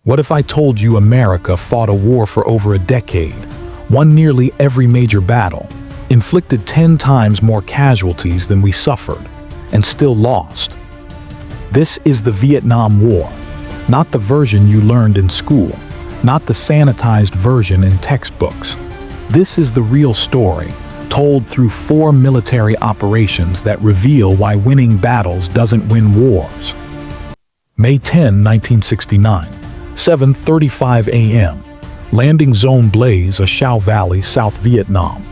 What if I told you America fought a war for over a decade, won nearly every major battle, inflicted 10 times more casualties than we suffered, and still lost? This is the Vietnam War, not the version you learned in school, not the sanitized version in textbooks. This is the real story, told through 4 military operations that reveal why winning battles doesn't win wars. May 10, 1969, 7:35 a.m. Landing Zone Blaze, Shao Valley, South Vietnam.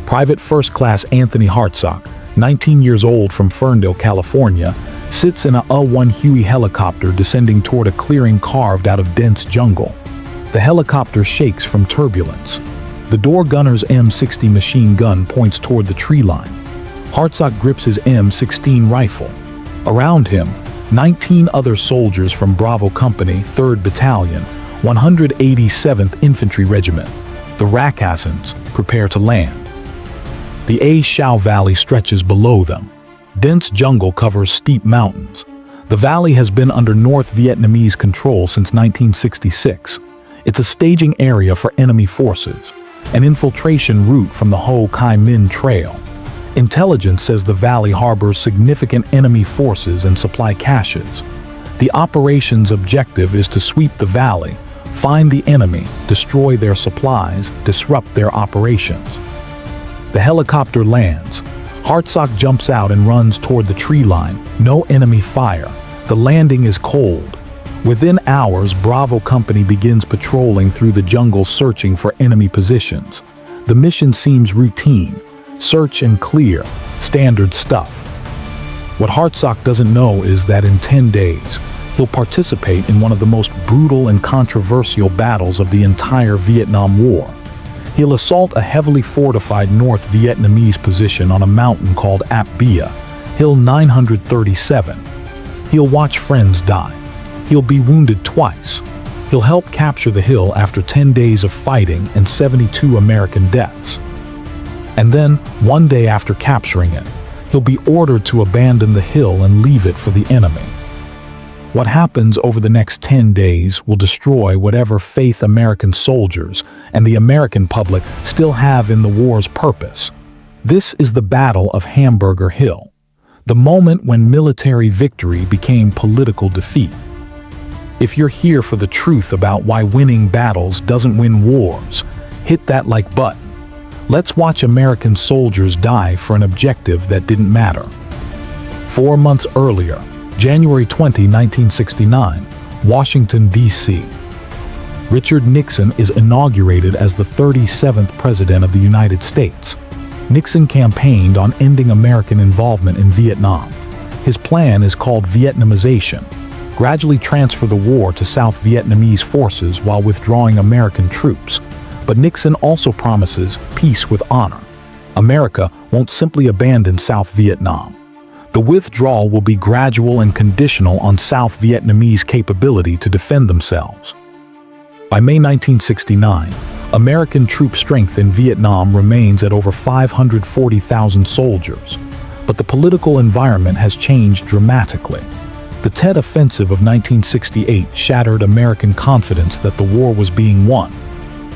Private First Class Anthony Hartsock, 19 years old, from Ferndale, California, sits in a A-1 Huey helicopter descending toward a clearing carved out of dense jungle. The helicopter shakes from turbulence. The door gunner's M60 machine gun points toward the tree line. Hartsock grips his M16 rifle. Around him, 19 other soldiers from Bravo Company, 3rd Battalion, 187th Infantry Regiment, the Racassins, prepare to land. The A Shao Valley stretches below them. Dense jungle covers steep mountains. The valley has been under North Vietnamese control since 1966. It's a staging area for enemy forces, an infiltration route from the Ho Chi Minh Trail. Intelligence says the valley harbors significant enemy forces and supply caches. The operation's objective is to sweep the valley, find the enemy, destroy their supplies, disrupt their operations. The helicopter lands. Hartsock jumps out and runs toward the tree line. No enemy fire. The landing is cold. Within hours, Bravo Company begins patrolling through the jungle searching for enemy positions. The mission seems routine. Search and clear. Standard stuff. What Hartsock doesn't know is that in 10 days, he'll participate in one of the most brutal and controversial battles of the entire Vietnam War. He'll assault a heavily fortified North Vietnamese position on a mountain called Ap Bia, Hill 937. He'll watch friends die. He'll be wounded twice. He'll help capture the hill after 10 days of fighting and 72 American deaths. And then, one day after capturing it, he'll be ordered to abandon the hill and leave it for the enemy. What happens over the next 10 days will destroy whatever faith American soldiers and the American public still have in the war's purpose. This is the Battle of Hamburger Hill, the moment when military victory became political defeat. If you're here for the truth about why winning battles doesn't win wars, hit that like button. Let's watch American soldiers die for an objective that didn't matter. 4 months earlier, January 20, 1969, Washington, D.C. Richard Nixon is inaugurated as the 37th President of the United States. Nixon campaigned on ending American involvement in Vietnam. His plan is called Vietnamization. Gradually transfer the war to South Vietnamese forces while withdrawing American troops. But Nixon also promises peace with honor. America won't simply abandon South Vietnam. The withdrawal will be gradual and conditional on South Vietnamese capability to defend themselves. By May 1969, American troop strength in Vietnam remains at over 540,000 soldiers, but the political environment has changed dramatically. The Tet Offensive of 1968 shattered American confidence that the war was being won.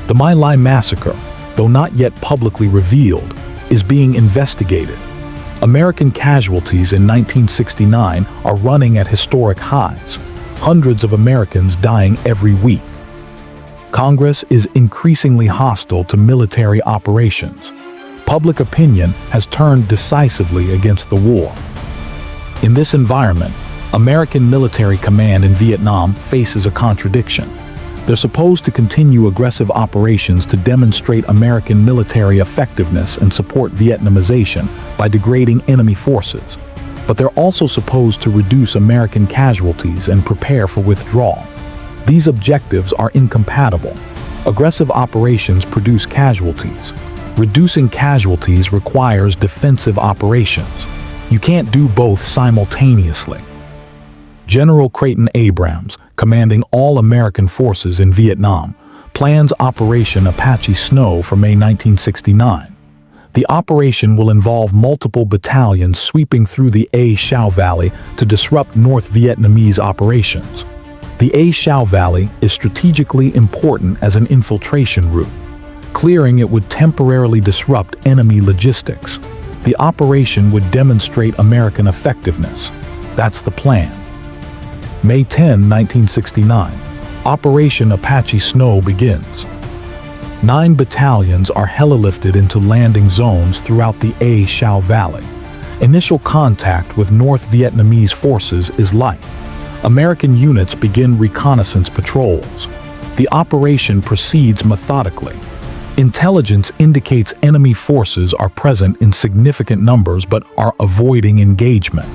The My Lai massacre, though not yet publicly revealed, is being investigated. American casualties in 1969 are running at historic highs, hundreds of Americans dying every week. Congress is increasingly hostile to military operations. Public opinion has turned decisively against the war. In this environment, American military command in Vietnam faces a contradiction. They're supposed to continue aggressive operations to demonstrate American military effectiveness and support Vietnamization by degrading enemy forces. But they're also supposed to reduce American casualties and prepare for withdrawal. These objectives are incompatible. Aggressive operations produce casualties. Reducing casualties requires defensive operations. You can't do both simultaneously. General Creighton Abrams, commanding all American forces in Vietnam, plans Operation Apache Snow for May 1969. The operation will involve multiple battalions sweeping through the A Shao Valley to disrupt North Vietnamese operations. The Khe Sanh Valley is strategically important as an infiltration route. Clearing it would temporarily disrupt enemy logistics. The operation would demonstrate American effectiveness. That's the plan. May 10, 1969. Operation Apache Snow begins. 9 battalions are helilifted into landing zones throughout the Khe Sanh Valley. Initial contact with North Vietnamese forces is light. American units begin reconnaissance patrols. The operation proceeds methodically. Intelligence indicates enemy forces are present in significant numbers but are avoiding engagement.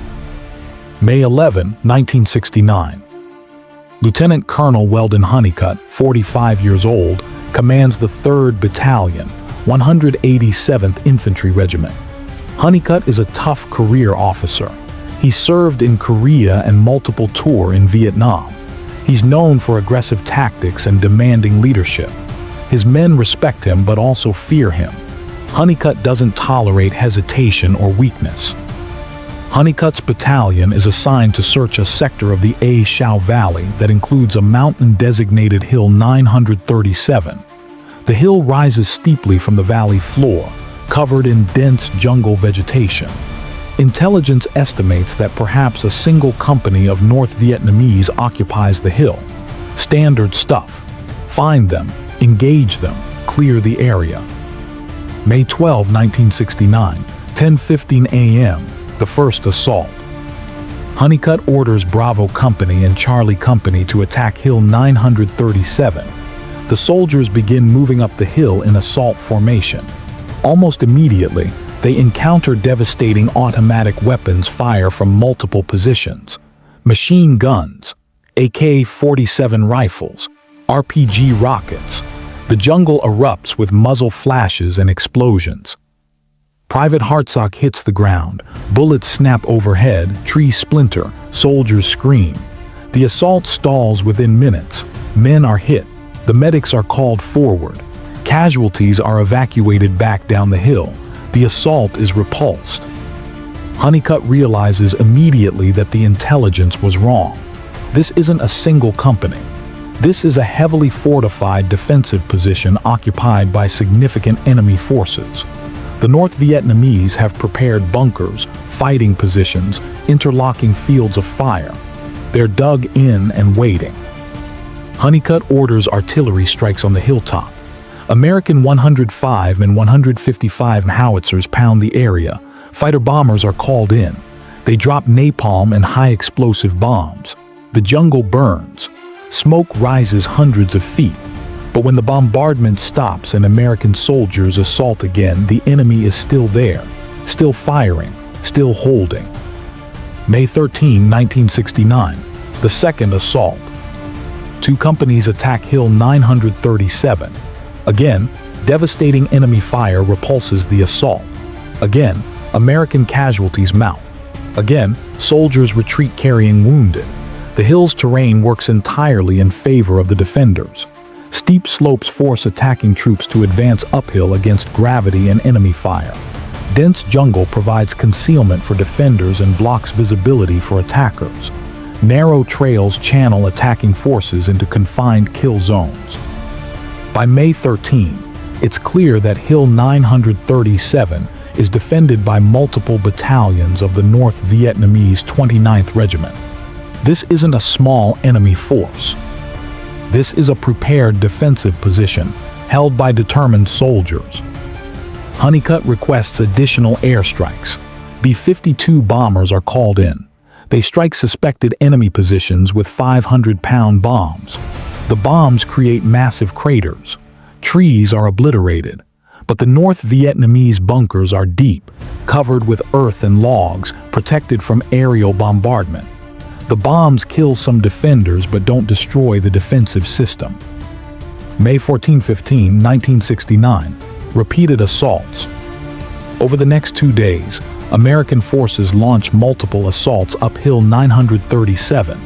May 11, 1969. Lieutenant Colonel Weldon Honeycutt, 45 years old, commands the 3rd Battalion, 187th Infantry Regiment. Honeycutt is a tough career officer. He served in Korea and multiple tours in Vietnam. He's known for aggressive tactics and demanding leadership. His men respect him but also fear him. Honeycutt doesn't tolerate hesitation or weakness. Honeycutt's battalion is assigned to search a sector of the Khe Sanh Valley that includes a mountain-designated Hill 937. The hill rises steeply from the valley floor, covered in dense jungle vegetation. Intelligence estimates that perhaps a single company of North Vietnamese occupies the hill. Standard stuff. Find them, engage them, clear the area. May 12, 1969, 10:15 a.m., the first assault. Honeycutt orders Bravo Company and Charlie Company to attack Hill 937. The soldiers begin moving up the hill in assault formation. Almost immediately, they encounter devastating automatic weapons fire from multiple positions. Machine guns, AK-47 rifles, RPG rockets. The jungle erupts with muzzle flashes and explosions. Private Hartsock hits the ground. Bullets snap overhead, trees splinter, soldiers scream. The assault stalls within minutes. Men are hit. The medics are called forward. Casualties are evacuated back down the hill. The assault is repulsed. Honeycutt realizes immediately that the intelligence was wrong. This isn't a single company. This is a heavily fortified defensive position occupied by significant enemy forces. The North Vietnamese have prepared bunkers, fighting positions, interlocking fields of fire. They're dug in and waiting. Honeycutt orders artillery strikes on the hilltop. American 105 and 155 howitzers pound the area. Fighter bombers are called in. They drop napalm and high-explosive bombs. The jungle burns. Smoke rises hundreds of feet. But when the bombardment stops and American soldiers assault again, the enemy is still there, still firing, still holding. May 13, 1969, the second assault. 2 companies attack Hill 937. Again, devastating enemy fire repulses the assault. Again, American casualties mount. Again, soldiers retreat carrying wounded. The hill's terrain works entirely in favor of the defenders. Steep slopes force attacking troops to advance uphill against gravity and enemy fire. Dense jungle provides concealment for defenders and blocks visibility for attackers. Narrow trails channel attacking forces into confined kill zones. By May 13, it's clear that Hill 937 is defended by multiple battalions of the North Vietnamese 29th Regiment. This isn't a small enemy force. This is a prepared defensive position, held by determined soldiers. Honeycutt requests additional airstrikes. B-52 bombers are called in. They strike suspected enemy positions with 500-pound bombs. The bombs create massive craters. Trees are obliterated. But the North Vietnamese bunkers are deep, covered with earth and logs, protected from aerial bombardment. The bombs kill some defenders but don't destroy the defensive system. May 14-15, 1969, repeated assaults. Over the next 2 days, American forces launch multiple assaults up Hill 937.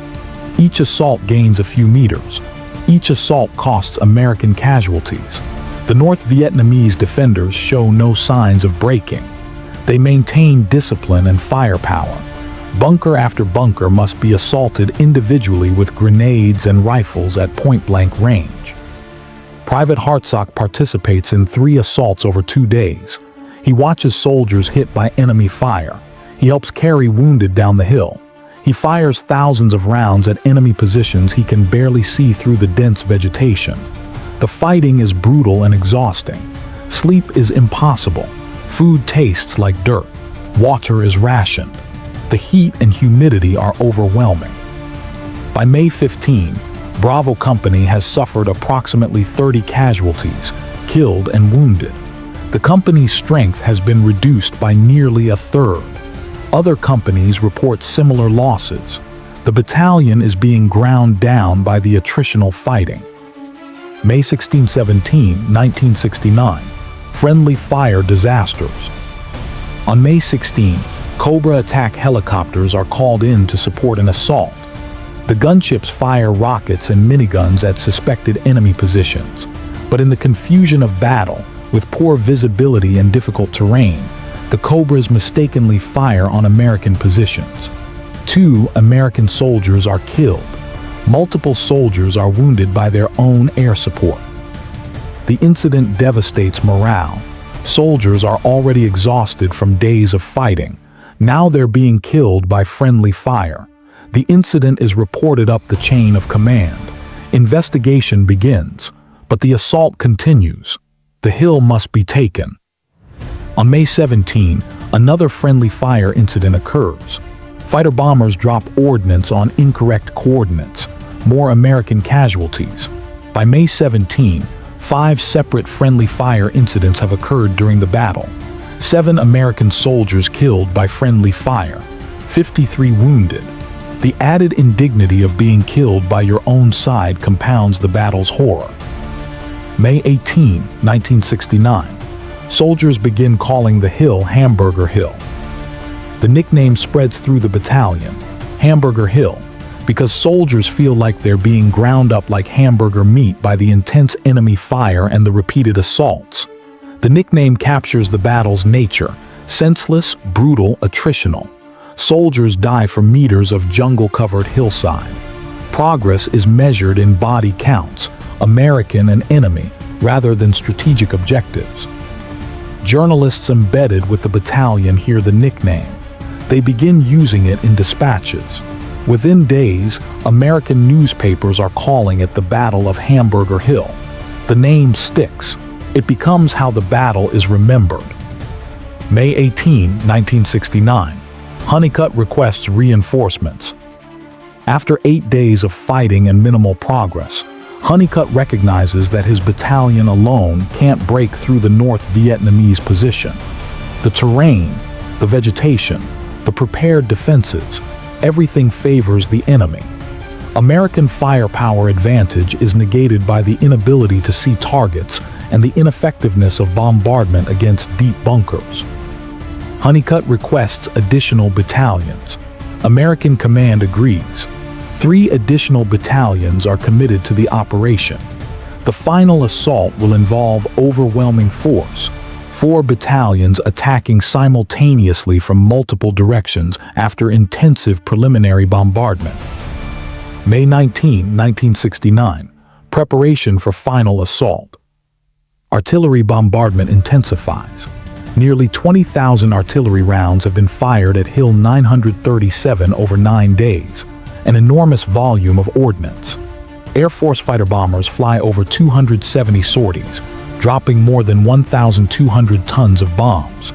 Each assault gains a few meters. Each assault costs American casualties. The North Vietnamese defenders show no signs of breaking. They maintain discipline and firepower. Bunker after bunker must be assaulted individually with grenades and rifles at point-blank range. Private Hartsock participates in 3 assaults over 2 days. He watches soldiers hit by enemy fire. He helps carry wounded down the hill. He fires thousands of rounds at enemy positions he can barely see through the dense vegetation. The fighting is brutal and exhausting. Sleep is impossible. Food tastes like dirt. Water is rationed. The heat and humidity are overwhelming. By May 15, Bravo Company has suffered approximately 30 casualties, killed and wounded. The company's strength has been reduced by nearly a third. Other companies report similar losses. The battalion is being ground down by the attritional fighting. May 16-17, 1969. Friendly fire disasters. On May 16, Cobra attack helicopters are called in to support an assault. The gunships fire rockets and miniguns at suspected enemy positions. But in the confusion of battle, with poor visibility and difficult terrain, the Cobras mistakenly fire on American positions. 2 American soldiers are killed. Multiple soldiers are wounded by their own air support. The incident devastates morale. Soldiers are already exhausted from days of fighting. Now they're being killed by friendly fire. The incident is reported up the chain of command. Investigation begins, but the assault continues. The hill must be taken. On May 17, another friendly fire incident occurs. Fighter bombers drop ordnance on incorrect coordinates. More American casualties. By May 17, 5 separate friendly fire incidents have occurred during the battle. 7 American soldiers killed by friendly fire. 53 wounded. The added indignity of being killed by your own side compounds the battle's horror. May 18, 1969. Soldiers begin calling the hill Hamburger Hill. The nickname spreads through the battalion, Hamburger Hill, because soldiers feel like they're being ground up like hamburger meat by the intense enemy fire and the repeated assaults. The nickname captures the battle's nature: senseless, brutal, attritional. Soldiers die for meters of jungle-covered hillside. Progress is measured in body counts, American and enemy, rather than strategic objectives. Journalists embedded with the battalion hear the nickname. They begin using it in dispatches. Within days, American newspapers are calling it the Battle of Hamburger Hill. The name sticks. It becomes how the battle is remembered. May 18, 1969. Honeycutt requests reinforcements. After 8 days of fighting and minimal progress, Honeycutt recognizes that his battalion alone can't break through the North Vietnamese position. The terrain, the vegetation, the prepared defenses, everything favors the enemy. American firepower advantage is negated by the inability to see targets and the ineffectiveness of bombardment against deep bunkers. Honeycutt requests additional battalions. American command agrees. 3 additional battalions are committed to the operation. The final assault will involve overwhelming force, 4 battalions attacking simultaneously from multiple directions after intensive preliminary bombardment. May 19, 1969. Preparation for final assault. Artillery bombardment intensifies. Nearly 20,000 artillery rounds have been fired at Hill 937 over 9 days, an enormous volume of ordnance. Air Force fighter bombers fly over 270 sorties, dropping more than 1,200 tons of bombs.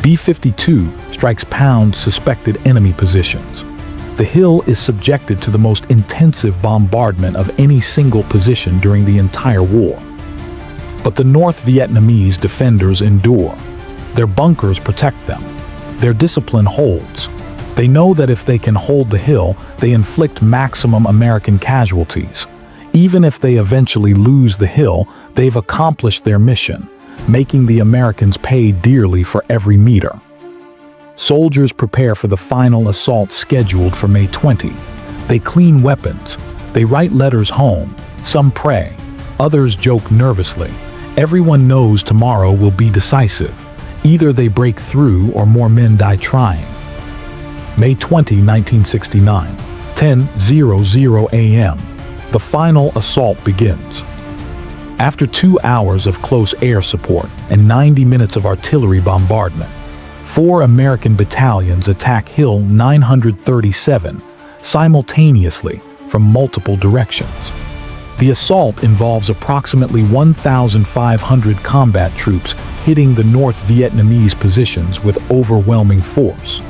B-52 strikes pound suspected enemy positions. The hill is subjected to the most intensive bombardment of any single position during the entire war. But the North Vietnamese defenders endure. Their bunkers protect them. Their discipline holds. They know that if they can hold the hill, they inflict maximum American casualties. Even if they eventually lose the hill, they've accomplished their mission, making the Americans pay dearly for every meter. Soldiers prepare for the final assault scheduled for May 20. They clean weapons. They write letters home. Some pray. Others joke nervously. Everyone knows tomorrow will be decisive. Either they break through or more men die trying. May 20, 1969, 10:00 a.m. The final assault begins. After 2 hours of close air support and 90 minutes of artillery bombardment, 4 American battalions attack Hill 937 simultaneously from multiple directions. The assault involves approximately 1,500 combat troops hitting the North Vietnamese positions with overwhelming force.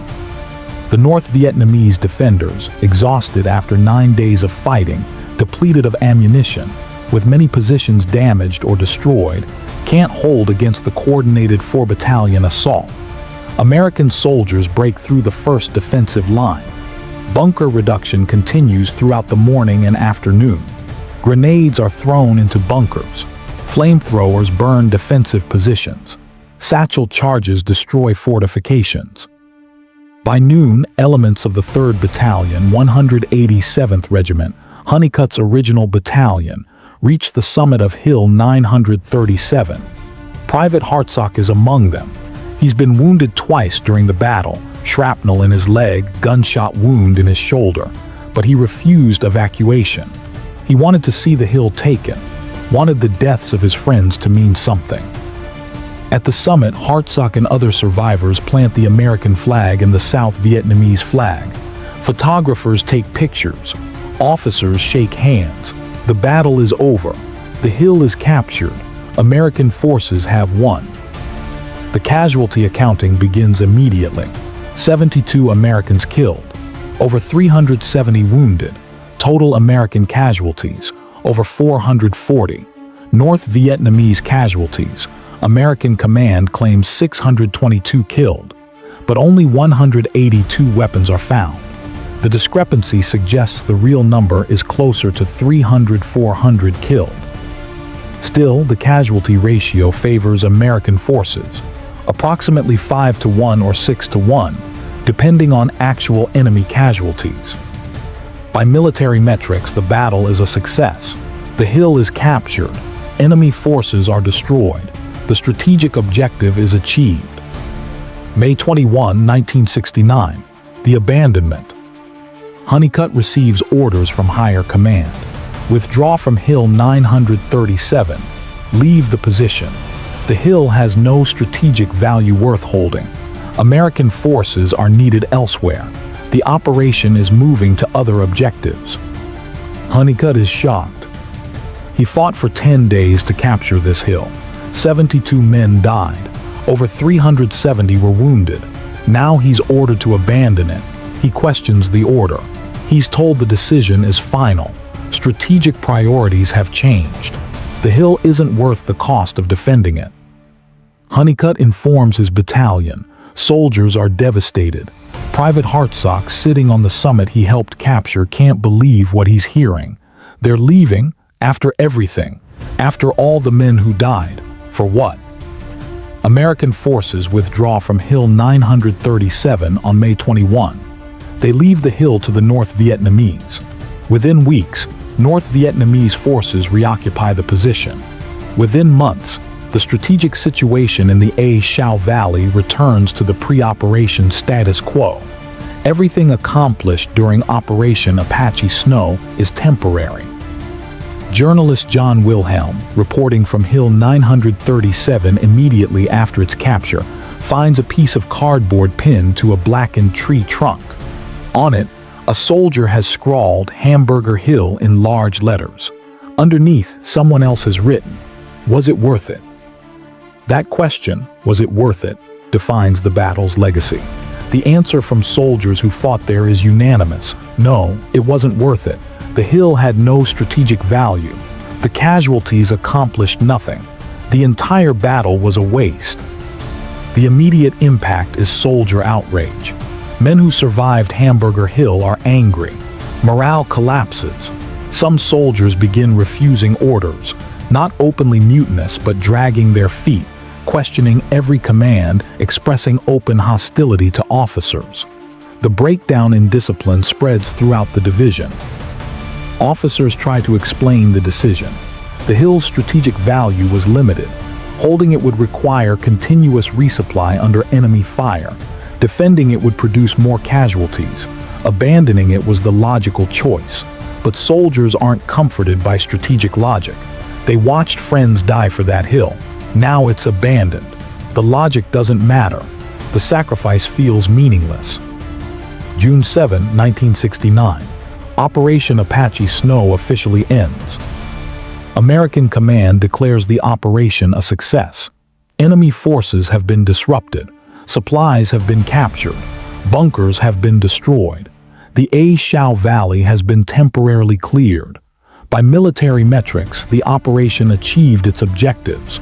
The North Vietnamese defenders, exhausted after 9 days of fighting, depleted of ammunition, with many positions damaged or destroyed, can't hold against the coordinated 4-battalion assault. American soldiers break through the first defensive line. Bunker reduction continues throughout the morning and afternoon. Grenades are thrown into bunkers. Flamethrowers burn defensive positions. Satchel charges destroy fortifications. By noon, elements of the 3rd Battalion, 187th Regiment, Honeycutt's original battalion, reach the summit of Hill 937. Private Hartsock is among them. He's been wounded twice during the battle, shrapnel in his leg, gunshot wound in his shoulder, but he refused evacuation. He wanted to see the hill taken, wanted the deaths of his friends to mean something. At the summit, Hartsock and other survivors plant the American flag and the South Vietnamese flag. Photographers take pictures. Officers shake hands. The battle is over. The hill is captured. American forces have won. The casualty accounting begins immediately. 72 Americans killed, over 370 wounded. Total American casualties, over 440. North Vietnamese casualties. American command claims 622 killed, but only 182 weapons are found. The discrepancy suggests the real number is closer to 300-400 killed. Still, the casualty ratio favors American forces, approximately 5-1 or 6-1, depending on actual enemy casualties. By military metrics, the battle is a success. The hill is captured. Enemy forces are destroyed. The strategic objective is achieved. May 21, 1969. The abandonment. Honeycutt receives orders from higher command. Withdraw from Hill 937. Leave the position. The hill has no strategic value worth holding. American forces are needed elsewhere. The operation is moving to other objectives. Honeycutt is shocked. He fought for 10 days to capture this hill. 72 men died. Over 370 were wounded. Now he's ordered to abandon it. He questions the order. He's told the decision is final. Strategic priorities have changed. The hill isn't worth the cost of defending it. Honeycutt informs his battalion. Soldiers are devastated. Private Hartsock, sitting on the summit he helped capture, can't believe what he's hearing. They're leaving after everything, after all the men who died. For what? American forces withdraw from Hill 937 on May 21. They leave the hill to the North Vietnamese. Within weeks, North Vietnamese forces reoccupy the position. Within months, the strategic situation in the A Shau Valley returns to the pre-operation status quo. Everything accomplished during Operation Apache Snow is temporary. Journalist John Wilhelm, reporting from Hill 937 immediately after its capture, finds a piece of cardboard pinned to a blackened tree trunk. On it, a soldier has scrawled Hamburger Hill in large letters. Underneath, someone else has written, "Was it worth it?" That question, was it worth it, defines the battle's legacy. The answer from soldiers who fought there is unanimous. No, it wasn't worth it. The hill had no strategic value. The casualties accomplished nothing. The entire battle was a waste. The immediate impact is soldier outrage. Men who survived Hamburger Hill are angry. Morale collapses. Some soldiers begin refusing orders, not openly mutinous but dragging their feet, questioning every command, expressing open hostility to officers. The breakdown in discipline spreads throughout the division. Officers try to explain the decision. The hill's strategic value was limited. Holding it would require continuous resupply under enemy fire. Defending it would produce more casualties. Abandoning it was the logical choice. But soldiers aren't comforted by strategic logic. They watched friends die for that hill. Now it's abandoned. The logic doesn't matter. The sacrifice feels meaningless. June 7, 1969. Operation Apache Snow officially ends. American command declares the operation a success. Enemy forces have been disrupted. Supplies have been captured. Bunkers have been destroyed. The A Shao Valley has been temporarily cleared. By military metrics, the operation achieved its objectives.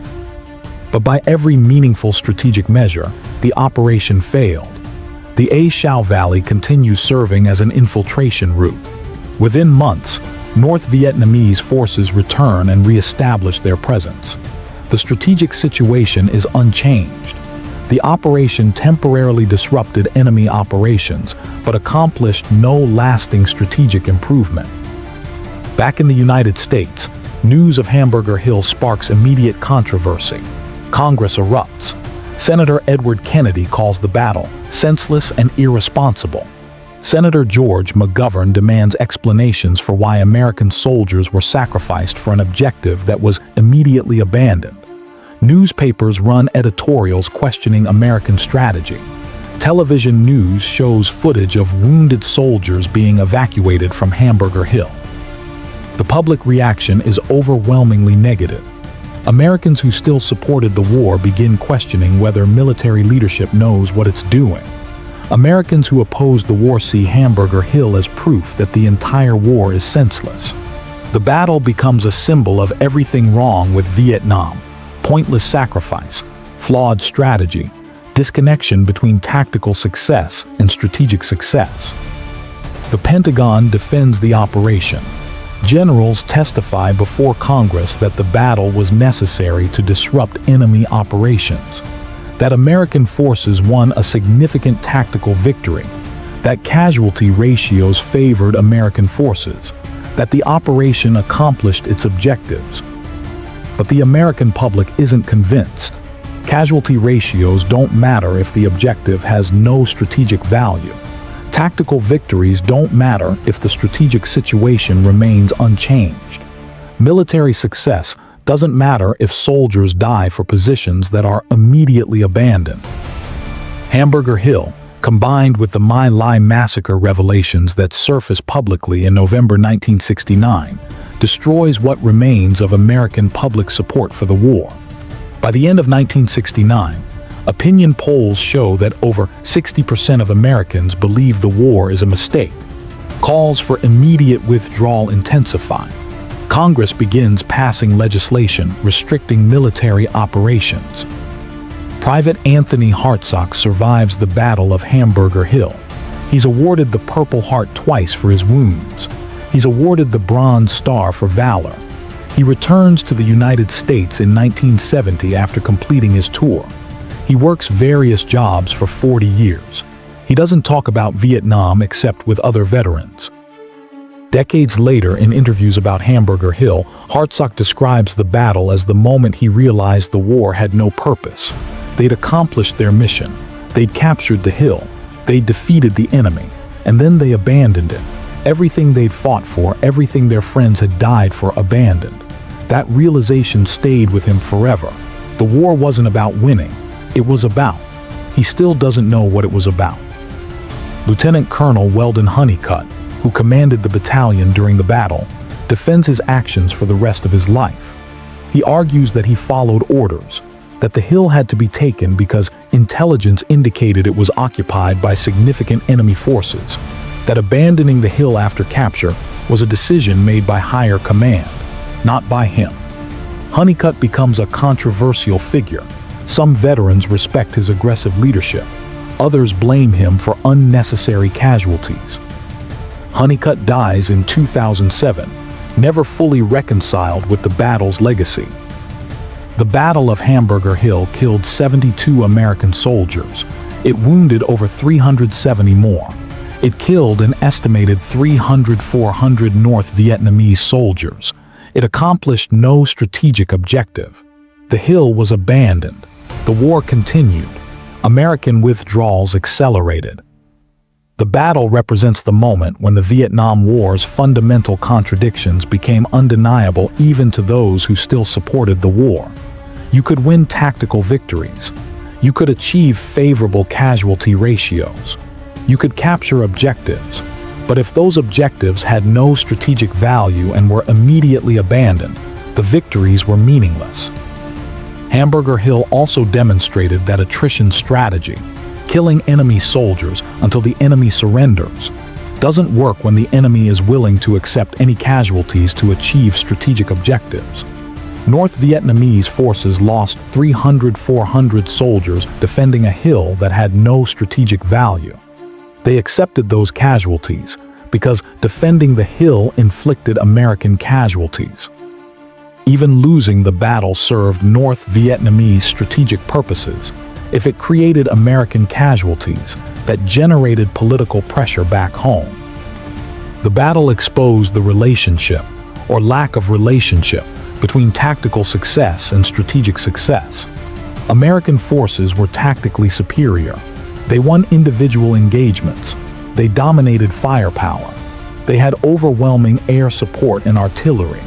But by every meaningful strategic measure, the operation failed. The A Shao Valley continues serving as an infiltration route. Within months, North Vietnamese forces return and re-establish their presence. The strategic situation is unchanged. The operation temporarily disrupted enemy operations, but accomplished no lasting strategic improvement. Back in the United States, news of Hamburger Hill sparks immediate controversy. Congress erupts. Senator Edward Kennedy calls the battle senseless and irresponsible. Senator George McGovern demands explanations for why American soldiers were sacrificed for an objective that was immediately abandoned. Newspapers run editorials questioning American strategy. Television news shows footage of wounded soldiers being evacuated from Hamburger Hill. The public reaction is overwhelmingly negative. Americans who still supported the war begin questioning whether military leadership knows what it's doing. Americans who oppose the war see Hamburger Hill as proof that the entire war is senseless. The battle becomes a symbol of everything wrong with Vietnam: pointless sacrifice, flawed strategy, disconnection between tactical success and strategic success. The Pentagon defends the operation. Generals testify before Congress that the battle was necessary to disrupt enemy operations, that American forces won a significant tactical victory, that casualty ratios favored American forces, that the operation accomplished its objectives. But the American public isn't convinced. Casualty ratios don't matter if the objective has no strategic value. Tactical victories don't matter if the strategic situation remains unchanged. Military success doesn't matter if soldiers die for positions that are immediately abandoned. Hamburger Hill, combined with the My Lai massacre revelations that surfaced publicly in November 1969, destroys what remains of American public support for the war. By the end of 1969, opinion polls show that over 60% of Americans believe the war is a mistake. Calls for immediate withdrawal intensify. Congress begins passing legislation restricting military operations. Private Anthony Hartsock survives the Battle of Hamburger Hill. He's awarded the Purple Heart twice for his wounds. He's awarded the Bronze Star for valor. He returns to the United States in 1970 after completing his tour. He works various jobs for 40 years. He doesn't talk about Vietnam except with other veterans. Decades later, in interviews about Hamburger Hill, Hartsock describes the battle as the moment he realized the war had no purpose. They'd accomplished their mission. They'd captured the hill. They'd defeated the enemy. And then they abandoned it. Everything they'd fought for, everything their friends had died for, abandoned. That realization stayed with him forever. The war wasn't about winning. It was about. He still doesn't know what it was about. Lieutenant Colonel Weldon Honeycutt, who commanded the battalion during the battle, defends his actions for the rest of his life. He argues that he followed orders, that the hill had to be taken because intelligence indicated it was occupied by significant enemy forces, that abandoning the hill after capture was a decision made by higher command, not by him. Honeycutt becomes a controversial figure. Some veterans respect his aggressive leadership. Others blame him for unnecessary casualties. Honeycutt dies in 2007, never fully reconciled with the battle's legacy. The Battle of Hamburger Hill killed 72 American soldiers. It wounded over 370 more. It killed an estimated 400 North Vietnamese soldiers. It accomplished no strategic objective. The hill was abandoned. The war continued. American withdrawals accelerated. The battle represents the moment when the Vietnam War's fundamental contradictions became undeniable even to those who still supported the war. You could win tactical victories. You could achieve favorable casualty ratios. You could capture objectives. But if those objectives had no strategic value and were immediately abandoned, the victories were meaningless. Hamburger Hill also demonstrated that attrition strategy, killing enemy soldiers until the enemy surrenders, doesn't work when the enemy is willing to accept any casualties to achieve strategic objectives. North Vietnamese forces lost 300-400 soldiers defending a hill that had no strategic value. They accepted those casualties because defending the hill inflicted American casualties. Even losing the battle served North Vietnamese strategic purposes if it created American casualties that generated political pressure back home. The battle exposed the relationship, or lack of relationship, between tactical success and strategic success. American forces were tactically superior. They won individual engagements. They dominated firepower. They had overwhelming air support and artillery.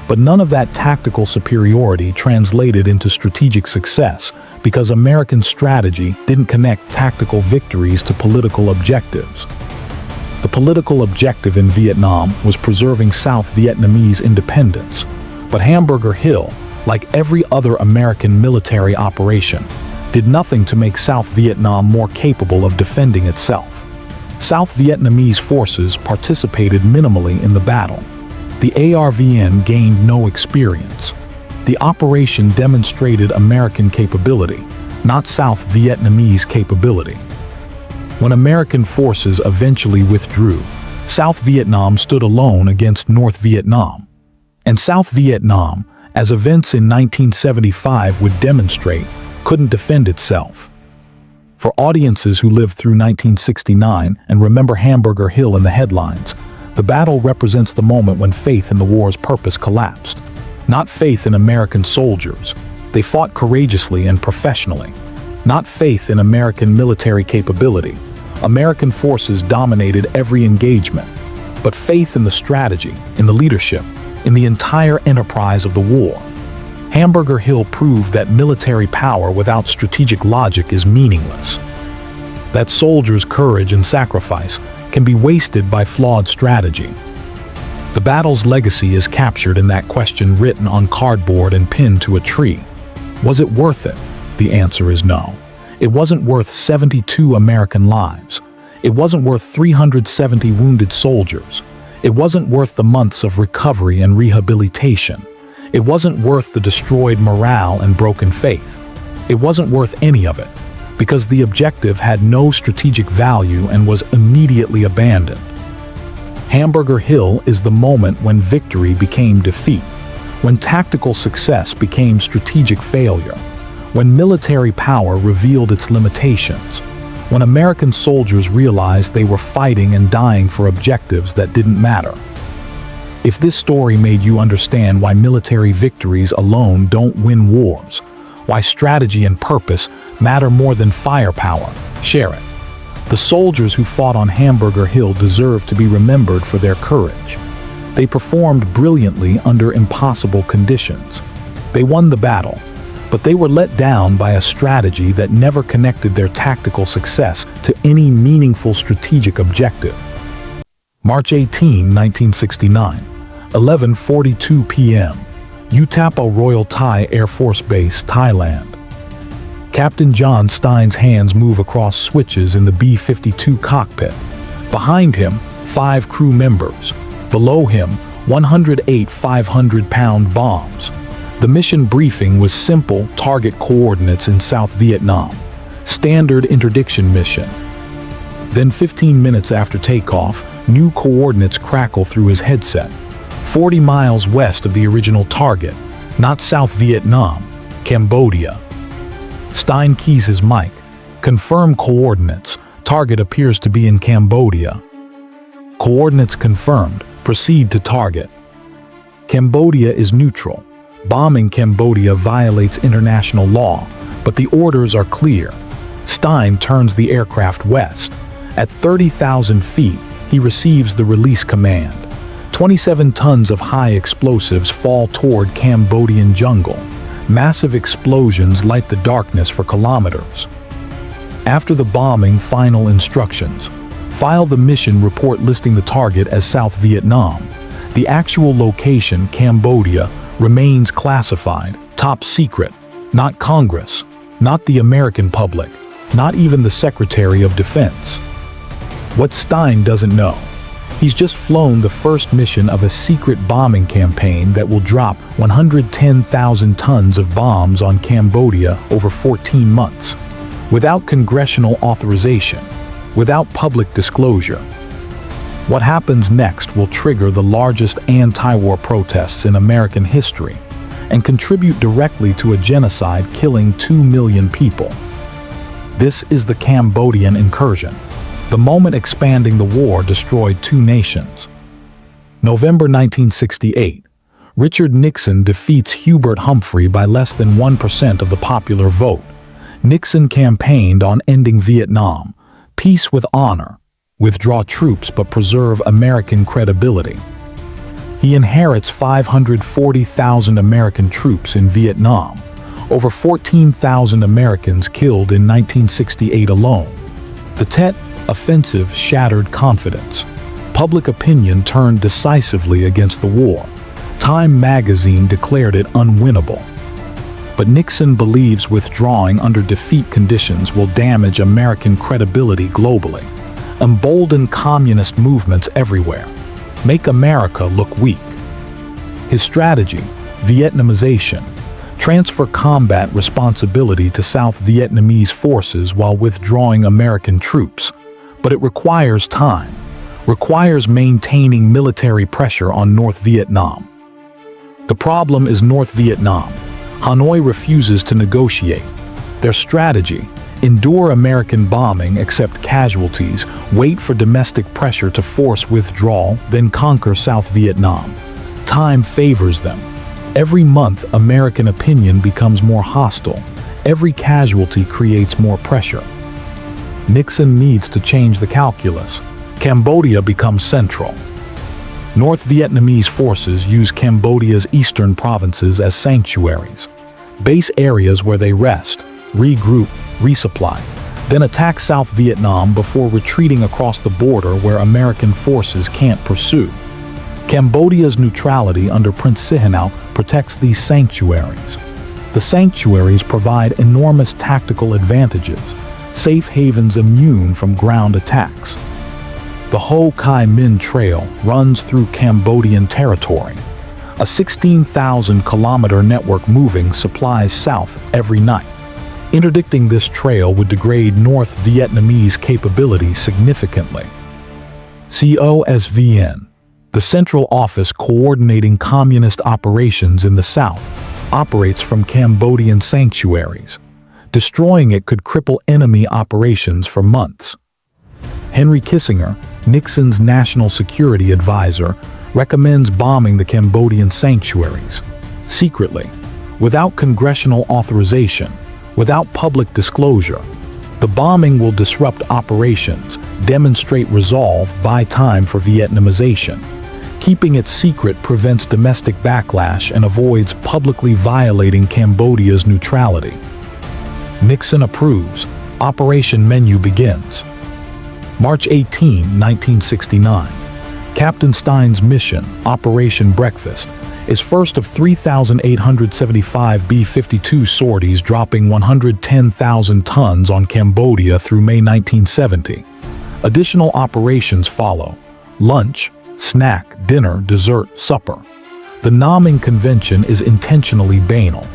But none of that tactical superiority translated into strategic success because American strategy didn't connect tactical victories to political objectives. The political objective in Vietnam was preserving South Vietnamese independence. But Hamburger Hill, like every other American military operation, did nothing to make South Vietnam more capable of defending itself. South Vietnamese forces participated minimally in the battle. The ARVN gained no experience. The operation demonstrated American capability, not South Vietnamese capability. When American forces eventually withdrew, South Vietnam stood alone against North Vietnam. And South Vietnam, as events in 1975 would demonstrate, couldn't defend itself. For audiences who lived through 1969 and remember Hamburger Hill in the headlines, the battle represents the moment when faith in the war's purpose collapsed. Not faith in American soldiers. They fought courageously and professionally. Not faith in American military capability. American forces dominated every engagement. But faith in the strategy, in the leadership, in the entire enterprise of the war. Hamburger Hill proved that military power without strategic logic is meaningless. That soldiers' courage and sacrifice can be wasted by flawed strategy. The battle's legacy is captured in that question written on cardboard and pinned to a tree. Was it worth it? The answer is no. It wasn't worth 72 American lives. It wasn't worth 370 wounded soldiers. It wasn't worth the months of recovery and rehabilitation. It wasn't worth the destroyed morale and broken faith. It wasn't worth any of it, because the objective had no strategic value and was immediately abandoned. Hamburger Hill is the moment when victory became defeat, when tactical success became strategic failure, when military power revealed its limitations, when American soldiers realized they were fighting and dying for objectives that didn't matter. If this story made you understand why military victories alone don't win wars, why strategy and purpose matter more than firepower, share it. The soldiers who fought on Hamburger Hill deserve to be remembered for their courage. They performed brilliantly under impossible conditions. They won the battle, but they were let down by a strategy that never connected their tactical success to any meaningful strategic objective. March 18, 1969, 11:42 p.m. Utapa Royal Thai Air Force Base, Thailand. Captain John Stein's hands move across switches in the B-52 cockpit. Behind him, 5 crew members. Below him, 108 500-pound bombs. The mission briefing was simple: target coordinates in South Vietnam. Standard interdiction mission. Then 15 minutes after takeoff, new coordinates crackle through his headset. 40 miles west of the original target, not South Vietnam, Cambodia. Stein keys his mic. Confirm coordinates. Target appears to be in Cambodia. Coordinates confirmed. Proceed to target. Cambodia is neutral. Bombing Cambodia violates international law, but the orders are clear. Stein turns the aircraft west. At 30,000 feet, he receives the release command. 27 tons of high explosives fall toward Cambodian jungle. Massive explosions light the darkness for kilometers. After the bombing, final instructions. File the mission report listing the target as South Vietnam. The actual location, Cambodia, remains classified, top secret. Not Congress, not the American public, not even the Secretary of Defense. What Stein doesn't know. He's just flown the first mission of a secret bombing campaign that will drop 110,000 tons of bombs on Cambodia over 14 months. Without congressional authorization, without public disclosure. What happens next will trigger the largest anti-war protests in American history and contribute directly to a genocide killing 2 million people. This is the Cambodian incursion. The moment expanding the war destroyed 2 nations. November 1968. Richard Nixon defeats Hubert Humphrey by less than 1% of the popular vote. Nixon campaigned on ending Vietnam, peace with honor, withdraw troops but preserve American credibility. He inherits 540,000 American troops in Vietnam, over 14,000 Americans killed in 1968 alone. The Tet Offensive shattered confidence. Public opinion turned decisively against the war. Time magazine declared it unwinnable. But Nixon believes withdrawing under defeat conditions will damage American credibility globally, embolden communist movements everywhere, make America look weak. His strategy, Vietnamization, transfer combat responsibility to South Vietnamese forces while withdrawing American troops. But it requires time, requires maintaining military pressure on North Vietnam. The problem is North Vietnam. Hanoi refuses to negotiate. Their strategy, endure American bombing, accept casualties, wait for domestic pressure to force withdrawal, then conquer South Vietnam. Time favors them. Every month, American opinion becomes more hostile. Every casualty creates more pressure. Nixon needs to change the calculus. Cambodia becomes central. North Vietnamese forces use Cambodia's eastern provinces as sanctuaries, base areas where they rest, regroup, resupply, then attack South Vietnam before retreating across the border where American forces can't pursue. Cambodia's neutrality under Prince Sihanouk protects these sanctuaries. The sanctuaries provide enormous tactical advantages, safe havens immune from ground attacks. The Ho Chi Minh Trail runs through Cambodian territory, a 16,000-kilometer network moving supplies south every night. Interdicting this trail would degrade North Vietnamese capability significantly. COSVN, the central office coordinating communist operations in the south, operates from Cambodian sanctuaries. Destroying it could cripple enemy operations for months. Henry Kissinger, Nixon's national security advisor, recommends bombing the Cambodian sanctuaries, secretly, without congressional authorization, without public disclosure. The bombing will disrupt operations, demonstrate resolve, buy time for Vietnamization. Keeping it secret prevents domestic backlash and avoids publicly violating Cambodia's neutrality. Nixon approves. Operation Menu begins. March 18, 1969. Captain Stein's mission, Operation Breakfast, is first of 3,875 B-52 sorties dropping 110,000 tons on Cambodia through May 1970. Additional operations follow: lunch, snack, dinner, dessert, supper. The naming convention is intentionally banal.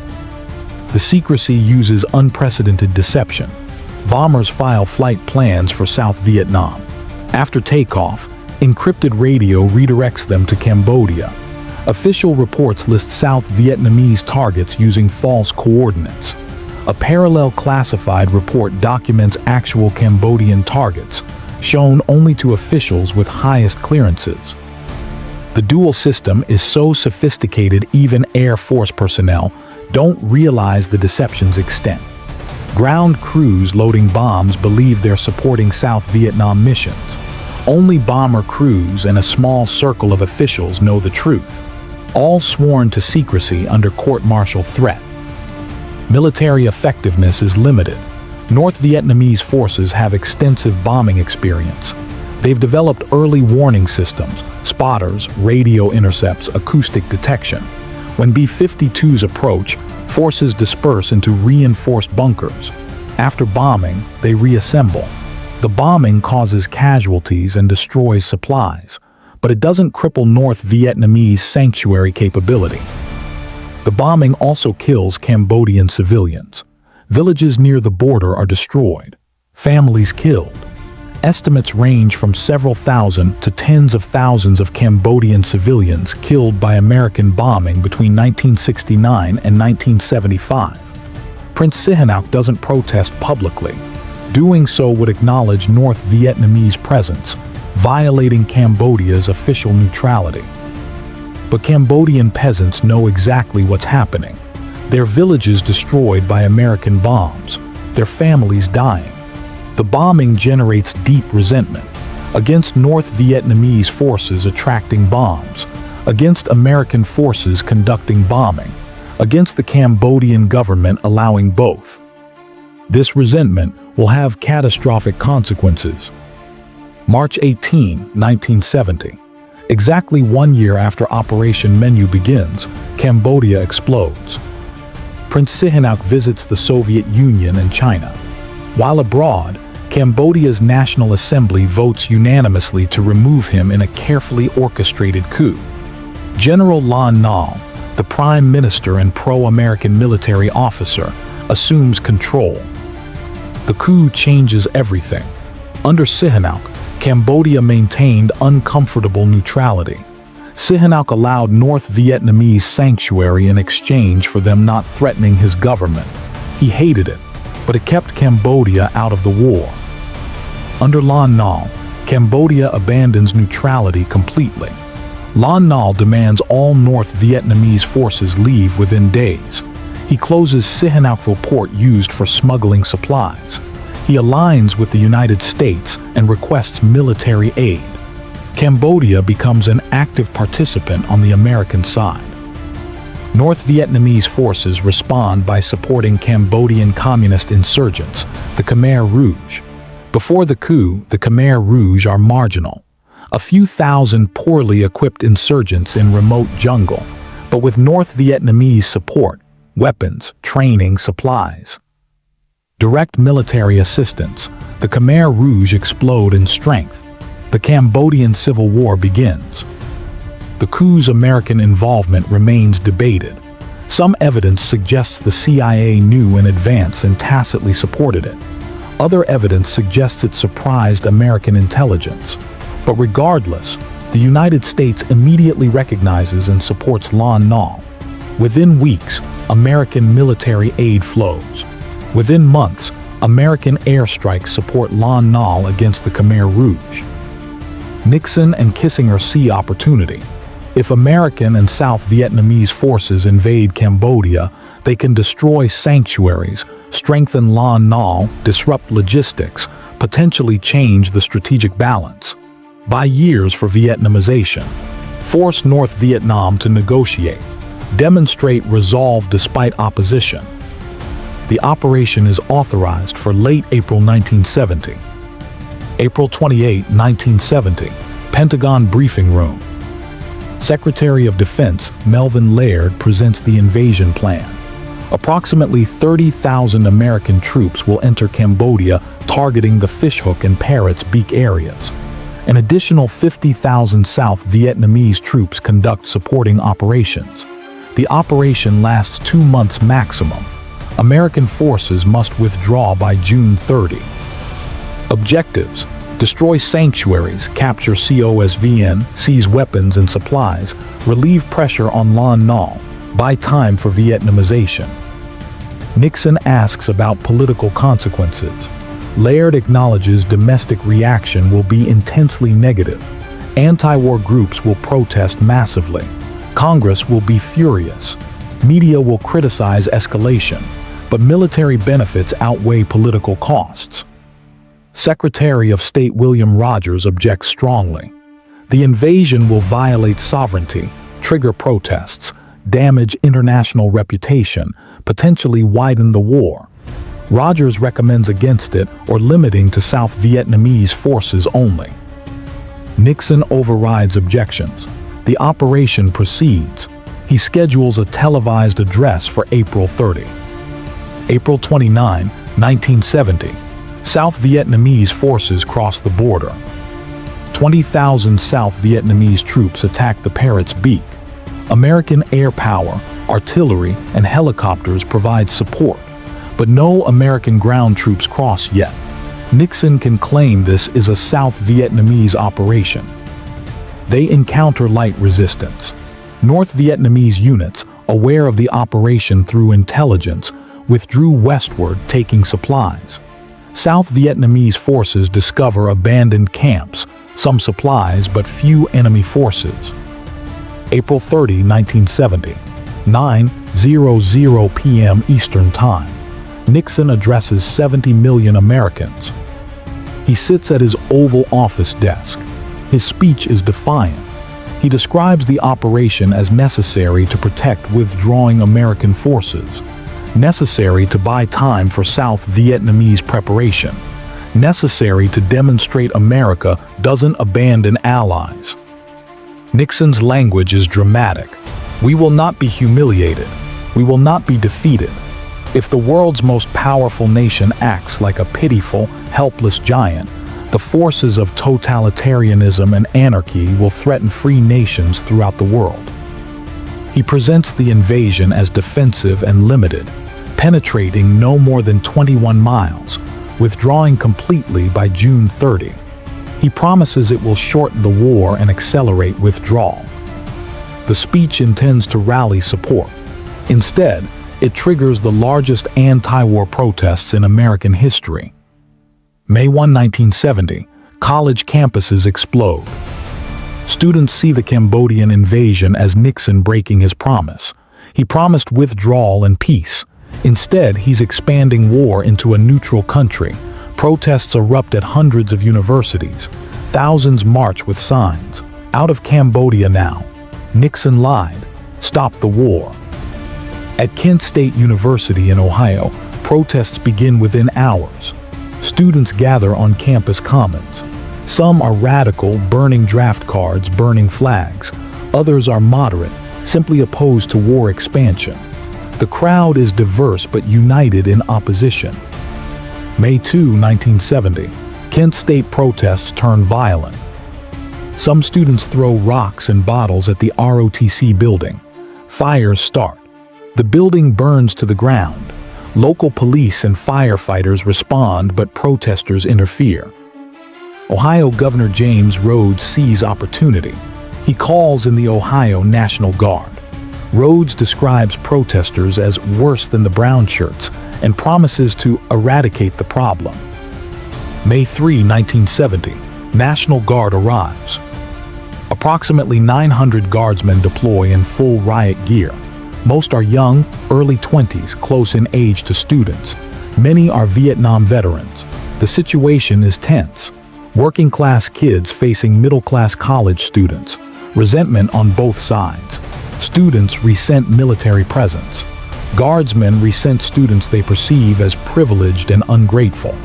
The secrecy uses unprecedented deception. Bombers file flight plans for South Vietnam. After takeoff, encrypted radio redirects them to Cambodia. Official reports list South Vietnamese targets using false coordinates. A parallel classified report documents actual Cambodian targets, shown only to officials with highest clearances. The dual system is so sophisticated even Air Force personnel don't realize the deception's extent. Ground crews loading bombs believe they're supporting South Vietnam missions. Only bomber crews and a small circle of officials know the truth, all sworn to secrecy under court-martial threat. Military effectiveness is limited. North Vietnamese forces have extensive bombing experience. They've developed early warning systems, spotters, radio intercepts, acoustic detection. When B-52s approach, forces disperse into reinforced bunkers. After bombing, they reassemble. The bombing causes casualties and destroys supplies, but it doesn't cripple North Vietnamese sanctuary capability. The bombing also kills Cambodian civilians. Villages near the border are destroyed. Families killed. Estimates range from several thousand to tens of thousands of Cambodian civilians killed by American bombing between 1969 and 1975. Prince Sihanouk doesn't protest publicly. Doing so would acknowledge North Vietnamese presence, violating Cambodia's official neutrality. But Cambodian peasants know exactly what's happening. Their villages destroyed by American bombs, their families dying. The bombing generates deep resentment against North Vietnamese forces attracting bombs, against American forces conducting bombing, against the Cambodian government allowing both. This resentment will have catastrophic consequences. March 18, 1970. Exactly 1 year after Operation Menu begins, Cambodia explodes. Prince Sihanouk visits the Soviet Union and China. While abroad, Cambodia's National Assembly votes unanimously to remove him in a carefully orchestrated coup. General Lon Nol, the prime minister and pro-American military officer, assumes control. The coup changes everything. Under Sihanouk, Cambodia maintained uncomfortable neutrality. Sihanouk allowed North Vietnamese sanctuary in exchange for them not threatening his government. He hated it, but it kept Cambodia out of the war. Under Lon Nol, Cambodia abandons neutrality completely. Lon Nol demands all North Vietnamese forces leave within days. He closes Sihanoukville port used for smuggling supplies. He aligns with the United States and requests military aid. Cambodia becomes an active participant on the American side. North Vietnamese forces respond by supporting Cambodian communist insurgents, the Khmer Rouge. Before the coup, the Khmer Rouge are marginal. A few thousand poorly equipped insurgents in remote jungle, but with North Vietnamese support, weapons, training, supplies. Direct military assistance, the Khmer Rouge explode in strength. The Cambodian Civil War begins. The coup's American involvement remains debated. Some evidence suggests the CIA knew in advance and tacitly supported it. Other evidence suggests it surprised American intelligence. But regardless, the United States immediately recognizes and supports Lon Nol. Within weeks, American military aid flows. Within months, American airstrikes support Lon Nol against the Khmer Rouge. Nixon and Kissinger see opportunity. If American and South Vietnamese forces invade Cambodia, they can destroy sanctuaries, strengthen Lon Nol, disrupt logistics, potentially change the strategic balance. Buy years for Vietnamization. Force North Vietnam to negotiate. Demonstrate resolve despite opposition. The operation is authorized for late April 1970. April 28, 1970, Pentagon Briefing Room. Secretary of Defense Melvin Laird presents the invasion plan. Approximately 30,000 American troops will enter Cambodia, targeting the Fishhook and Parrot's Beak areas. An additional 50,000 South Vietnamese troops conduct supporting operations. The operation lasts 2 months maximum. American forces must withdraw by June 30. Objectives: destroy sanctuaries, capture COSVN, seize weapons and supplies, relieve pressure on Lon Nol, buy time for Vietnamization. Nixon asks about political consequences. Laird acknowledges domestic reaction will be intensely negative. Anti-war groups will protest massively. Congress will be furious. Media will criticize escalation. but military benefits outweigh political costs. Secretary of State William Rogers objects strongly. The invasion will violate sovereignty, trigger protests, damage international reputation, potentially widen the war. Rogers recommends against it or limiting to South Vietnamese forces only. Nixon overrides objections. The operation proceeds. He schedules a televised address for April 30. April 29, 1970. South Vietnamese forces cross the border. 20,000 South Vietnamese troops attack the Parrot's Beak. American air power, artillery, and helicopters provide support, but no American ground troops cross yet. Nixon can claim this is a South Vietnamese operation. They encounter light resistance. North Vietnamese units, aware of the operation through intelligence, withdrew westward taking supplies. South Vietnamese forces discover abandoned camps, some supplies but few enemy forces. April 30, 1970, 9:00 p.m. Eastern Time. Nixon addresses 70 million Americans. He sits at his Oval Office desk. His speech is defiant. He describes the operation as necessary to protect withdrawing American forces, necessary to buy time for South Vietnamese preparation, necessary to demonstrate America doesn't abandon allies. Nixon's language is dramatic. We will not be humiliated. We will not be defeated. If the world's most powerful nation acts like a pitiful, helpless giant, the forces of totalitarianism and anarchy will threaten free nations throughout the world. He presents the invasion as defensive and limited, penetrating no more than 21 miles, withdrawing completely by June 30. He promises it will shorten the war and accelerate withdrawal. The speech intends to rally support. Instead, it triggers the largest anti-war protests in American history. May 1, 1970, college campuses explode. Students see the Cambodian invasion as Nixon breaking his promise. He promised withdrawal and peace. Instead, he's expanding war into a neutral country. Protests erupt at hundreds of universities. Thousands march with signs. Out of Cambodia now. Nixon lied. Stop the war. At Kent State University in Ohio, protests begin within hours. Students gather on campus commons. Some are radical, burning draft cards, burning flags. Others are moderate, simply opposed to war expansion. The crowd is diverse but united in opposition. May 2, 1970. Kent State protests turn violent. Some students throw rocks and bottles at the ROTC building. Fires start. The building burns to the ground. Local police and firefighters respond, but protesters interfere. Ohio Governor James Rhodes sees opportunity. He calls in the Ohio National Guard. Rhodes describes protesters as worse than the brown shirts and promises to eradicate the problem. May 3, 1970, National Guard arrives. Approximately 900 guardsmen deploy in full riot gear. Most are young, early 20s, close in age to students. Many are Vietnam veterans. The situation is tense. Working-class kids facing middle-class college students. Resentment on both sides. Students resent military presence. Guardsmen resent students they perceive as privileged and ungrateful.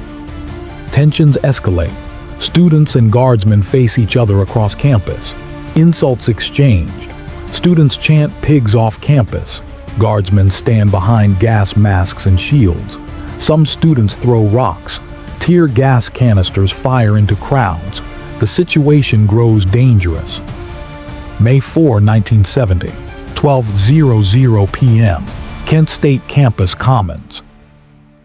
Tensions escalate. Students and guardsmen face each other across campus. Insults exchanged. Students chant pigs off campus. Guardsmen stand behind gas masks and shields. Some students throw rocks. Tear gas canisters fire into crowds. The situation grows dangerous. May 4, 1970, 12:00 p.m., Kent State Campus Commons.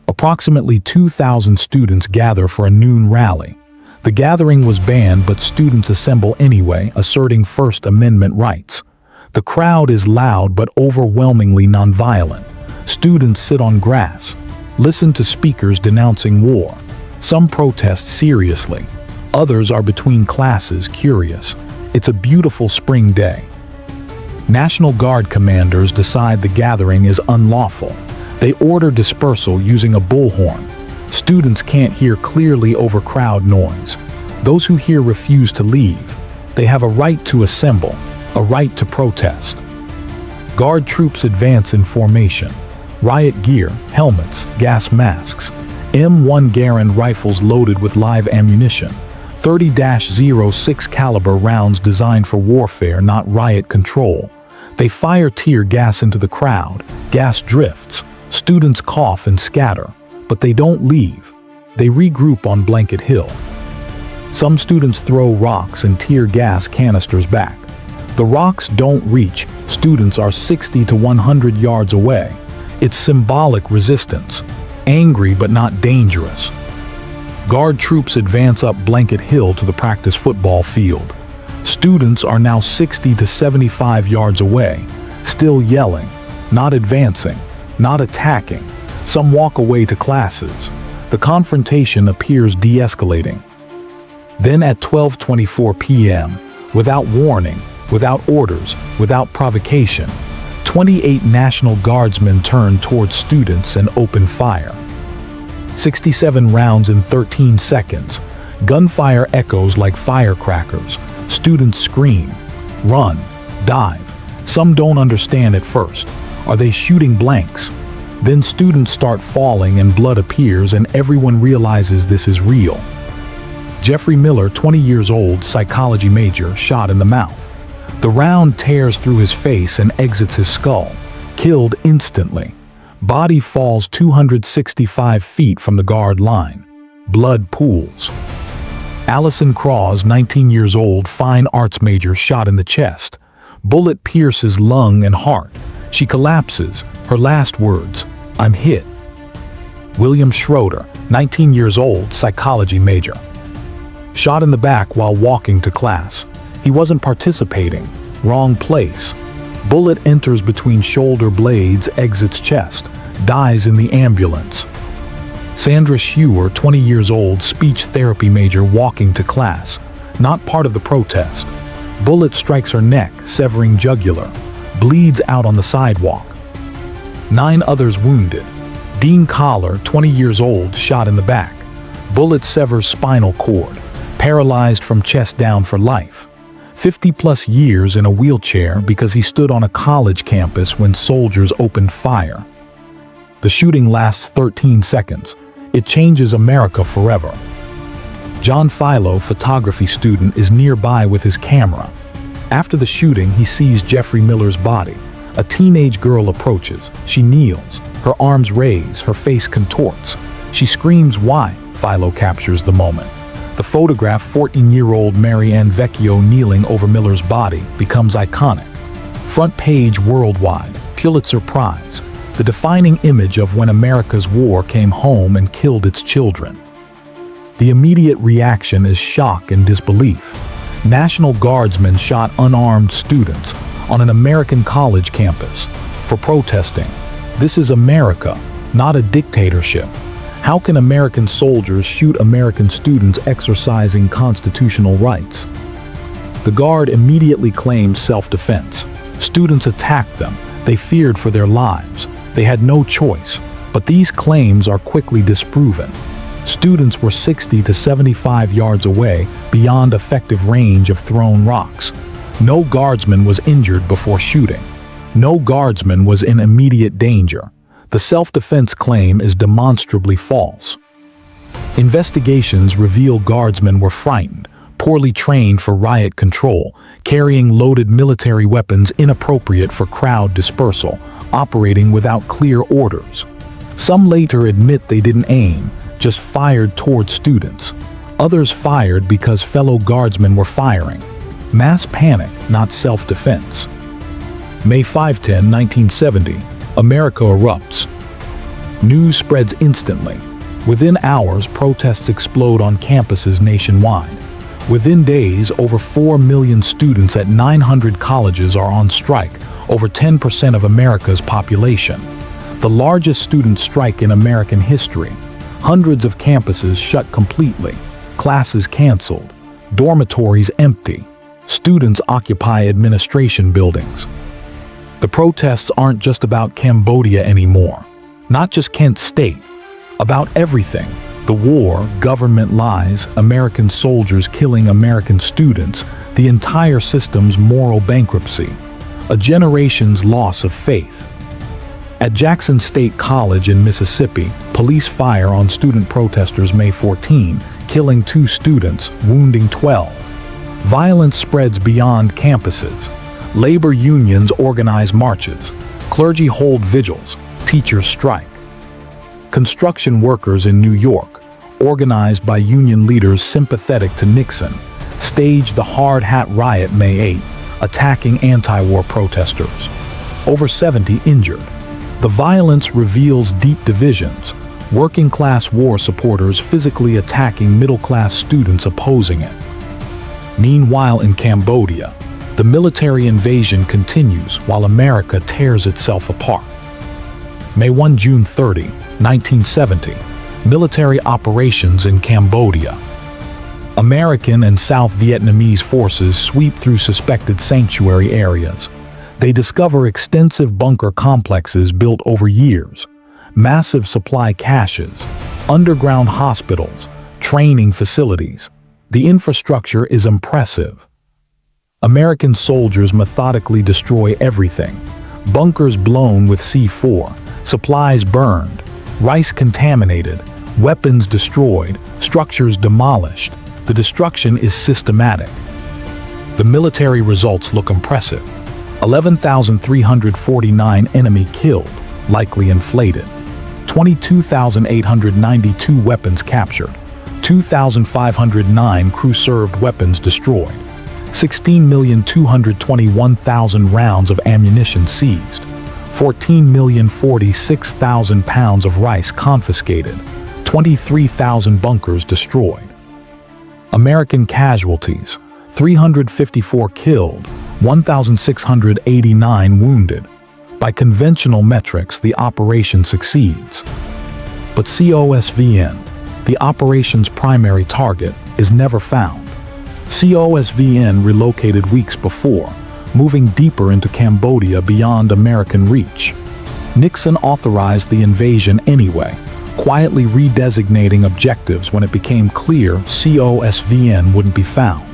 Approximately 2,000 students gather for a noon rally. The gathering was banned, but students assemble anyway, asserting First Amendment rights. The crowd is loud but overwhelmingly nonviolent. Students sit on grass, listen to speakers denouncing war. Some protest seriously. Others are between classes, curious. It's a beautiful spring day. National Guard commanders decide the gathering is unlawful. They order dispersal using a bullhorn. Students can't hear clearly over crowd noise. Those who hear refuse to leave. They have a right to assemble, a right to protest. Guard troops advance in formation. Riot gear, helmets, gas masks. M1 Garand rifles loaded with live ammunition. 30-06 caliber rounds designed for warfare, not riot control. They fire tear gas into the crowd. Gas drifts. Students cough and scatter. But they don't leave. They regroup on Blanket Hill. Some students throw rocks and tear gas canisters back. The rocks don't reach. Students are 60 to 100 yards away. It's symbolic resistance. Angry but not dangerous. Guard troops advance up Blanket Hill to the practice football field. Students are now 60 to 75 yards away, still yelling, not advancing, not attacking. Some walk away to classes. The confrontation appears de-escalating. Then at 12:24 p.m., without warning, without orders, without provocation, 28 National Guardsmen turn towards students and open fire. 67 rounds in 13 seconds. Gunfire echoes like firecrackers. Students scream, run, dive. Some don't understand at first. Are they shooting blanks? Then students start falling and blood appears and everyone realizes this is real. Jeffrey Miller, 20 years old, psychology major, shot in the mouth. The round tears through his face and exits his skull. Killed instantly. Body falls 265 feet from the guard line. Blood pools. Allison Cross, 19 years old, fine arts major, shot in the chest. Bullet pierces lung and heart. She collapses. Her last words, "I'm hit." William Schroeder, 19 years old, psychology major. Shot in the back while walking to class. He wasn't participating. Wrong place. Bullet enters between shoulder blades, exits chest. Dies in the ambulance. Sandra Schuer, 20 years old, speech therapy major, walking to class. Not part of the protest. Bullet strikes her neck, severing jugular. Bleeds out on the sidewalk. 9 others wounded. Dean Collar, 20 years old, shot in the back. Bullet severs spinal cord. Paralyzed from chest down for life. 50+ years in a wheelchair because he stood on a college campus when soldiers opened fire. The shooting lasts 13 seconds. It changes America forever. John Philo, photography student, is nearby with his camera. After the shooting, he sees Jeffrey Miller's body. A teenage girl approaches. She kneels. Her arms raise. Her face contorts. She screams, "Why?" Philo captures the moment. The photograph, 14-year-old Marianne Vecchio kneeling over Miller's body, becomes iconic. Front page worldwide, Pulitzer Prize. The defining image of when America's war came home and killed its children. The immediate reaction is shock and disbelief. National Guardsmen shot unarmed students on an American college campus for protesting. This is America, not a dictatorship. How can American soldiers shoot American students exercising constitutional rights? The Guard immediately claims self-defense. Students attacked them. They feared for their lives. They had no choice. But these claims are quickly disproven. Students were 60 to 75 yards away, beyond effective range of thrown rocks. No guardsman was injured before shooting. No guardsman was in immediate danger. The self-defense claim is demonstrably false. Investigations reveal guardsmen were frightened, poorly trained for riot control, carrying loaded military weapons inappropriate for crowd dispersal, operating without clear orders. Some later admit they didn't aim, just fired toward students. Others fired because fellow guardsmen were firing. Mass panic, not self-defense. May 5-10, 1970. America erupts. News spreads instantly. Within hours, protests explode on campuses nationwide. Within days, over 4 million students at 900 colleges are on strike, over 10% of America's population. The largest student strike in American history. Hundreds of campuses shut completely. Classes canceled. Dormitories empty. Students occupy administration buildings. The protests aren't just about Cambodia anymore. Not just Kent State. About everything. The war, government lies, American soldiers killing American students, the entire system's moral bankruptcy. A generation's loss of faith. At Jackson State College in Mississippi, police fire on student protesters May 14, killing 2 students, wounding 12. Violence spreads beyond campuses. Labor unions organize marches. Clergy hold vigils. Teachers strike. Construction workers in New York, organized by union leaders sympathetic to Nixon, staged the Hard Hat Riot May 8, attacking anti-war protesters. Over 70 injured. The violence reveals deep divisions, working-class war supporters physically attacking middle-class students opposing it. Meanwhile in Cambodia, the military invasion continues while America tears itself apart. May 1, June 30, 1970, military operations in Cambodia. American and South Vietnamese forces sweep through suspected sanctuary areas. They discover extensive bunker complexes built over years, massive supply caches, underground hospitals, training facilities. The infrastructure is impressive. American soldiers methodically destroy everything. Bunkers blown with C4, supplies burned, rice contaminated, weapons destroyed, structures demolished. The destruction is systematic. The military results look impressive. 11,349 enemy killed, likely inflated. 22,892 weapons captured. 2,509 crew-served weapons destroyed. 16,221,000 rounds of ammunition seized. 14,046,000 pounds of rice confiscated. 23,000 bunkers destroyed. American casualties: 354 killed, 1,689 wounded. By conventional metrics, the operation succeeds. But COSVN, the operation's primary target, is never found. COSVN relocated weeks before, moving deeper into Cambodia beyond American reach. Nixon authorized the invasion anyway, quietly redesignating objectives when it became clear COSVN wouldn't be found.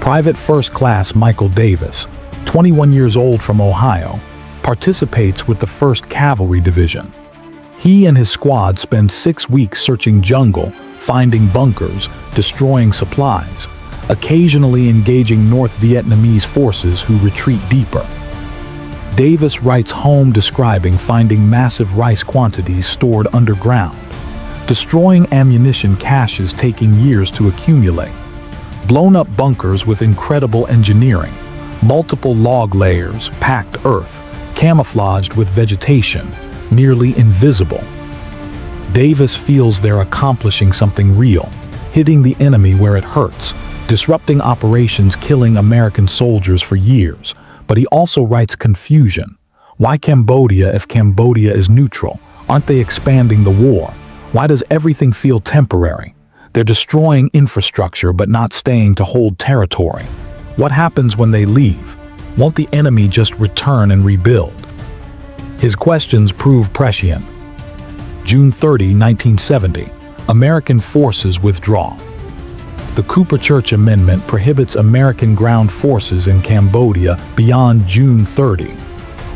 Private First Class Michael Davis, 21 years old from Ohio, participates with the 1st Cavalry Division. He and his squad spend 6 weeks searching jungle, finding bunkers, destroying supplies, occasionally engaging North Vietnamese forces who retreat deeper. Davis writes home describing finding massive rice quantities stored underground, destroying ammunition caches taking years to accumulate, blown-up bunkers with incredible engineering, multiple log layers, packed earth, camouflaged with vegetation, nearly invisible. Davis feels they're accomplishing something real, hitting the enemy where it hurts, disrupting operations killing American soldiers for years. But he also writes confusion. Why Cambodia if Cambodia is neutral? Aren't they expanding the war? Why does everything feel temporary? They're destroying infrastructure but not staying to hold territory. What happens when they leave? Won't the enemy just return and rebuild? His questions prove prescient. June 30, 1970, American forces withdraw. The Cooper Church Amendment prohibits American ground forces in Cambodia beyond June 30.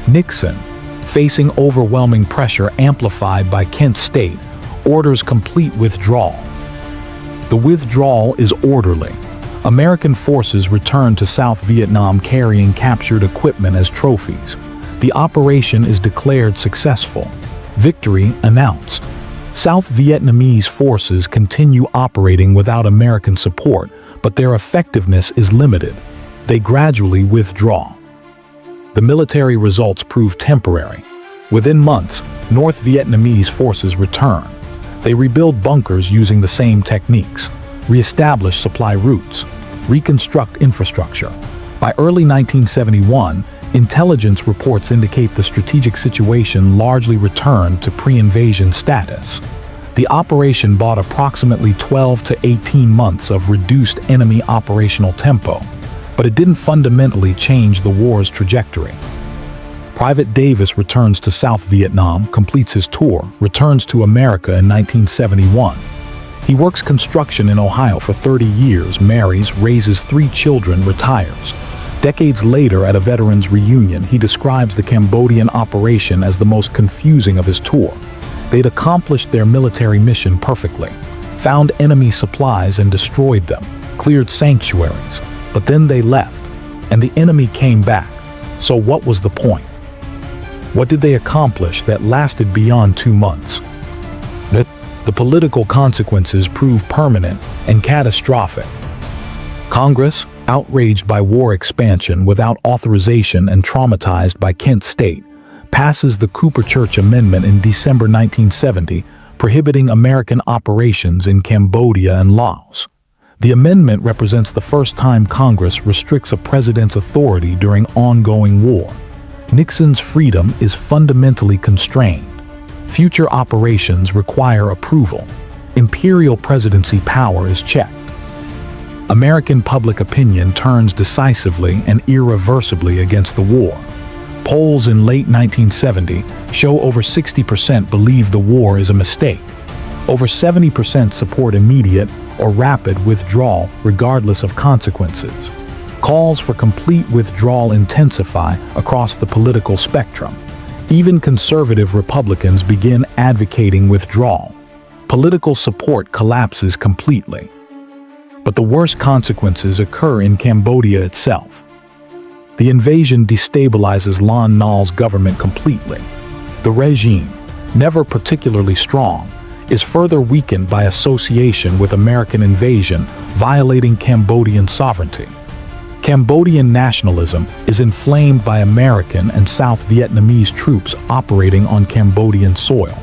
Nixon, facing overwhelming pressure amplified by Kent State, orders complete withdrawal. The withdrawal is orderly. American forces return to South Vietnam carrying captured equipment as trophies. The operation is declared successful. Victory announced. South Vietnamese forces continue operating without American support, but their effectiveness is limited. They gradually withdraw. The military results prove temporary. Within months, North Vietnamese forces return. They rebuild bunkers using the same techniques, reestablish supply routes, reconstruct infrastructure. By early 1971, intelligence reports indicate the strategic situation largely returned to pre-invasion status. The operation bought approximately 12 to 18 months of reduced enemy operational tempo, but it didn't fundamentally change the war's trajectory. Private Davis returns to South Vietnam, completes his tour, returns to America in 1971. He works construction in Ohio for 30 years, marries, raises 3 children, retires. Decades later, at a veterans reunion, he describes the Cambodian operation as the most confusing of his tour. They'd accomplished their military mission perfectly, found enemy supplies and destroyed them, cleared sanctuaries, but then they left, and the enemy came back. So what was the point? What did they accomplish that lasted beyond 2 months? The political consequences prove permanent and catastrophic. Congress, outraged by war expansion without authorization and traumatized by Kent State, passes the Cooper Church Amendment in December 1970, prohibiting American operations in Cambodia and Laos. The amendment represents the first time Congress restricts a president's authority during ongoing war. Nixon's freedom is fundamentally constrained. Future operations require approval. Imperial presidency power is checked. American public opinion turns decisively and irreversibly against the war. Polls in late 1970 show over 60% believe the war is a mistake. Over 70% support immediate or rapid withdrawal regardless of consequences. Calls for complete withdrawal intensify across the political spectrum. Even conservative Republicans begin advocating withdrawal. Political support collapses completely. But the worst consequences occur in Cambodia itself. The invasion destabilizes Lon Nol's government completely. The regime, never particularly strong, is further weakened by association with American invasion, violating Cambodian sovereignty. Cambodian nationalism is inflamed by American and South Vietnamese troops operating on Cambodian soil.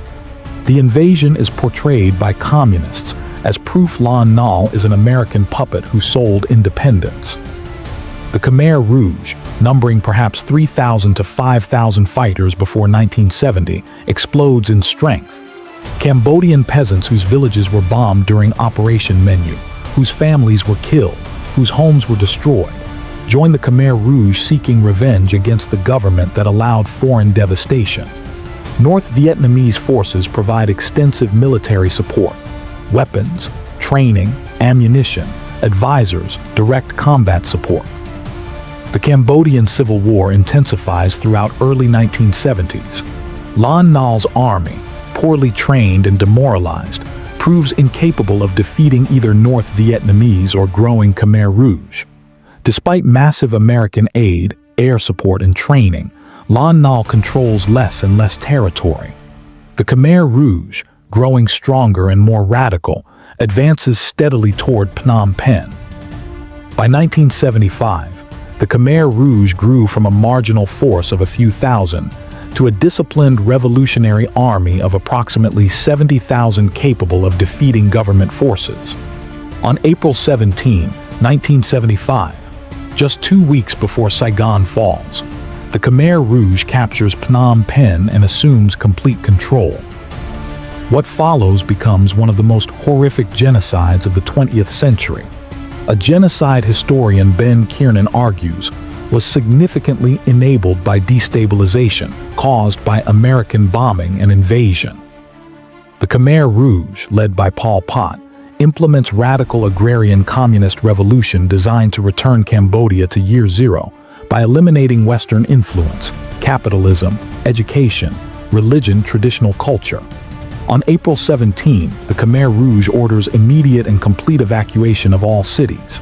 The invasion is portrayed by communists as proof Lon Nol is an American puppet who sold independence. The Khmer Rouge, numbering perhaps 3,000 to 5,000 fighters before 1970, explodes in strength. Cambodian peasants whose villages were bombed during Operation Menu, whose families were killed, whose homes were destroyed, joined the Khmer Rouge seeking revenge against the government that allowed foreign devastation. North Vietnamese forces provide extensive military support, weapons, training, ammunition, advisors, direct combat support. The Cambodian Civil War intensifies throughout early 1970s. Lon Nol's army, poorly trained and demoralized, proves incapable of defeating either North Vietnamese or growing Khmer Rouge. Despite massive American aid, air support, and training, Lon Nol controls less and less territory. The Khmer Rouge, growing stronger and more radical, advances steadily toward Phnom Penh. By 1975, the Khmer Rouge grew from a marginal force of a few thousand to a disciplined revolutionary army of approximately 70,000 capable of defeating government forces. On April 17, 1975, just 2 weeks before Saigon falls, the Khmer Rouge captures Phnom Penh and assumes complete control. What follows becomes one of the most horrific genocides of the 20th century. A genocide historian Ben Kiernan argues was significantly enabled by destabilization caused by American bombing and invasion. The Khmer Rouge, led by Pol Pot, implements radical agrarian communist revolution designed to return Cambodia to year zero by eliminating Western influence, capitalism, education, religion, traditional culture. On April 17, the Khmer Rouge orders immediate and complete evacuation of all cities.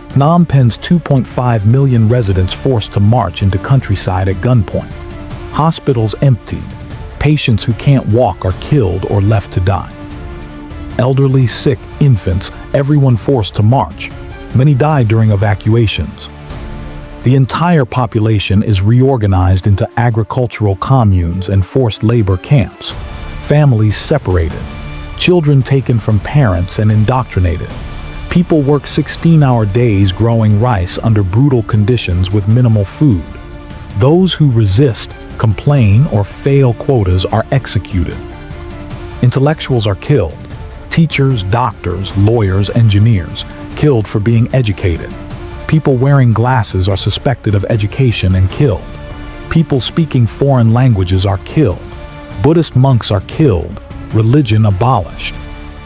Phnom Penh's 2.5 million residents forced to march into countryside at gunpoint. Hospitals emptied. Patients who can't walk are killed or left to die. Elderly, sick, infants, everyone forced to march. Many died during evacuations. The entire population is reorganized into agricultural communes and forced labor camps. Families separated. Children taken from parents and indoctrinated. People work 16-hour days growing rice under brutal conditions with minimal food. Those who resist, complain, or fail quotas are executed. Intellectuals are killed. Teachers, doctors, lawyers, engineers, killed for being educated. People wearing glasses are suspected of education and killed. People speaking foreign languages are killed. Buddhist monks are killed. Religion abolished.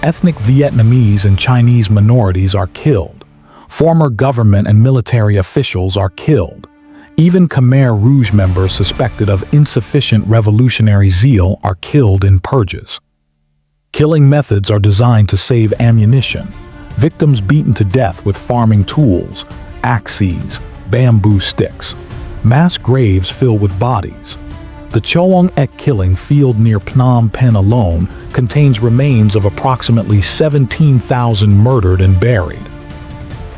Ethnic Vietnamese and Chinese minorities are killed. Former government and military officials are killed. Even Khmer Rouge members suspected of insufficient revolutionary zeal are killed in purges. Killing methods are designed to save ammunition. Victims beaten to death with farming tools, axes, bamboo sticks. Mass graves fill with bodies. The Choang Ek killing field near Phnom Penh alone contains remains of approximately 17,000 murdered and buried.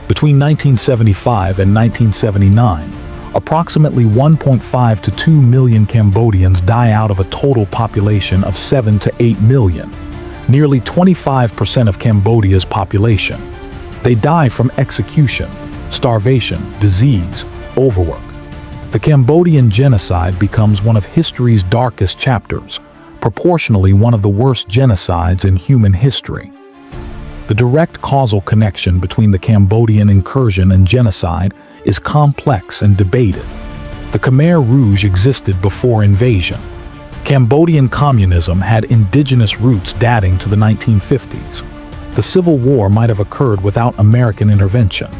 Between 1975 and 1979, approximately 1.5 to 2 million Cambodians die out of a total population of 7 to 8 million, nearly 25% of Cambodia's population. They die from execution, starvation, disease, overwork. The Cambodian genocide becomes one of history's darkest chapters, proportionally one of the worst genocides in human history. The direct causal connection between the Cambodian incursion and genocide is complex and debated. The Khmer Rouge existed before invasion. Cambodian communism had indigenous roots dating to the 1950s. The Civil War might have occurred without American intervention,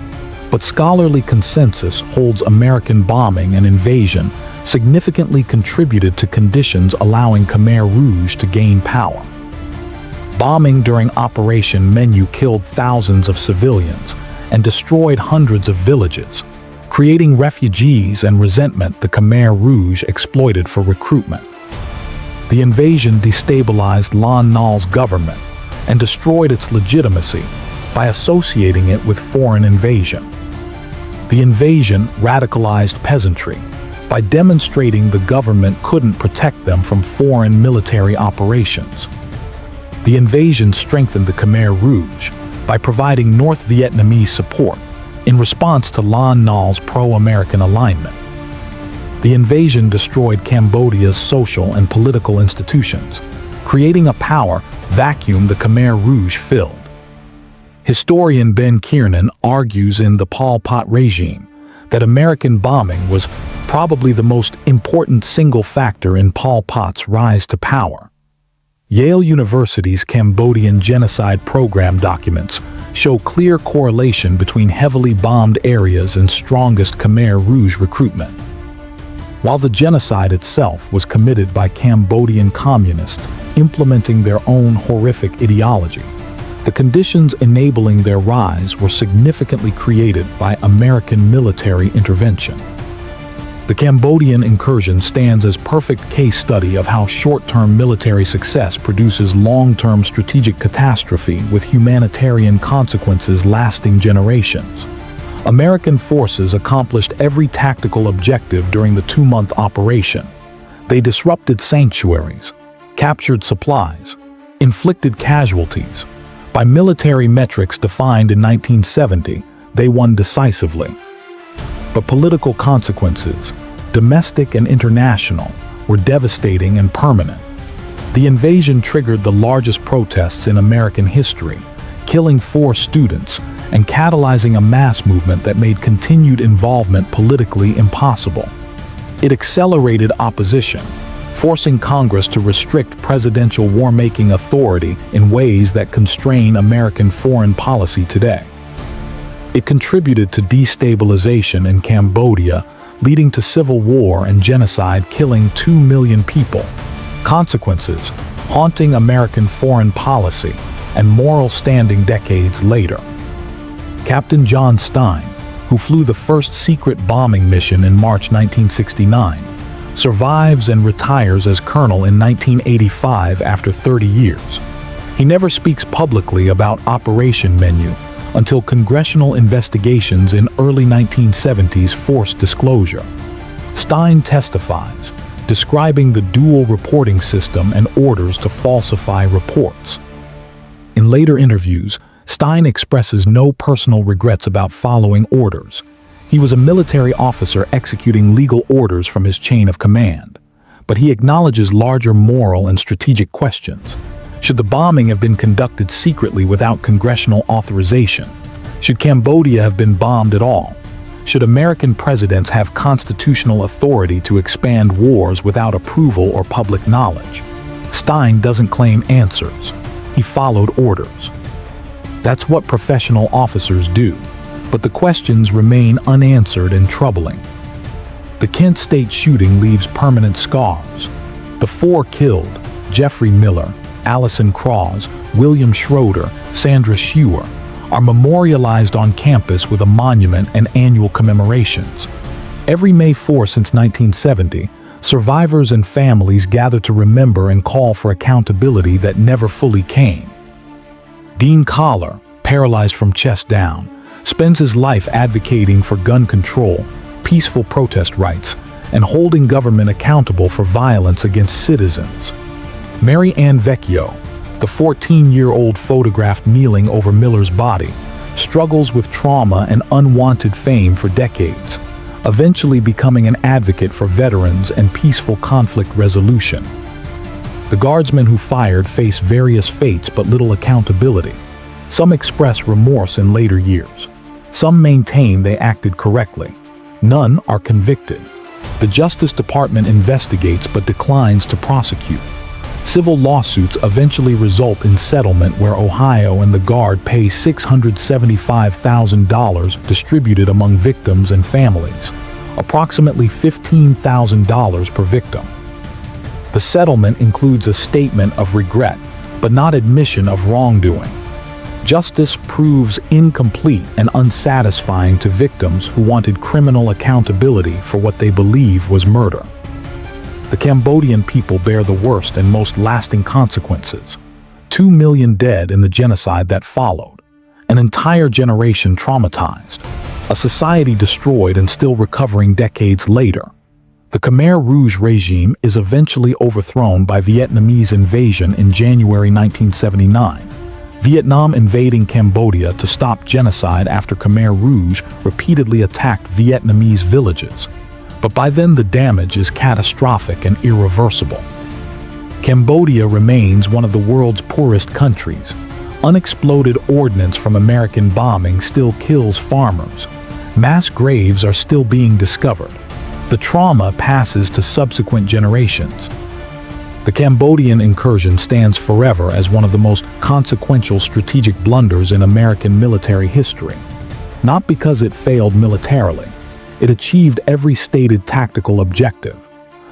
but scholarly consensus holds American bombing and invasion significantly contributed to conditions allowing Khmer Rouge to gain power. Bombing during Operation Menu killed thousands of civilians and destroyed hundreds of villages, creating refugees and resentment the Khmer Rouge exploited for recruitment. The invasion destabilized Lon Nol's government and destroyed its legitimacy by associating it with foreign invasion. The invasion radicalized peasantry by demonstrating the government couldn't protect them from foreign military operations. The invasion strengthened the Khmer Rouge by providing North Vietnamese support in response to Lon Nol's pro-American alignment. The invasion destroyed Cambodia's social and political institutions, creating a power vacuum the Khmer Rouge filled. Historian Ben Kiernan argues in The Pol Pot Regime that American bombing was probably the most important single factor in Pol Pot's rise to power. Yale University's Cambodian genocide program documents show clear correlation between heavily bombed areas and strongest Khmer Rouge recruitment. While the genocide itself was committed by Cambodian communists implementing their own horrific ideology, the conditions enabling their rise were significantly created by American military intervention. The Cambodian incursion stands as perfect case study of how short-term military success produces long-term strategic catastrophe with humanitarian consequences lasting generations. American forces accomplished every tactical objective during the 2-month operation. They disrupted sanctuaries, captured supplies, inflicted casualties. By military metrics defined in 1970, they won decisively. But political consequences, domestic and international, were devastating and permanent. The invasion triggered the largest protests in American history, killing 4 students and catalyzing a mass movement that made continued involvement politically impossible. It accelerated opposition, forcing Congress to restrict presidential war-making authority in ways that constrain American foreign policy today. It contributed to destabilization in Cambodia, leading to civil war and genocide, killing 2 million people. Consequences haunting American foreign policy and moral standing decades later. Captain John Stein, who flew the first secret bombing mission in March 1969, survives and retires as colonel in 1985 after 30 years. He never speaks publicly about Operation Menu until congressional investigations in early 1970s forced disclosure. Stein testifies, describing the dual reporting system and orders to falsify reports. In later interviews, Stein expresses no personal regrets about following orders. He was a military officer executing legal orders from his chain of command. But he acknowledges larger moral and strategic questions. Should the bombing have been conducted secretly without congressional authorization? Should Cambodia have been bombed at all? Should American presidents have constitutional authority to expand wars without approval or public knowledge? Stein doesn't claim answers. He followed orders. That's what professional officers do. But the questions remain unanswered and troubling. The Kent State shooting leaves permanent scars. The 4 killed, Jeffrey Miller, Allison Cross, William Schroeder, Sandra Shewer, are memorialized on campus with a monument and annual commemorations. Every May 4 since 1970, survivors and families gather to remember and call for accountability that never fully came. Dean Collar, paralyzed from chest down, spends his life advocating for gun control, peaceful protest rights, and holding government accountable for violence against citizens. Mary Ann Vecchio, the 14-year-old photographed kneeling over Miller's body, struggles with trauma and unwanted fame for decades, eventually becoming an advocate for veterans and peaceful conflict resolution. The guardsmen who fired face various fates but little accountability. Some express remorse in later years. Some maintain they acted correctly. None are convicted. The Justice Department investigates but declines to prosecute. Civil lawsuits eventually result in settlement where Ohio and the Guard pay $675,000 distributed among victims and families, approximately $15,000 per victim. The settlement includes a statement of regret, but not admission of wrongdoing. Justice proves incomplete and unsatisfying to victims who wanted criminal accountability for what they believe was murder. The Cambodian people bear the worst and most lasting consequences. 2 million dead in the genocide that followed. An entire generation traumatized. A society destroyed and still recovering decades later. The Khmer Rouge regime is eventually overthrown by Vietnamese invasion in January 1979. Vietnam invading Cambodia to stop genocide after Khmer Rouge repeatedly attacked Vietnamese villages. But by then the damage is catastrophic and irreversible. Cambodia remains one of the world's poorest countries. Unexploded ordnance from American bombing still kills farmers. Mass graves are still being discovered. The trauma passes to subsequent generations. The Cambodian incursion stands forever as one of the most consequential strategic blunders in American military history. Not because it failed militarily. It achieved every stated tactical objective,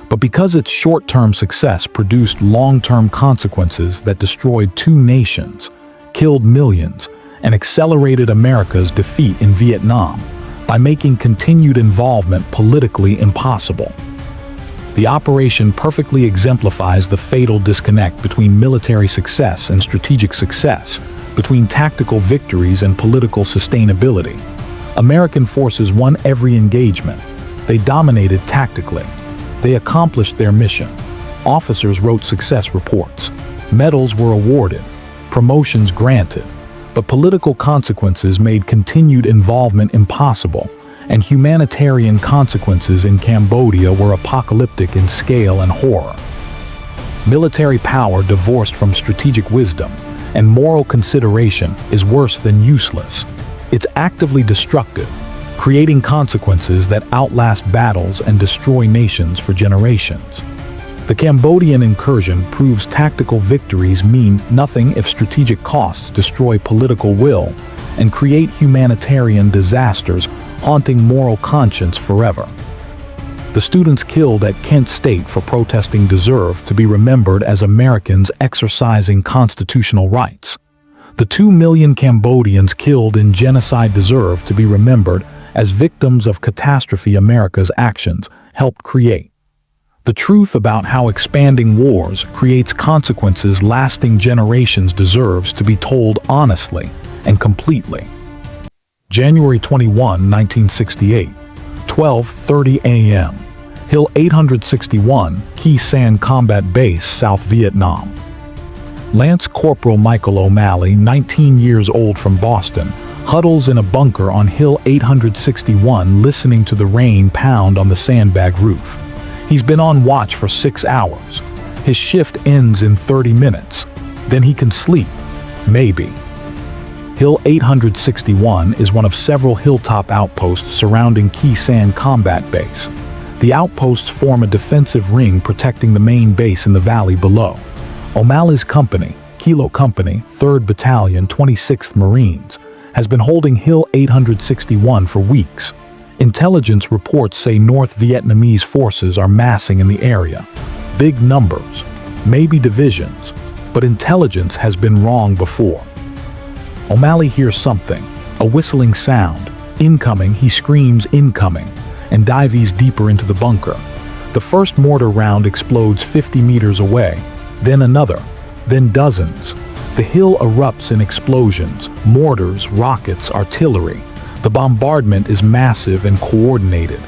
but because its short-term success produced long-term consequences that destroyed 2 nations, killed millions, and accelerated America's defeat in Vietnam by making continued involvement politically impossible. The operation perfectly exemplifies the fatal disconnect between military success and strategic success, between tactical victories and political sustainability. American forces won every engagement. They dominated tactically. They accomplished their mission. Officers wrote success reports. Medals were awarded. Promotions granted. But political consequences made continued involvement impossible, and humanitarian consequences in Cambodia were apocalyptic in scale and horror. Military power divorced from strategic wisdom and moral consideration is worse than useless. It's actively destructive, creating consequences that outlast battles and destroy nations for generations. The Cambodian incursion proves tactical victories mean nothing if strategic costs destroy political will and create humanitarian disasters haunting moral conscience forever. The students killed at Kent State for protesting deserve to be remembered as Americans exercising constitutional rights. The 2 million Cambodians killed in genocide deserve to be remembered as victims of catastrophe America's actions helped create. The truth about how expanding wars creates consequences lasting generations deserves to be told honestly and completely. January 21, 1968, 12:30 a.m. Hill 861, Khe Sanh Combat Base, South Vietnam. Lance Corporal Michael O'Malley, 19 years old from Boston, huddles in a bunker on Hill 861 listening to the rain pound on the sandbag roof. He's been on watch for 6 hours. His shift ends in 30 minutes. Then he can sleep. Maybe. Hill 861 is one of several hilltop outposts surrounding Khe Sanh combat base. The outposts form a defensive ring protecting the main base in the valley below. O'Malley's company, Kilo Company, 3rd Battalion, 26th Marines, has been holding Hill 861 for weeks. Intelligence reports say North Vietnamese forces are massing in the area. Big numbers, maybe divisions, but intelligence has been wrong before. O'Malley hears something, a whistling sound. Incoming, he screams, incoming, and dives deeper into the bunker. The first mortar round explodes 50 meters away, then another, then dozens. The hill erupts in explosions, mortars, rockets, artillery. The bombardment is massive and coordinated.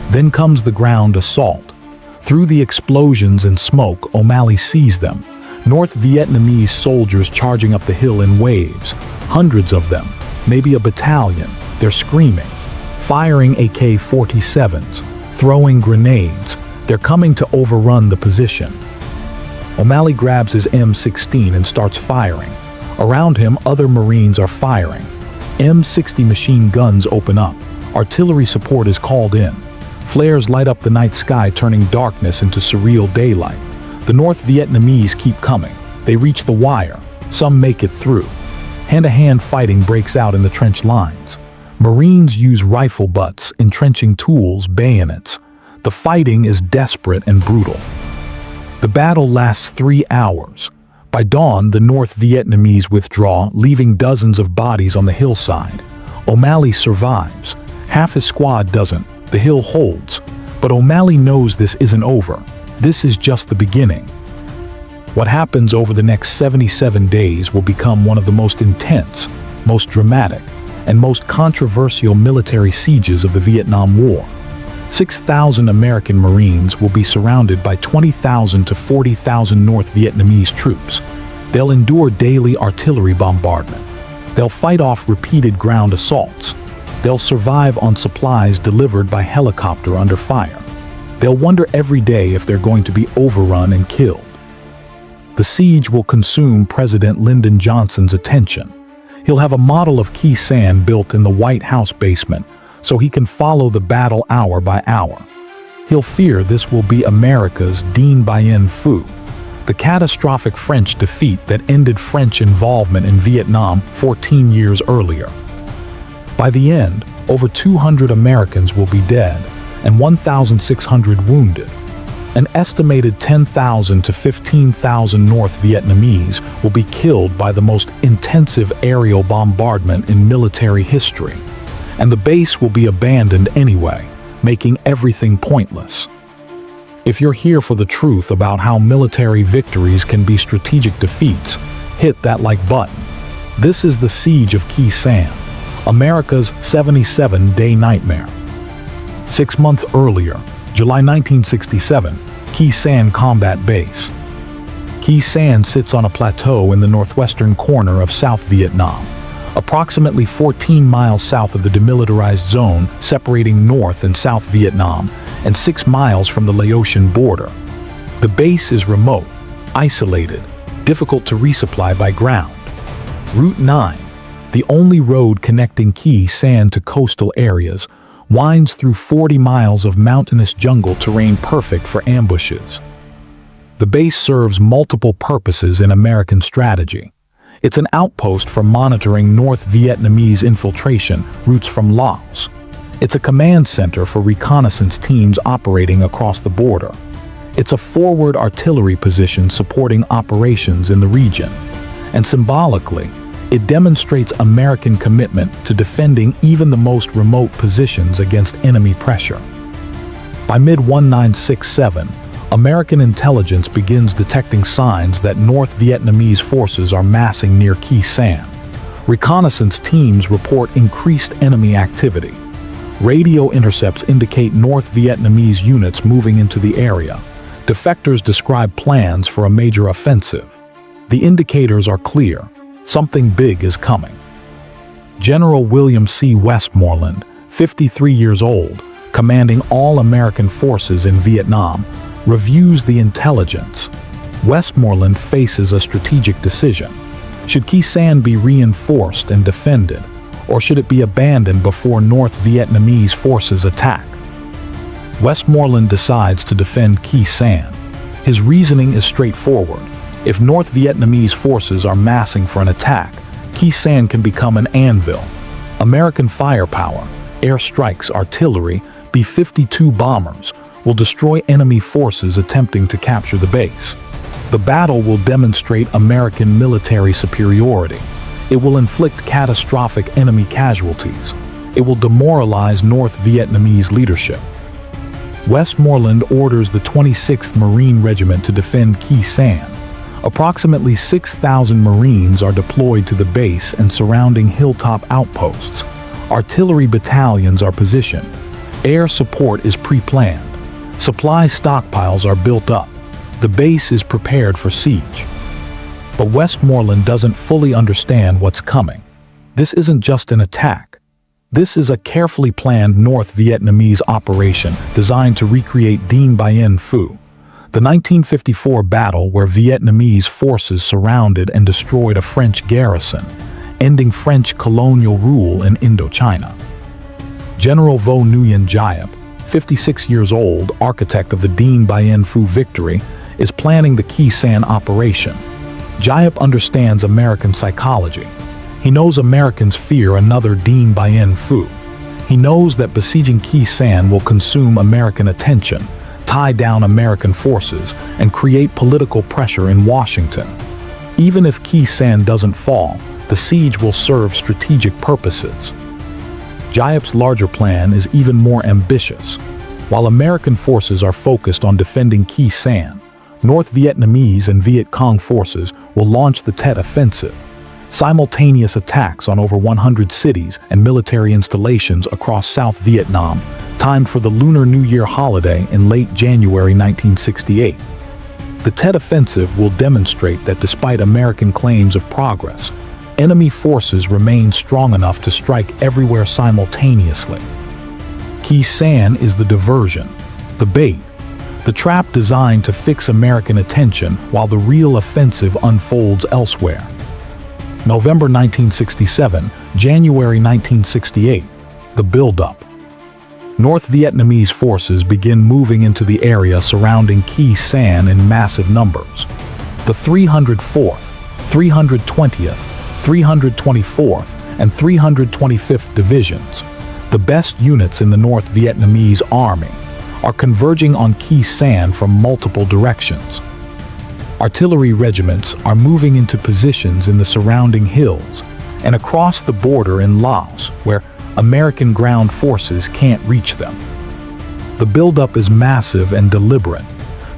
Then comes the ground assault. Through the explosions and smoke, O'Malley sees them. North Vietnamese soldiers charging up the hill in waves. Hundreds of them, maybe a battalion. They're screaming, firing AK-47s, throwing grenades. They're coming to overrun the position. O'Malley grabs his M16 and starts firing. Around him, other Marines are firing. M60 machine guns open up. Artillery support is called in. Flares light up the night sky, turning darkness into surreal daylight. The North Vietnamese keep coming. They reach the wire. Some make it through. Hand-to-hand fighting breaks out in the trench lines. Marines use rifle butts, entrenching tools, bayonets. The fighting is desperate and brutal. The battle lasts 3 hours. By dawn, the North Vietnamese withdraw, leaving dozens of bodies on the hillside. O'Malley survives. Half his squad doesn't. The hill holds. But O'Malley knows this isn't over. This is just the beginning. What happens over the next 77 days will become one of the most intense, most dramatic, and most controversial military sieges of the Vietnam War. 6,000 American Marines will be surrounded by 20,000 to 40,000 North Vietnamese troops. They'll endure daily artillery bombardment. They'll fight off repeated ground assaults. They'll survive on supplies delivered by helicopter under fire. They'll wonder every day if they're going to be overrun and killed. The siege will consume President Lyndon Johnson's attention. He'll have a model of Khe Sanh built in the White House basement, so he can follow the battle hour by hour. He'll fear this will be America's Dien Bien Phu, the catastrophic French defeat that ended French involvement in Vietnam 14 years earlier. By the end, over 200 Americans will be dead and 1,600 wounded. An estimated 10,000 to 15,000 North Vietnamese will be killed by the most intensive aerial bombardment in military history. And the base will be abandoned anyway, making everything pointless. If you're here for the truth about how military victories can be strategic defeats, hit that like button. This is the Siege of Khe Sanh, America's 77-day nightmare. 6 months earlier, July 1967, Khe Sanh Combat Base. Khe Sanh sits on a plateau in the northwestern corner of South Vietnam, approximately 14 miles south of the demilitarized zone separating North and South Vietnam, and 6 miles from the Laotian border. The base is remote, isolated, difficult to resupply by ground. Route 9, the only road connecting Khe Sanh to coastal areas, winds through 40 miles of mountainous jungle terrain perfect for ambushes. The base serves multiple purposes in American strategy. It's an outpost for monitoring North Vietnamese infiltration routes from Laos. It's a command center for reconnaissance teams operating across the border. It's a forward artillery position supporting operations in the region. And symbolically, it demonstrates American commitment to defending even the most remote positions against enemy pressure. By mid-1967, American intelligence begins detecting signs that North Vietnamese forces are massing near Khe Sanh. Reconnaissance teams report increased enemy activity. Radio intercepts indicate North Vietnamese units moving into the area. Defectors describe plans for a major offensive. The indicators are clear. Something big is coming. General William C. Westmoreland, 53 years old, commanding all American forces in Vietnam, reviews the intelligence. Westmoreland faces a strategic decision. Should Khe Sanh be reinforced and defended, or should it be abandoned before North Vietnamese forces attack? Westmoreland decides to defend Khe Sanh. His reasoning is straightforward. If North Vietnamese forces are massing for an attack, Khe Sanh can become an anvil. American firepower, airstrikes, artillery, B-52 bombers will destroy enemy forces attempting to capture the base. The battle will demonstrate American military superiority. It will inflict catastrophic enemy casualties. It will demoralize North Vietnamese leadership. Westmoreland orders the 26th Marine Regiment to defend Khe Sanh. Approximately 6,000 Marines are deployed to the base and surrounding hilltop outposts. Artillery battalions are positioned. Air support is pre-planned. Supply stockpiles are built up. The base is prepared for siege. But Westmoreland doesn't fully understand what's coming. This isn't just an attack. This is a carefully planned North Vietnamese operation designed to recreate Dien Bien Phu, the 1954 battle where Vietnamese forces surrounded and destroyed a French garrison, ending French colonial rule in Indochina. General Vo Nguyen Giap, 56 years old, architect of the Dien Bien Phu victory, is planning the Khe Sanh operation. Giap understands American psychology. He knows Americans fear another Dien Bien Phu. He knows that besieging Khe Sanh will consume American attention, tie down American forces, and create political pressure in Washington. Even if Khe Sanh doesn't fall, the siege will serve strategic purposes. Giap's larger plan is even more ambitious. While American forces are focused on defending Khe Sanh, North Vietnamese and Viet Cong forces will launch the Tet Offensive, simultaneous attacks on over 100 cities and military installations across South Vietnam, timed for the Lunar New Year holiday in late January 1968. The Tet Offensive will demonstrate that despite American claims of progress, enemy forces remain strong enough to strike everywhere simultaneously. Khe Sanh is the diversion, the bait, the trap designed to fix American attention while the real offensive unfolds elsewhere. November 1967, January 1968, the buildup. North Vietnamese forces begin moving into the area surrounding Khe Sanh in massive numbers. The 304th, 320th, 324th, and 325th Divisions, the best units in the North Vietnamese Army, are converging on Khe Sanh from multiple directions. Artillery regiments are moving into positions in the surrounding hills and across the border in Laos, where American ground forces can't reach them. The buildup is massive and deliberate.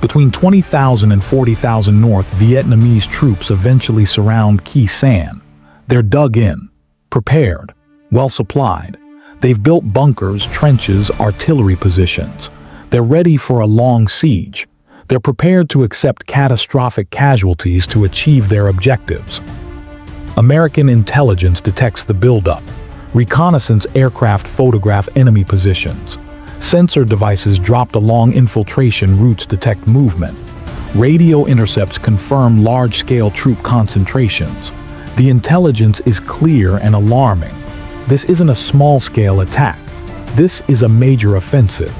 Between 20,000 and 40,000 North Vietnamese troops eventually surround Khe Sanh. They're dug in, prepared, well supplied. They've built bunkers, trenches, artillery positions. They're ready for a long siege. They're prepared to accept catastrophic casualties to achieve their objectives. American intelligence detects the buildup. Reconnaissance aircraft photograph enemy positions. Sensor devices dropped along infiltration routes detect movement. Radio intercepts confirm large-scale troop concentrations. The intelligence is clear and alarming. This isn't a small-scale attack. This is a major offensive.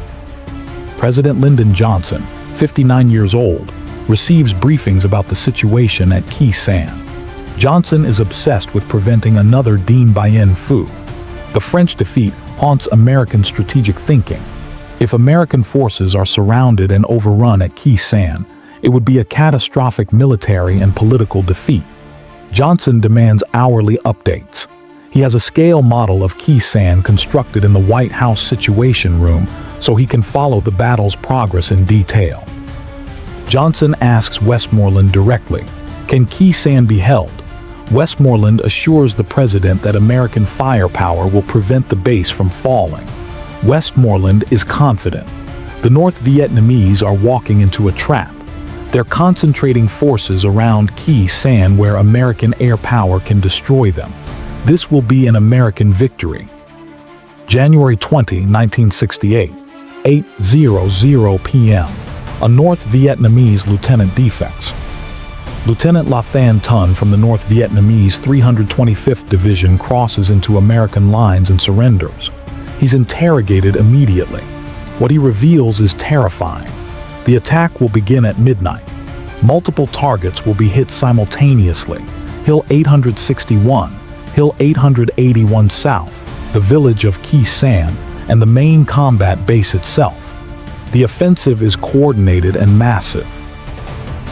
President Lyndon Johnson, 59 years old, receives briefings about the situation at Khe Sanh. Johnson is obsessed with preventing another Dien Bien Phu. The French defeat haunts American strategic thinking. If American forces are surrounded and overrun at Khe Sanh, it would be a catastrophic military and political defeat. Johnson demands hourly updates. He has a scale model of Khe Sanh constructed in the White House Situation Room so he can follow the battle's progress in detail. Johnson asks Westmoreland directly, "Can Khe Sanh be held?" Westmoreland assures the president that American firepower will prevent the base from falling. Westmoreland is confident. The North Vietnamese are walking into a trap. They're concentrating forces around Khe Sanh where American air power can destroy them. This will be an American victory. January 20, 1968, 8:00 p.m. A North Vietnamese lieutenant defects. Lieutenant La Thanh Ton from the North Vietnamese 325th Division crosses into American lines and surrenders. He's interrogated immediately. What he reveals is terrifying. The attack will begin at midnight. Multiple targets will be hit simultaneously. Hill 861, Hill 881 South, the village of Khe Sanh, and the main combat base itself. The offensive is coordinated and massive.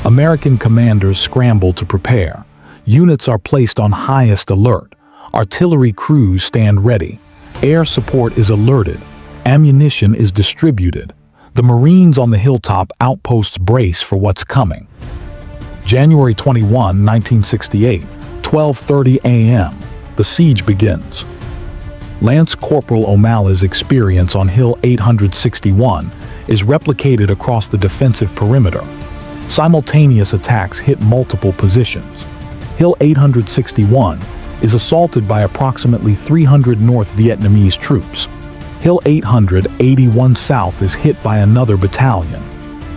American commanders scramble to prepare. Units are placed on highest alert. Artillery crews stand ready. Air support is alerted. Ammunition is distributed. The Marines on the hilltop outposts brace for what's coming. January 21, 1968, 12:30 a.m. The siege begins. Lance Corporal O'Malley's experience on Hill 861 is replicated across the defensive perimeter. Simultaneous attacks hit multiple positions. Hill 861 is assaulted by approximately 300 North Vietnamese troops. Hill 881 South is hit by another battalion.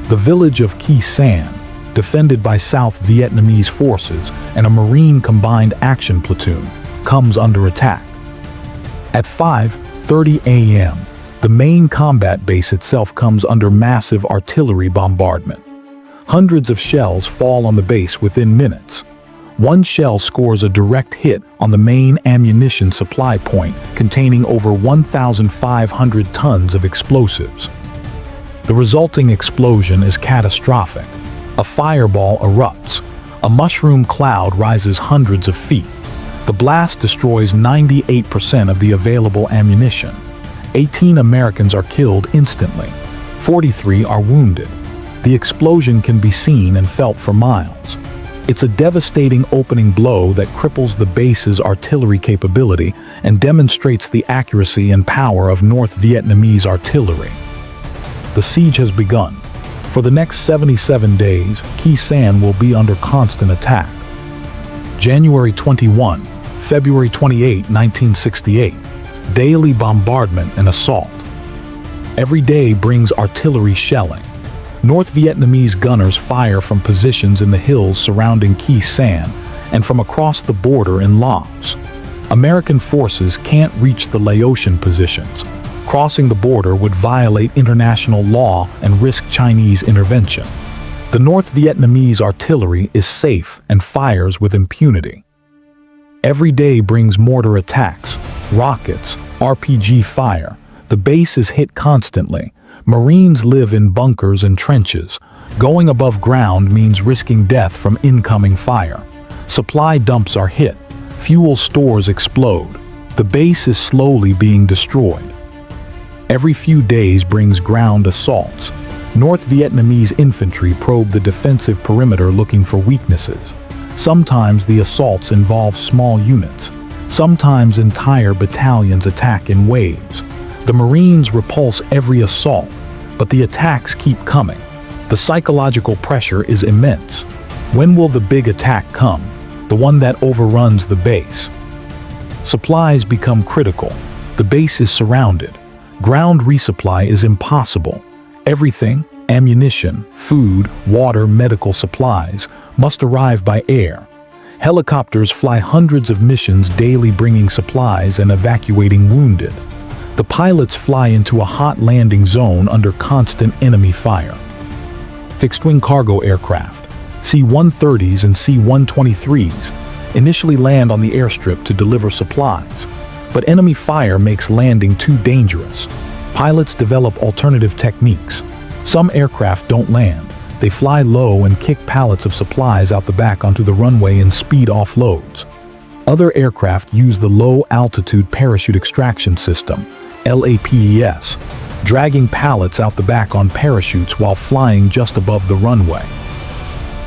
The village of Khe Sanh, defended by South Vietnamese forces and a Marine Combined Action Platoon, comes under attack. At 5:30 a.m., the main combat base itself comes under massive artillery bombardment. Hundreds of shells fall on the base within minutes. One shell scores a direct hit on the main ammunition supply point containing over 1,500 tons of explosives. The resulting explosion is catastrophic. A fireball erupts. A mushroom cloud rises hundreds of feet. The blast destroys 98% of the available ammunition. 18 Americans are killed instantly. 43 are wounded. The explosion can be seen and felt for miles. It's a devastating opening blow that cripples the base's artillery capability and demonstrates the accuracy and power of North Vietnamese artillery. The siege has begun. For the next 77 days, Khe Sanh will be under constant attack. January 21, February 28, 1968. Daily bombardment and assault. Every day brings artillery shelling. North Vietnamese gunners fire from positions in the hills surrounding Khe Sanh and from across the border in Laos. American forces can't reach the Laotian positions. Crossing the border would violate international law and risk Chinese intervention. The North Vietnamese artillery is safe and fires with impunity. Every day brings mortar attacks, rockets, RPG fire. The base is hit constantly. Marines live in bunkers and trenches. Going above ground means risking death from incoming fire. Supply dumps are hit. Fuel stores explode. The base is slowly being destroyed. Every few days brings ground assaults. North Vietnamese infantry probe the defensive perimeter looking for weaknesses. Sometimes the assaults involve small units. Sometimes entire battalions attack in waves. The Marines repulse every assault, but the attacks keep coming. The psychological pressure is immense. When will the big attack come? The one that overruns the base? Supplies become critical. The base is surrounded. Ground resupply is impossible. Everything, ammunition, food, water, medical supplies, must arrive by air. Helicopters fly hundreds of missions daily bringing supplies and evacuating wounded. The pilots fly into a hot landing zone under constant enemy fire. Fixed-wing cargo aircraft, C-130s and C-123s, initially land on the airstrip to deliver supplies, but enemy fire makes landing too dangerous. Pilots develop alternative techniques. Some aircraft don't land. They fly low and kick pallets of supplies out the back onto the runway in speed offloads. Other aircraft use the low-altitude parachute extraction system, LAPES, dragging pallets out the back on parachutes while flying just above the runway.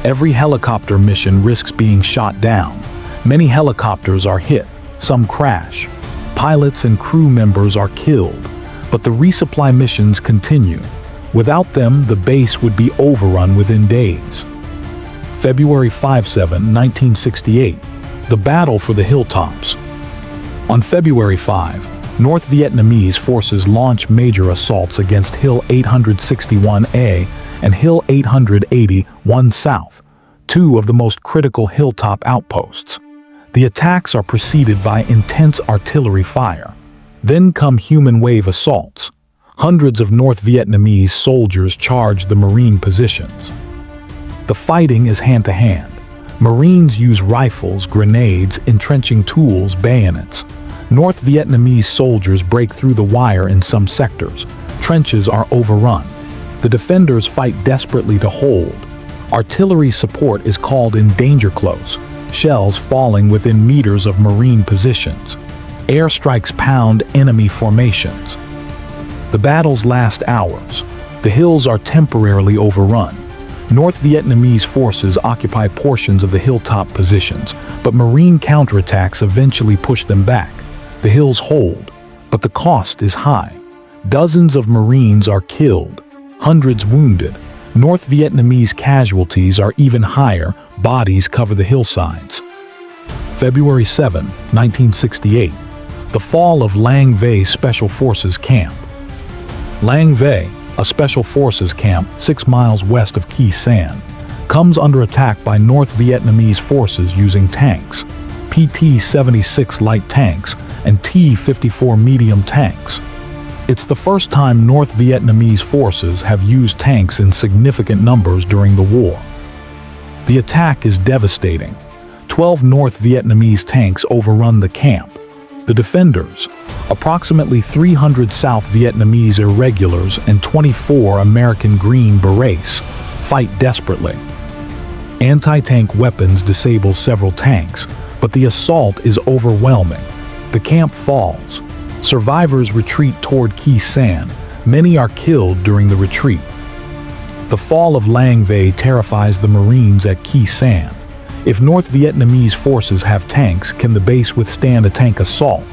Every helicopter mission risks being shot down. Many helicopters are hit, some crash. Pilots and crew members are killed, but the resupply missions continue. Without them, the base would be overrun within days. February 5-7, 1968, the battle for the hilltops. On February 5, North Vietnamese forces launch major assaults against Hill 861A and Hill 881 South, two of the most critical hilltop outposts. The attacks are preceded by intense artillery fire. Then come human wave assaults. Hundreds of North Vietnamese soldiers charge the Marine positions. The fighting is hand-to-hand. Marines use rifles, grenades, entrenching tools, bayonets. North Vietnamese soldiers break through the wire in some sectors. Trenches are overrun. The defenders fight desperately to hold. Artillery support is called in danger close, shells falling within meters of Marine positions. Airstrikes pound enemy formations. The battles last hours. The hills are temporarily overrun. North Vietnamese forces occupy portions of the hilltop positions, but Marine counterattacks eventually push them back. The hills hold, but the cost is high. Dozens of Marines are killed, hundreds wounded. North Vietnamese casualties are even higher, bodies cover the hillsides. February 7, 1968. The fall of Lang Vei Special Forces Camp. Lang Vei, a Special Forces camp 6 miles west of Khe Sanh, comes under attack by North Vietnamese forces using tanks, PT-76 light tanks and T-54 medium tanks. It's the first time North Vietnamese forces have used tanks in significant numbers during the war. The attack is devastating. 12 North Vietnamese tanks overrun the camp. The defenders, approximately 300 South Vietnamese irregulars and 24 American Green Berets, fight desperately. Anti-tank weapons disable several tanks, but the assault is overwhelming. The camp falls. Survivors retreat toward Khe Sanh. Many are killed during the retreat. The fall of Lang Vei terrifies the Marines at Khe Sanh. If North Vietnamese forces have tanks, can the base withstand a tank assault?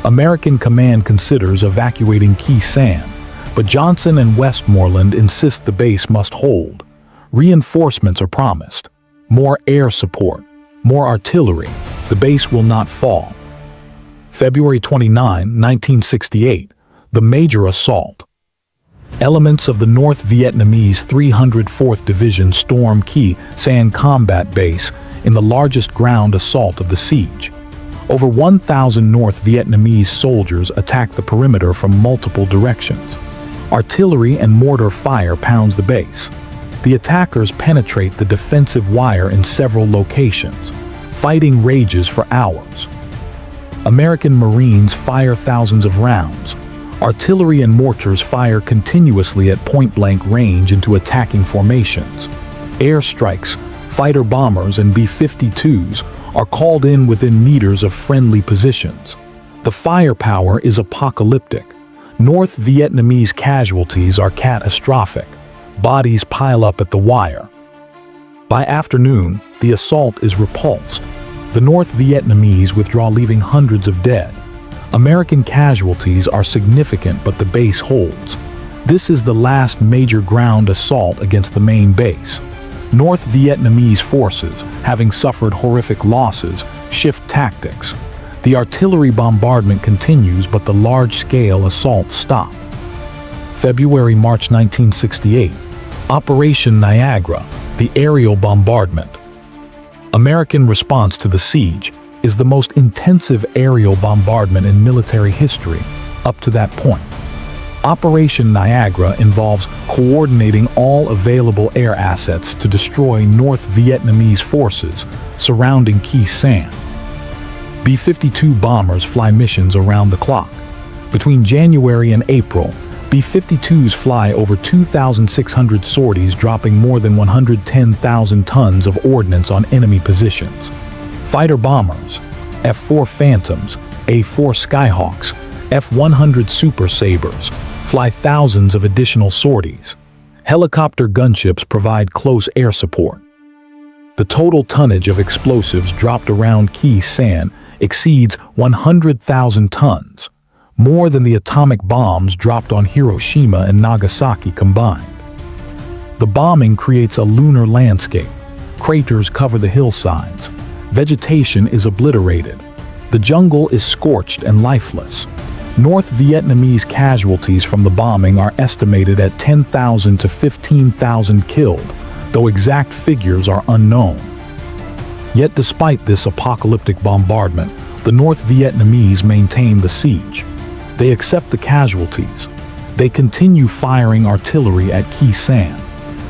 American command considers evacuating Khe Sanh, but Johnson and Westmoreland insist the base must hold. Reinforcements are promised. More air support, more artillery. The base will not fall. February 29, 1968. The major assault. Elements of the North Vietnamese 304th Division storm Khe Sanh combat base in the largest ground assault of the siege. Over 1,000 North Vietnamese soldiers attack the perimeter from multiple directions. Artillery and mortar fire pounds the base. The attackers penetrate the defensive wire in several locations. Fighting rages for hours. American Marines fire thousands of rounds. Artillery and mortars fire continuously at point-blank range into attacking formations. Airstrikes, fighter bombers and B-52s are called in within meters of friendly positions. The firepower is apocalyptic. North Vietnamese casualties are catastrophic. Bodies pile up at the wire. By afternoon, the assault is repulsed. The North Vietnamese withdraw, leaving hundreds of dead. American casualties are significant, but the base holds. This is the last major ground assault against the main base. North Vietnamese forces, having suffered horrific losses, shift tactics. The artillery bombardment continues, but the large-scale assaults stop. February-March 1968. Operation Niagara, the aerial bombardment. American response to the siege is the most intensive aerial bombardment in military history up to that point. Operation Niagara involves coordinating all available air assets to destroy North Vietnamese forces surrounding Khe Sanh. B-52 bombers fly missions around the clock. Between January and April, B-52s fly over 2,600 sorties, dropping more than 110,000 tons of ordnance on enemy positions. Fighter bombers, F-4 Phantoms, A-4 Skyhawks, F-100 Super Sabres, fly thousands of additional sorties. Helicopter gunships provide close air support. The total tonnage of explosives dropped around Khe Sanh exceeds 100,000 tons, more than the atomic bombs dropped on Hiroshima and Nagasaki combined. The bombing creates a lunar landscape. Craters cover the hillsides. Vegetation is obliterated. The jungle is scorched and lifeless. North Vietnamese casualties from the bombing are estimated at 10,000 to 15,000 killed, though exact figures are unknown. Yet despite this apocalyptic bombardment, the North Vietnamese maintain the siege. They accept the casualties. They continue firing artillery at Khe Sanh.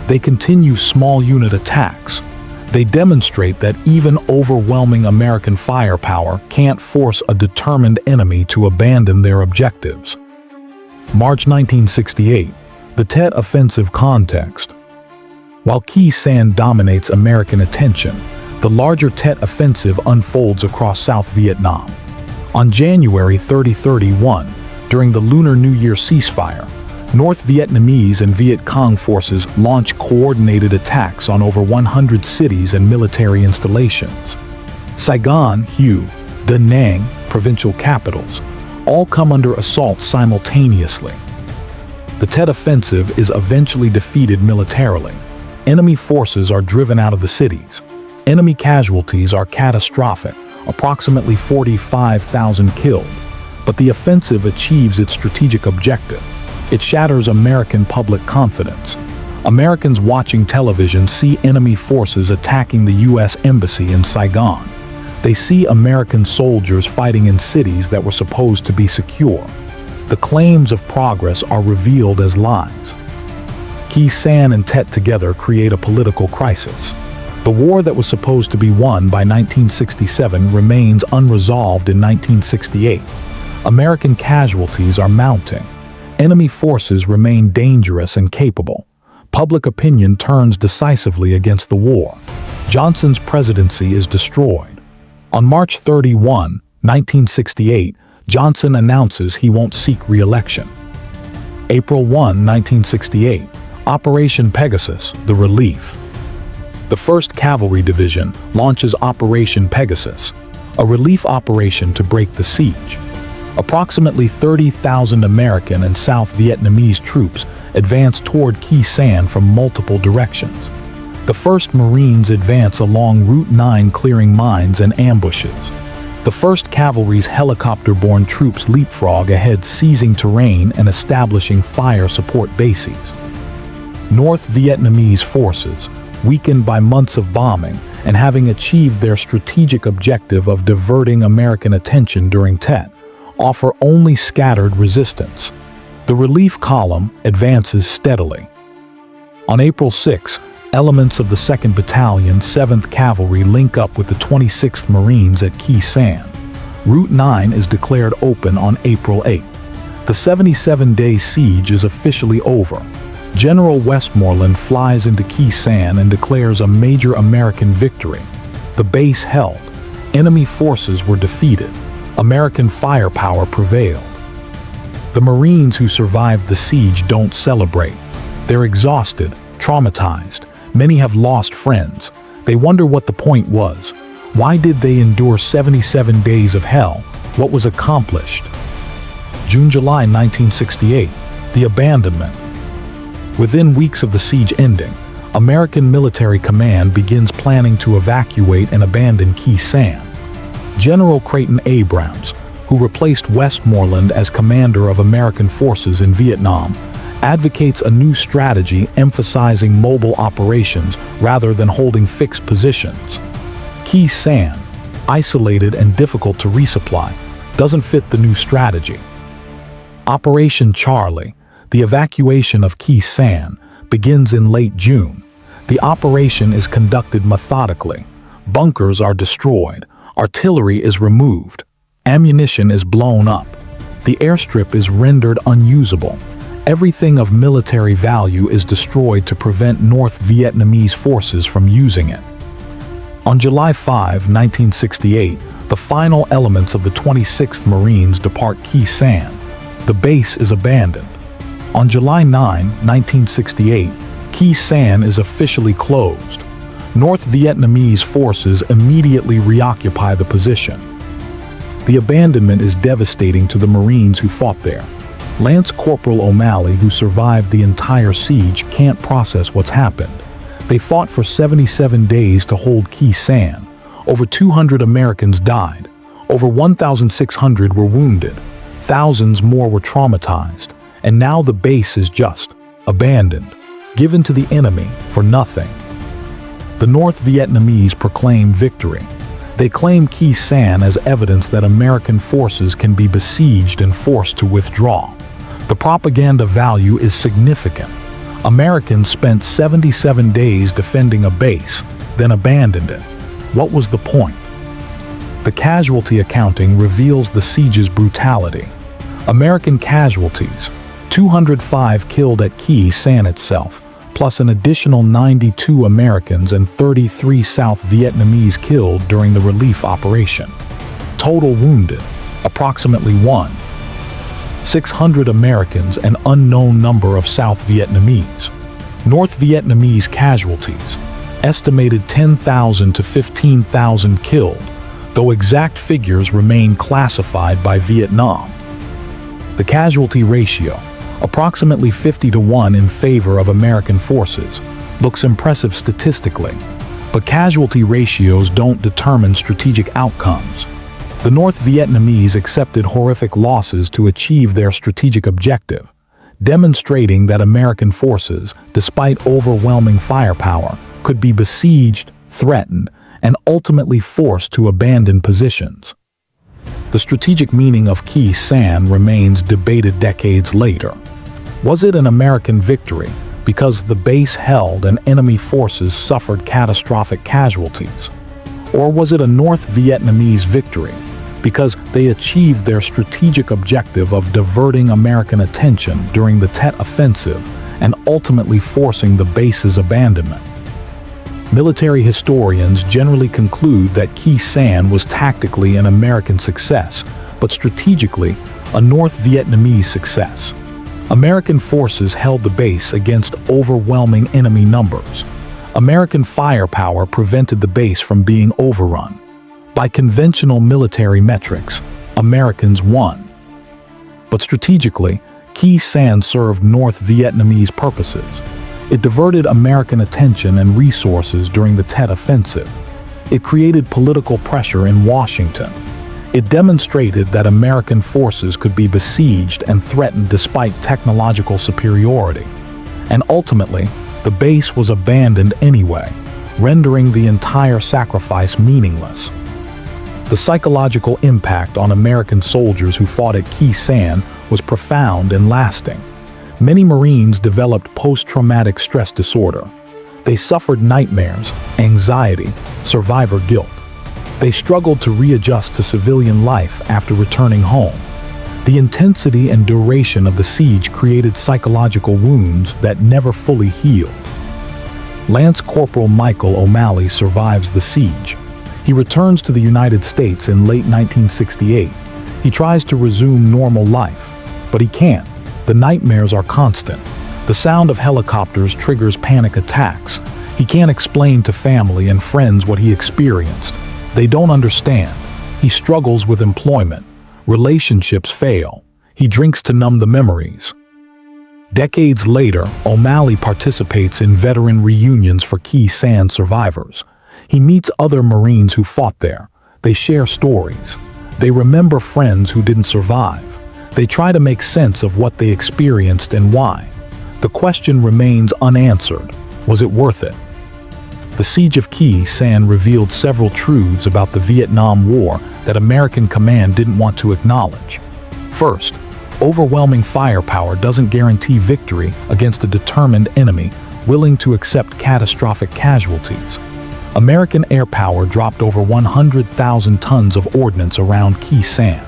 They continue small unit attacks. They demonstrate that even overwhelming American firepower can't force a determined enemy to abandon their objectives. March 1968, the Tet Offensive context. While Khe Sanh dominates American attention, the larger Tet Offensive unfolds across South Vietnam. On January 30-31, during the Lunar New Year ceasefire, North Vietnamese and Viet Cong forces launch coordinated attacks on over 100 cities and military installations. Saigon, Hue, Da Nang, provincial capitals, all come under assault simultaneously. The Tet Offensive is eventually defeated militarily. Enemy forces are driven out of the cities. Enemy casualties are catastrophic, approximately 45,000 killed. But the offensive achieves its strategic objective. It shatters American public confidence. Americans watching television see enemy forces attacking the U.S. Embassy in Saigon. They see American soldiers fighting in cities that were supposed to be secure. The claims of progress are revealed as lies. Khe Sanh and Tet together create a political crisis. The war that was supposed to be won by 1967 remains unresolved in 1968. American casualties are mounting. Enemy forces remain dangerous and capable. Public opinion turns decisively against the war. Johnson's presidency is destroyed. On March 31, 1968, Johnson announces he won't seek re-election. April 1, 1968, Operation Pegasus, the relief. The 1st Cavalry Division launches Operation Pegasus, a relief operation to break the siege. Approximately 30,000 American and South Vietnamese troops advance toward Khe Sanh from multiple directions. The 1st Marines advance along Route 9 clearing mines and ambushes. The 1st Cavalry's helicopter-borne troops leapfrog ahead, seizing terrain and establishing fire support bases. North Vietnamese forces, weakened by months of bombing and having achieved their strategic objective of diverting American attention during Tet, offer only scattered resistance. The relief column advances steadily. On April 6, elements of the 2nd Battalion, 7th Cavalry link up with the 26th Marines at Khe Sanh. Route 9 is declared open on April 8. The 77-day siege is officially over. General Westmoreland flies into Khe Sanh and declares a major American victory. The base held. Enemy forces were defeated. American firepower prevailed. The Marines who survived the siege don't celebrate. They're exhausted, traumatized. Many have lost friends. They wonder what the point was. Why did they endure 77 days of hell? What was accomplished? June-July 1968, the abandonment. Within weeks of the siege ending, American military command begins planning to evacuate and abandon Khe Sanh. General Creighton Abrams, who replaced Westmoreland as commander of American forces in Vietnam, advocates a new strategy emphasizing mobile operations rather than holding fixed positions. Khe Sanh, isolated and difficult to resupply, doesn't fit the new strategy. Operation Charlie, the evacuation of Khe Sanh, begins in late June. The operation is conducted methodically. Bunkers are destroyed. Artillery is removed. Ammunition is blown up. The airstrip is rendered unusable. Everything of military value is destroyed to prevent North Vietnamese forces from using it. On July 5, 1968, the final elements of the 26th Marines depart Khe Sanh. The base is abandoned. On July 9, 1968, Khe Sanh is officially closed. North Vietnamese forces immediately reoccupy the position. The abandonment is devastating to the Marines who fought there. Lance Corporal O'Malley, who survived the entire siege, can't process what's happened. They fought for 77 days to hold Khe Sanh. Over 200 Americans died. Over 1,600 were wounded. Thousands more were traumatized. And now the base is just abandoned, given to the enemy for nothing. The North Vietnamese proclaim victory. They claim Khe Sanh as evidence that American forces can be besieged and forced to withdraw. The propaganda value is significant. Americans spent 77 days defending a base, then abandoned it. What was the point? The casualty accounting reveals the siege's brutality. American casualties: 205 killed at Khe Sanh itself, plus an additional 92 Americans and 33 South Vietnamese killed during the relief operation. Total wounded, approximately 600 Americans and unknown number of South Vietnamese. North Vietnamese casualties: estimated 10,000 to 15,000 killed, though exact figures remain classified by Vietnam. The casualty ratio, approximately 50-1 in favor of American forces, looks impressive statistically, but casualty ratios don't determine strategic outcomes. The North Vietnamese accepted horrific losses to achieve their strategic objective, demonstrating that American forces, despite overwhelming firepower, could be besieged, threatened, and ultimately forced to abandon positions. The strategic meaning of Khe Sanh remains debated decades later. Was it an American victory because the base held and enemy forces suffered catastrophic casualties? Or was it a North Vietnamese victory because they achieved their strategic objective of diverting American attention during the Tet Offensive and ultimately forcing the base's abandonment? Military historians generally conclude that Khe Sanh was tactically an American success, but strategically a North Vietnamese success. American forces held the base against overwhelming enemy numbers. American firepower prevented the base from being overrun. By conventional military metrics, Americans won. But strategically, Khe Sanh served North Vietnamese purposes. It diverted American attention and resources during the Tet Offensive. It created political pressure in Washington. It demonstrated that American forces could be besieged and threatened despite technological superiority. And ultimately, the base was abandoned anyway, rendering the entire sacrifice meaningless. The psychological impact on American soldiers who fought at Khe Sanh was profound and lasting. Many Marines developed post-traumatic stress disorder. They suffered nightmares, anxiety, survivor guilt. They struggled to readjust to civilian life after returning home. The intensity and duration of the siege created psychological wounds that never fully healed. Lance Corporal Michael O'Malley survives the siege. He returns to the United States in late 1968. He tries to resume normal life, but he can't. The nightmares are constant. The sound of helicopters triggers panic attacks. He can't explain to family and friends what he experienced. They don't understand. He struggles with employment. Relationships fail. He drinks to numb the memories. Decades later, O'Malley participates in veteran reunions for Khe Sanh survivors. He meets other Marines who fought there. They share stories. They remember friends who didn't survive. They try to make sense of what they experienced and why. The question remains unanswered. Was it worth it? The Siege of Khe Sanh revealed several truths about the Vietnam War that American command didn't want to acknowledge. First, overwhelming firepower doesn't guarantee victory against a determined enemy willing to accept catastrophic casualties. American air power dropped over 100,000 tons of ordnance around Khe Sanh.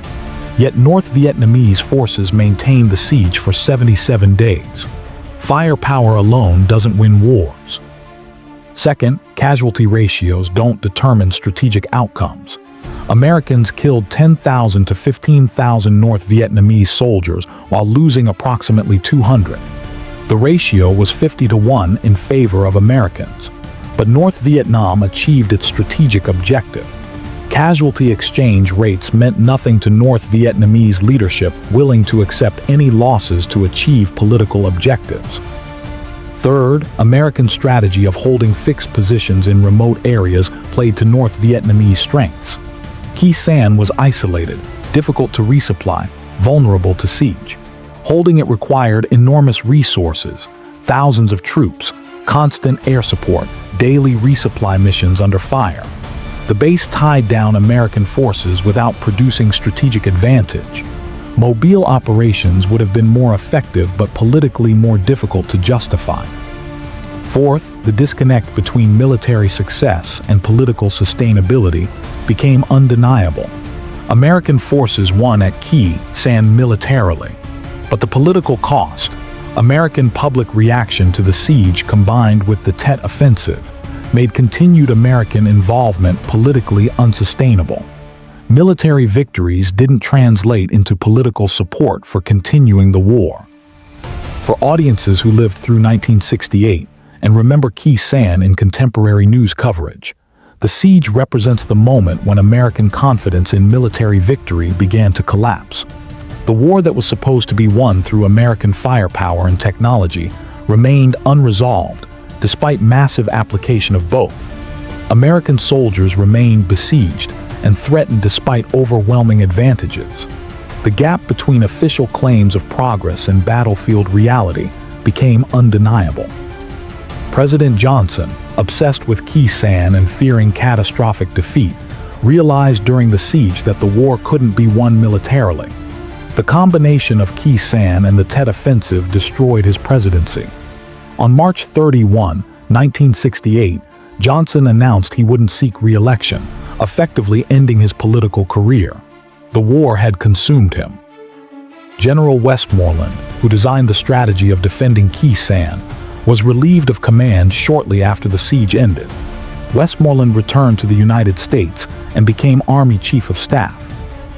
Yet North Vietnamese forces maintained the siege for 77 days. Firepower alone doesn't win wars. Second, casualty ratios don't determine strategic outcomes. Americans killed 10,000 to 15,000 North Vietnamese soldiers while losing approximately 200. The ratio was 50-1 in favor of Americans. But North Vietnam achieved its strategic objective. Casualty exchange rates meant nothing to North Vietnamese leadership willing to accept any losses to achieve political objectives. Third, American strategy of holding fixed positions in remote areas played to North Vietnamese strengths. Khe Sanh was isolated, difficult to resupply, vulnerable to siege. Holding it required enormous resources, thousands of troops, constant air support, daily resupply missions under fire. The base tied down American forces without producing strategic advantage. Mobile operations would have been more effective but politically more difficult to justify. Fourth, the disconnect between military success and political sustainability became undeniable. American forces won at Khe Sanh militarily, but the political cost, American public reaction to the siege combined with the Tet Offensive, made continued American involvement politically unsustainable. Military victories didn't translate into political support for continuing the war. For audiences who lived through 1968 and remember Khe Sanh in contemporary news coverage, the siege represents the moment when American confidence in military victory began to collapse. The war that was supposed to be won through American firepower and technology remained unresolved despite massive application of both. American soldiers remained besieged and threatened despite overwhelming advantages. The gap between official claims of progress and battlefield reality became undeniable. President Johnson, obsessed with Khe Sanh and fearing catastrophic defeat, realized during the siege that the war couldn't be won militarily. The combination of Khe Sanh and the Tet Offensive destroyed his presidency. On March 31, 1968, Johnson announced he wouldn't seek re-election, effectively ending his political career. The war had consumed him. General Westmoreland, who designed the strategy of defending Khe Sanh, was relieved of command shortly after the siege ended. Westmoreland returned to the United States and became Army Chief of Staff,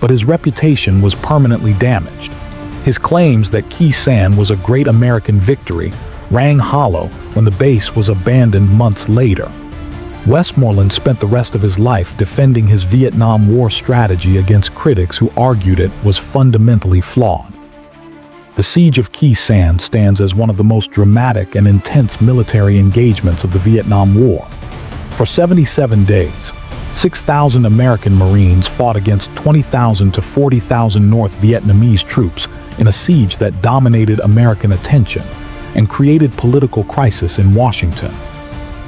but his reputation was permanently damaged. His claims that Khe Sanh was a great American victory rang hollow when the base was abandoned months later. Westmoreland spent the rest of his life defending his Vietnam War strategy against critics who argued it was fundamentally flawed. The Siege of Khe Sanh stands as one of the most dramatic and intense military engagements of the Vietnam War. For 77 days, 6,000 American Marines fought against 20,000 to 40,000 North Vietnamese troops in a siege that dominated American attention and created political crisis in Washington.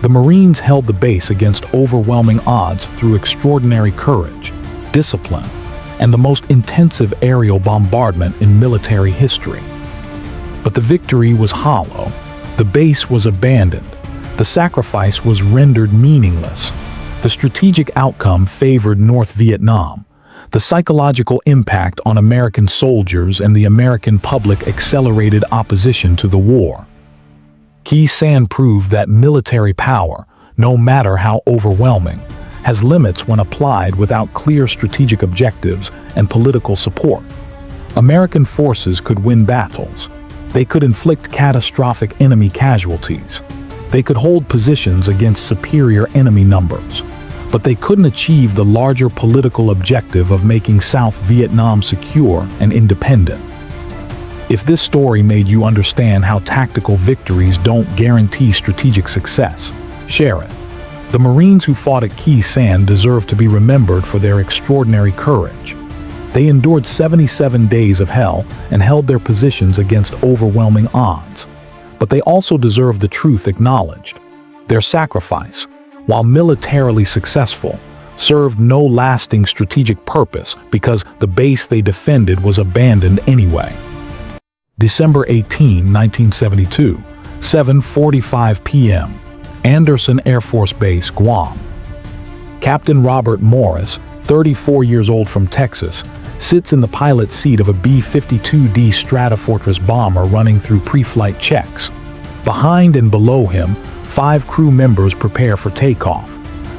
The Marines held the base against overwhelming odds through extraordinary courage, discipline, and the most intensive aerial bombardment in military history. But the victory was hollow. The base was abandoned. The sacrifice was rendered meaningless. The strategic outcome favored North Vietnam. The psychological impact on American soldiers and the American public accelerated opposition to the war. Khe Sanh proved that military power, no matter how overwhelming, has limits when applied without clear strategic objectives and political support. American forces could win battles. They could inflict catastrophic enemy casualties. They could hold positions against superior enemy numbers. But they couldn't achieve the larger political objective of making South Vietnam secure and independent. If this story made you understand how tactical victories don't guarantee strategic success, share it. The Marines who fought at Khe Sanh deserve to be remembered for their extraordinary courage. They endured 77 days of hell and held their positions against overwhelming odds. But they also deserve the truth acknowledged. Their sacrifice, while militarily successful, served no lasting strategic purpose because the base they defended was abandoned anyway. December 18, 1972, 7:45 p.m. Andersen Air Force Base, Guam. Captain Robert Morris, 34 years old from Texas, sits in the pilot seat of a B-52D Stratofortress bomber running through pre-flight checks. Behind and below him, 5 crew members prepare for takeoff.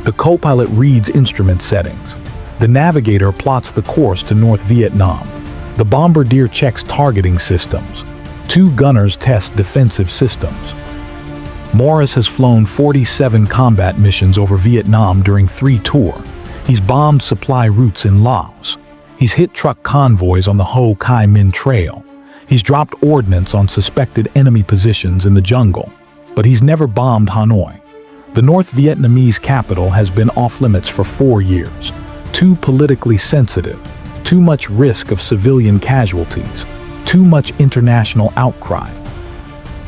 The co-pilot reads instrument settings. The navigator plots the course to North Vietnam. The bombardier checks targeting systems. 2 gunners test defensive systems. Morris has flown 47 combat missions over Vietnam during 3 tours. He's bombed supply routes in Laos. He's hit truck convoys on the Ho Chi Minh Trail. He's dropped ordnance on suspected enemy positions in the jungle. But he's never bombed Hanoi. The North Vietnamese capital has been off-limits for 4 years. Too politically sensitive. Too much risk of civilian casualties. Too much international outcry.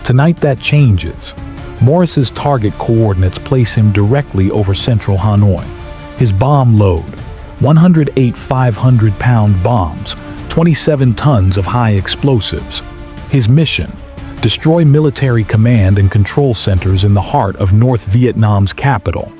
Tonight that changes. Morris's target coordinates place him directly over central Hanoi. His bomb load, 108 500-pound bombs, 27 tons of high explosives. His mission, destroy military command and control centers in the heart of North Vietnam's capital.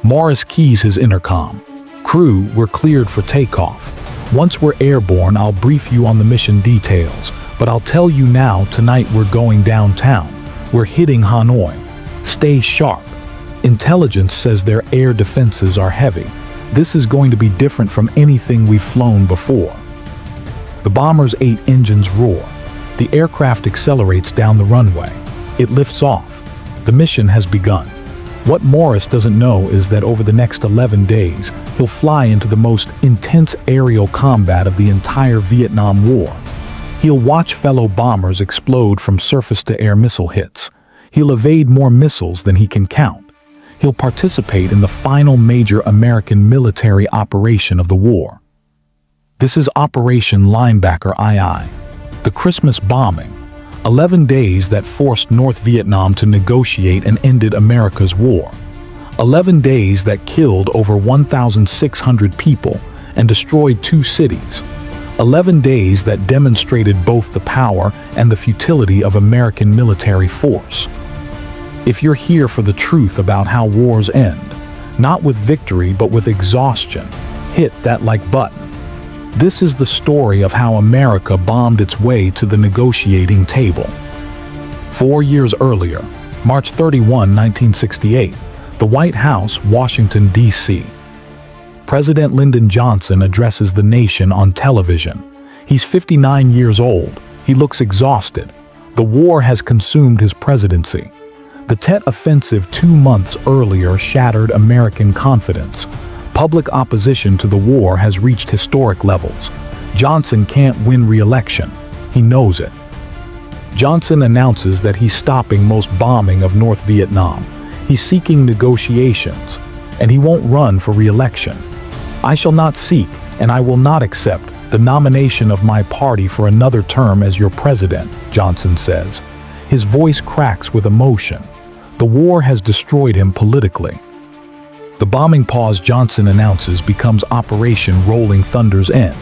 Morris keys his intercom. Crew, we're cleared for takeoff. Once we're airborne, I'll brief you on the mission details, but I'll tell you now, tonight we're going downtown. We're hitting Hanoi. Stay sharp. Intelligence says their air defenses are heavy. This is going to be different from anything we've flown before. The bomber's 8 engines roar. The aircraft accelerates down the runway. It lifts off. The mission has begun. What Morris doesn't know is that over the next 11 days, he'll fly into the most intense aerial combat of the entire Vietnam War. He'll watch fellow bombers explode from surface-to-air missile hits. He'll evade more missiles than he can count. He'll participate in the final major American military operation of the war. This is Operation Linebacker II, the Christmas bombing, 11 days that forced North Vietnam to negotiate and ended America's war. 11 days that killed over 1,600 people and destroyed 2 cities. 11 days that demonstrated both the power and the futility of American military force. If you're here for the truth about how wars end, not with victory but with exhaustion, hit that like button. This is the story of how America bombed its way to the negotiating table. 4 years earlier, March 31, 1968, the White House, Washington, D.C. President Lyndon Johnson addresses the nation on television. He's 59 years old. He looks exhausted. The war has consumed his presidency. The Tet Offensive 2 months earlier shattered American confidence. Public opposition to the war has reached historic levels. Johnson can't win re-election. He knows it. Johnson announces that he's stopping most bombing of North Vietnam. He's seeking negotiations, and he won't run for re-election. I shall not seek, and I will not accept, the nomination of my party for another term as your president, Johnson says. His voice cracks with emotion. The war has destroyed him politically. The bombing pause Johnson announces becomes Operation Rolling Thunder's End.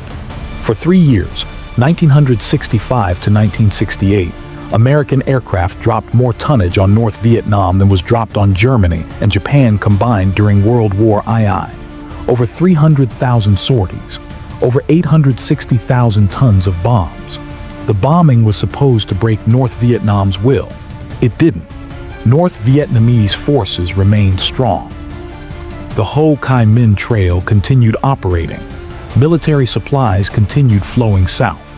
For 3 years, 1965 to 1968, American aircraft dropped more tonnage on North Vietnam than was dropped on Germany and Japan combined during World War II. Over 300,000 sorties, over 860,000 tons of bombs. The bombing was supposed to break North Vietnam's will. It didn't. North Vietnamese forces remained strong. The Ho Chi Minh Trail continued operating. Military supplies continued flowing south.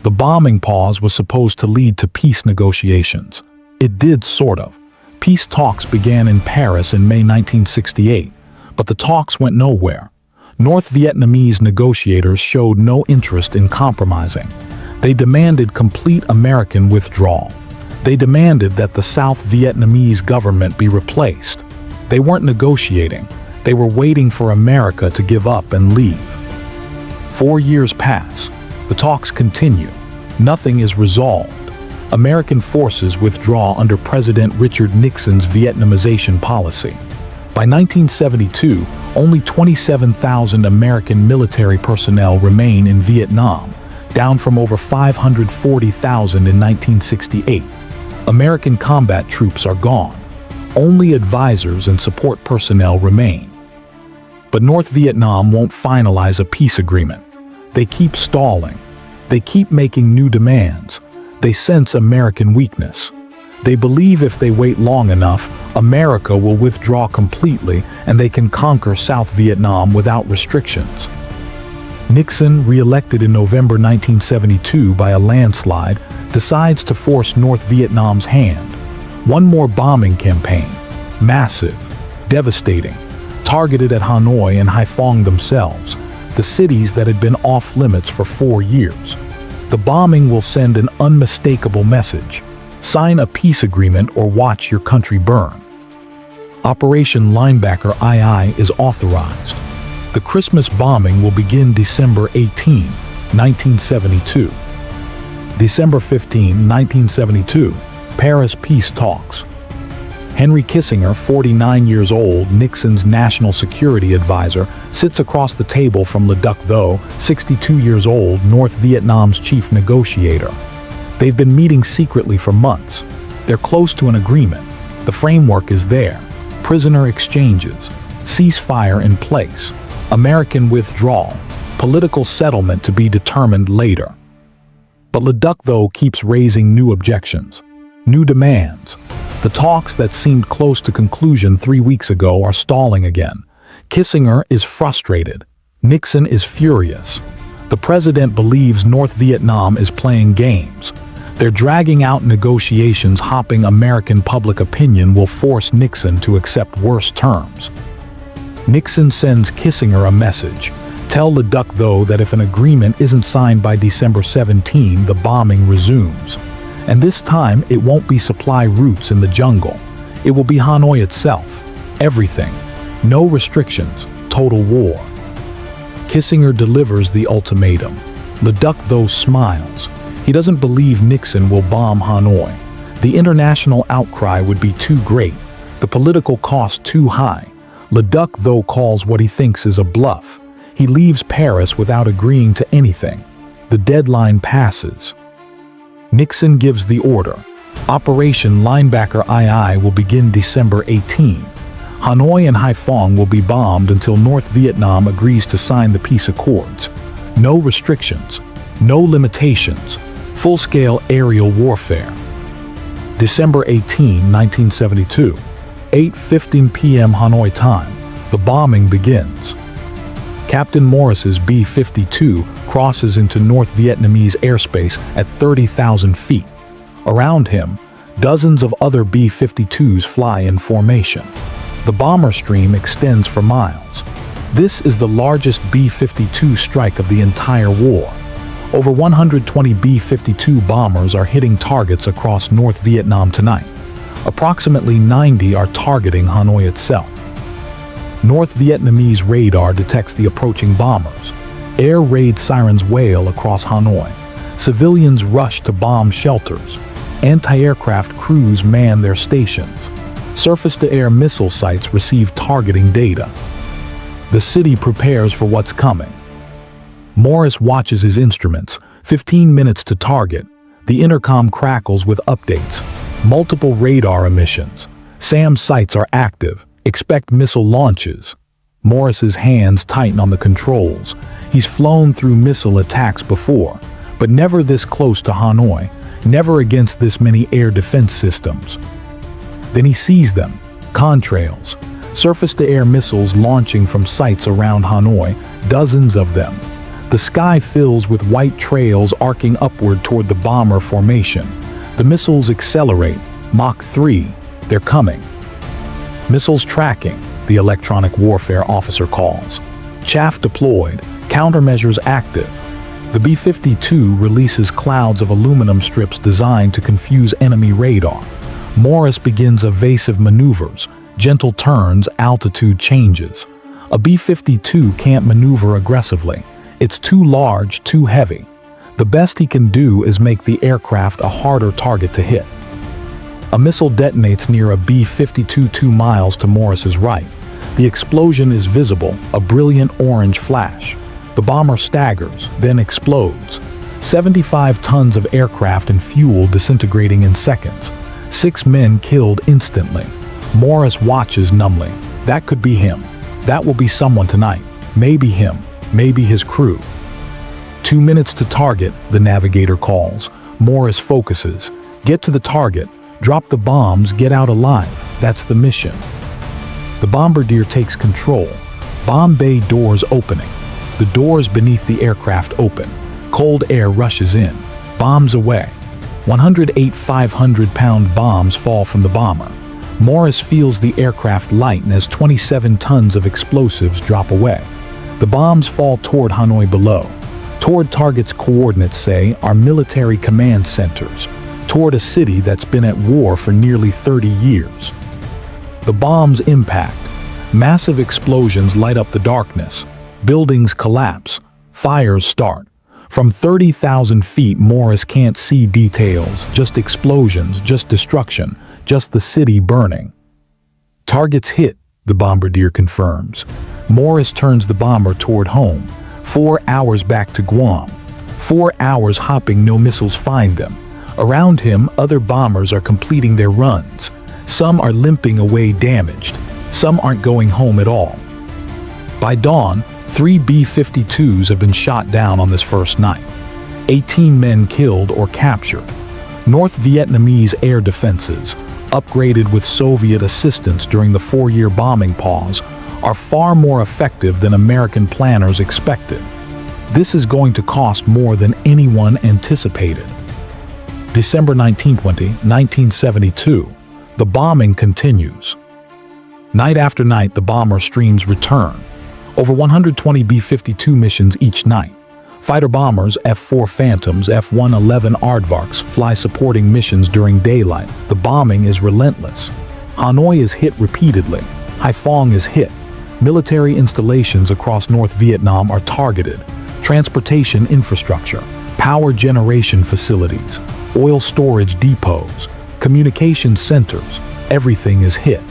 The bombing pause was supposed to lead to peace negotiations. It did, sort of. Peace talks began in Paris in May 1968, but the talks went nowhere. North Vietnamese negotiators showed no interest in compromising. They demanded complete American withdrawal. They demanded that the South Vietnamese government be replaced. They weren't negotiating. They were waiting for America to give up and leave. 4 years pass. The talks continue. Nothing is resolved. American forces withdraw under President Richard Nixon's Vietnamization policy. By 1972, only 27,000 American military personnel remain in Vietnam, down from over 540,000 in 1968. American combat troops are gone. Only advisors and support personnel remain. But North Vietnam won't finalize a peace agreement. They keep stalling. They keep making new demands. They sense American weakness. They believe if they wait long enough, America will withdraw completely and they can conquer South Vietnam without restrictions. Nixon, re-elected in November 1972 by a landslide, decides to force North Vietnam's hand. One more bombing campaign, massive, devastating, targeted at Hanoi and Haiphong themselves, the cities that had been off limits for 4 years. The bombing will send an unmistakable message. Sign a peace agreement or watch your country burn. Operation Linebacker II is authorized. The Christmas bombing will begin December 18, 1972. December 15, 1972, Paris peace talks. Henry Kissinger, 49 years old, Nixon's national security advisor, sits across the table from Le Duc Tho, 62 years old, North Vietnam's chief negotiator. They've been meeting secretly for months. They're close to an agreement. The framework is there. Prisoner exchanges, ceasefire in place, American withdrawal, political settlement to be determined later. But Le Duc Tho keeps raising new objections, new demands. The talks that seemed close to conclusion 3 weeks ago are stalling again. Kissinger is frustrated. Nixon is furious. The president believes North Vietnam is playing games. They're dragging out negotiations, hoping American public opinion will force Nixon to accept worse terms. Nixon sends Kissinger a message. Tell Le Duc Tho that if an agreement isn't signed by December 17, the bombing resumes. And this time, it won't be supply routes in the jungle. It will be Hanoi itself. Everything. No restrictions. Total war. Kissinger delivers the ultimatum. Le Duc Tho smiles. He doesn't believe Nixon will bomb Hanoi. The international outcry would be too great. The political cost too high. Le Duc Tho calls what he thinks is a bluff. He leaves Paris without agreeing to anything. The deadline passes. Nixon gives the order. Operation Linebacker II will begin December 18. Hanoi and Haiphong will be bombed until North Vietnam agrees to sign the peace accords. No restrictions, no limitations, full-scale aerial warfare. December 18, 1972, 8:15 p.m. Hanoi time. The bombing begins. Captain Morris's B-52 crosses into North Vietnamese airspace at 30,000 feet. Around him, dozens of other B-52s fly in formation. The bomber stream extends for miles. This is the largest B-52 strike of the entire war. Over 120 B-52 bombers are hitting targets across North Vietnam tonight. Approximately 90 are targeting Hanoi itself. North Vietnamese radar detects the approaching bombers. Air raid sirens wail across Hanoi. Civilians rush to bomb shelters. Anti-aircraft crews man their stations. Surface-to-air missile sites receive targeting data. The city prepares for what's coming. Morris watches his instruments. 15 minutes to target. The intercom crackles with updates. Multiple radar emissions. SAM sites are active. Expect missile launches. Morris's hands tighten on the controls. He's flown through missile attacks before, but never this close to Hanoi, never against this many air defense systems. Then he sees them, contrails, surface-to-air missiles launching from sites around Hanoi, dozens of them. The sky fills with white trails arcing upward toward the bomber formation. The missiles accelerate, Mach 3, they're coming. Missiles tracking, the electronic warfare officer calls. Chaff deployed, countermeasures active. The B-52 releases clouds of aluminum strips designed to confuse enemy radar. Morris begins evasive maneuvers, gentle turns, altitude changes. A B-52 can't maneuver aggressively. It's too large, too heavy. The best he can do is make the aircraft a harder target to hit. A missile detonates near a B-52 2 miles to Morris's right. The explosion is visible, a brilliant orange flash. The bomber staggers, then explodes. 75 tons of aircraft and fuel disintegrating in seconds. 6 men killed instantly. Morris watches numbly. That could be him. That will be someone tonight. Maybe him. Maybe his crew. 2 minutes to target, the navigator calls. Morris focuses. Get to the target. Drop the bombs, get out alive. That's the mission. The bombardier takes control. Bomb bay doors opening. The doors beneath the aircraft open. Cold air rushes in. Bombs away. 108 500-pound bombs fall from the bomber. Morris feels the aircraft lighten as 27 tons of explosives drop away. The bombs fall toward Hanoi below. Toward targets coordinates say are military command centers. Toward a city that's been at war for nearly 30 years. The bombs impact. Massive explosions light up the darkness. Buildings collapse. Fires start. From 30,000 feet, Morris can't see details, just explosions, just destruction, just the city burning. Targets hit, the bombardier confirms. Morris turns the bomber toward home. 4 hours back to Guam. 4 hours hopping, no missiles find them. Around him, other bombers are completing their runs. Some are limping away damaged. Some aren't going home at all. By dawn, 3 B-52s have been shot down on this first night. 18 men killed or captured. North Vietnamese air defenses, upgraded with Soviet assistance during the 4-year bombing pause, are far more effective than American planners expected. This is going to cost more than anyone anticipated. December 19, 1972. The bombing continues. Night after night, the bomber streams return. Over 120 B-52 missions each night. Fighter bombers, F-4 Phantoms, F-111 Aardvarks fly supporting missions during daylight. The bombing is relentless. Hanoi is hit repeatedly. Haiphong is hit. Military installations across North Vietnam are targeted. Transportation infrastructure, power generation facilities, oil storage depots, communication centers, everything is hit.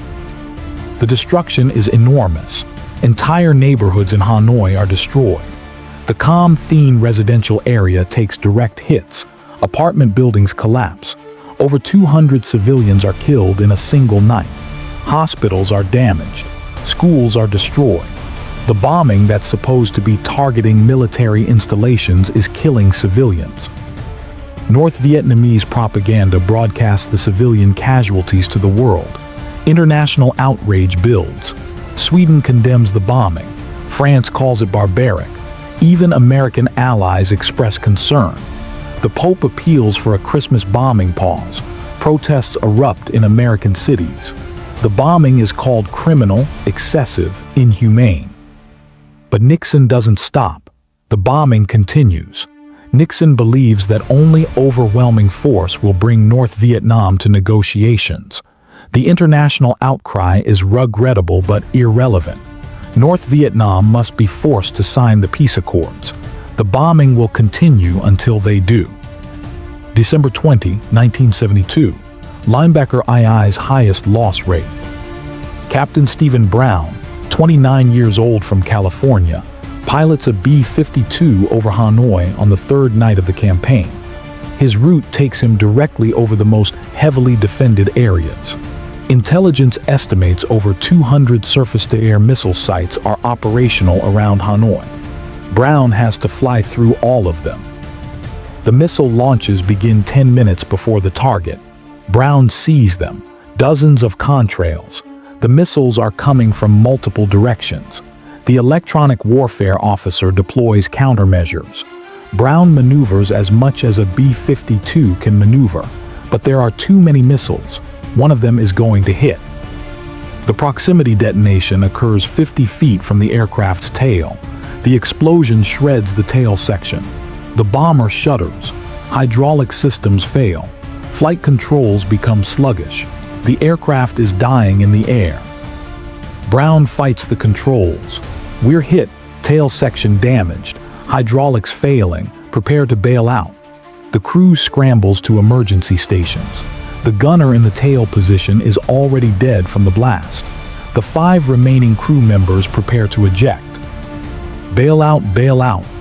The destruction is enormous. Entire neighborhoods in Hanoi are destroyed. The Cam Thien residential area takes direct hits. Apartment buildings collapse. Over 200 civilians are killed in a single night. Hospitals are damaged. Schools are destroyed. The bombing that's supposed to be targeting military installations is killing civilians. North Vietnamese propaganda broadcasts the civilian casualties to the world. International outrage builds. Sweden condemns the bombing. France calls it barbaric. Even American allies express concern. The Pope appeals for a Christmas bombing pause. Protests erupt in American cities. The bombing is called criminal, excessive, inhumane. But Nixon doesn't stop. The bombing continues. Nixon believes that only overwhelming force will bring North Vietnam to negotiations. The international outcry is regrettable but irrelevant. North Vietnam must be forced to sign the peace accords. The bombing will continue until they do. December 20, 1972. Linebacker II's highest loss rate. Captain Stephen Brown, 29 years old from California, pilots a B-52 over Hanoi on the third night of the campaign. His route takes him directly over the most heavily defended areas. Intelligence estimates over 200 surface-to-air missile sites are operational around Hanoi. Brown has to fly through all of them. The missile launches begin 10 minutes before the target. Brown sees them, dozens of contrails. The missiles are coming from multiple directions. The electronic warfare officer deploys countermeasures. Brown maneuvers as much as a B-52 can maneuver, but there are too many missiles. One of them is going to hit. The proximity detonation occurs 50 feet from the aircraft's tail. The explosion shreds the tail section. The bomber shudders. Hydraulic systems fail. Flight controls become sluggish. The aircraft is dying in the air. Brown fights the controls. We're hit, tail section damaged, hydraulics failing, prepare to bail out. The crew scrambles to emergency stations. The gunner in the tail position is already dead from the blast. The 5 remaining crew members prepare to eject. Bail out,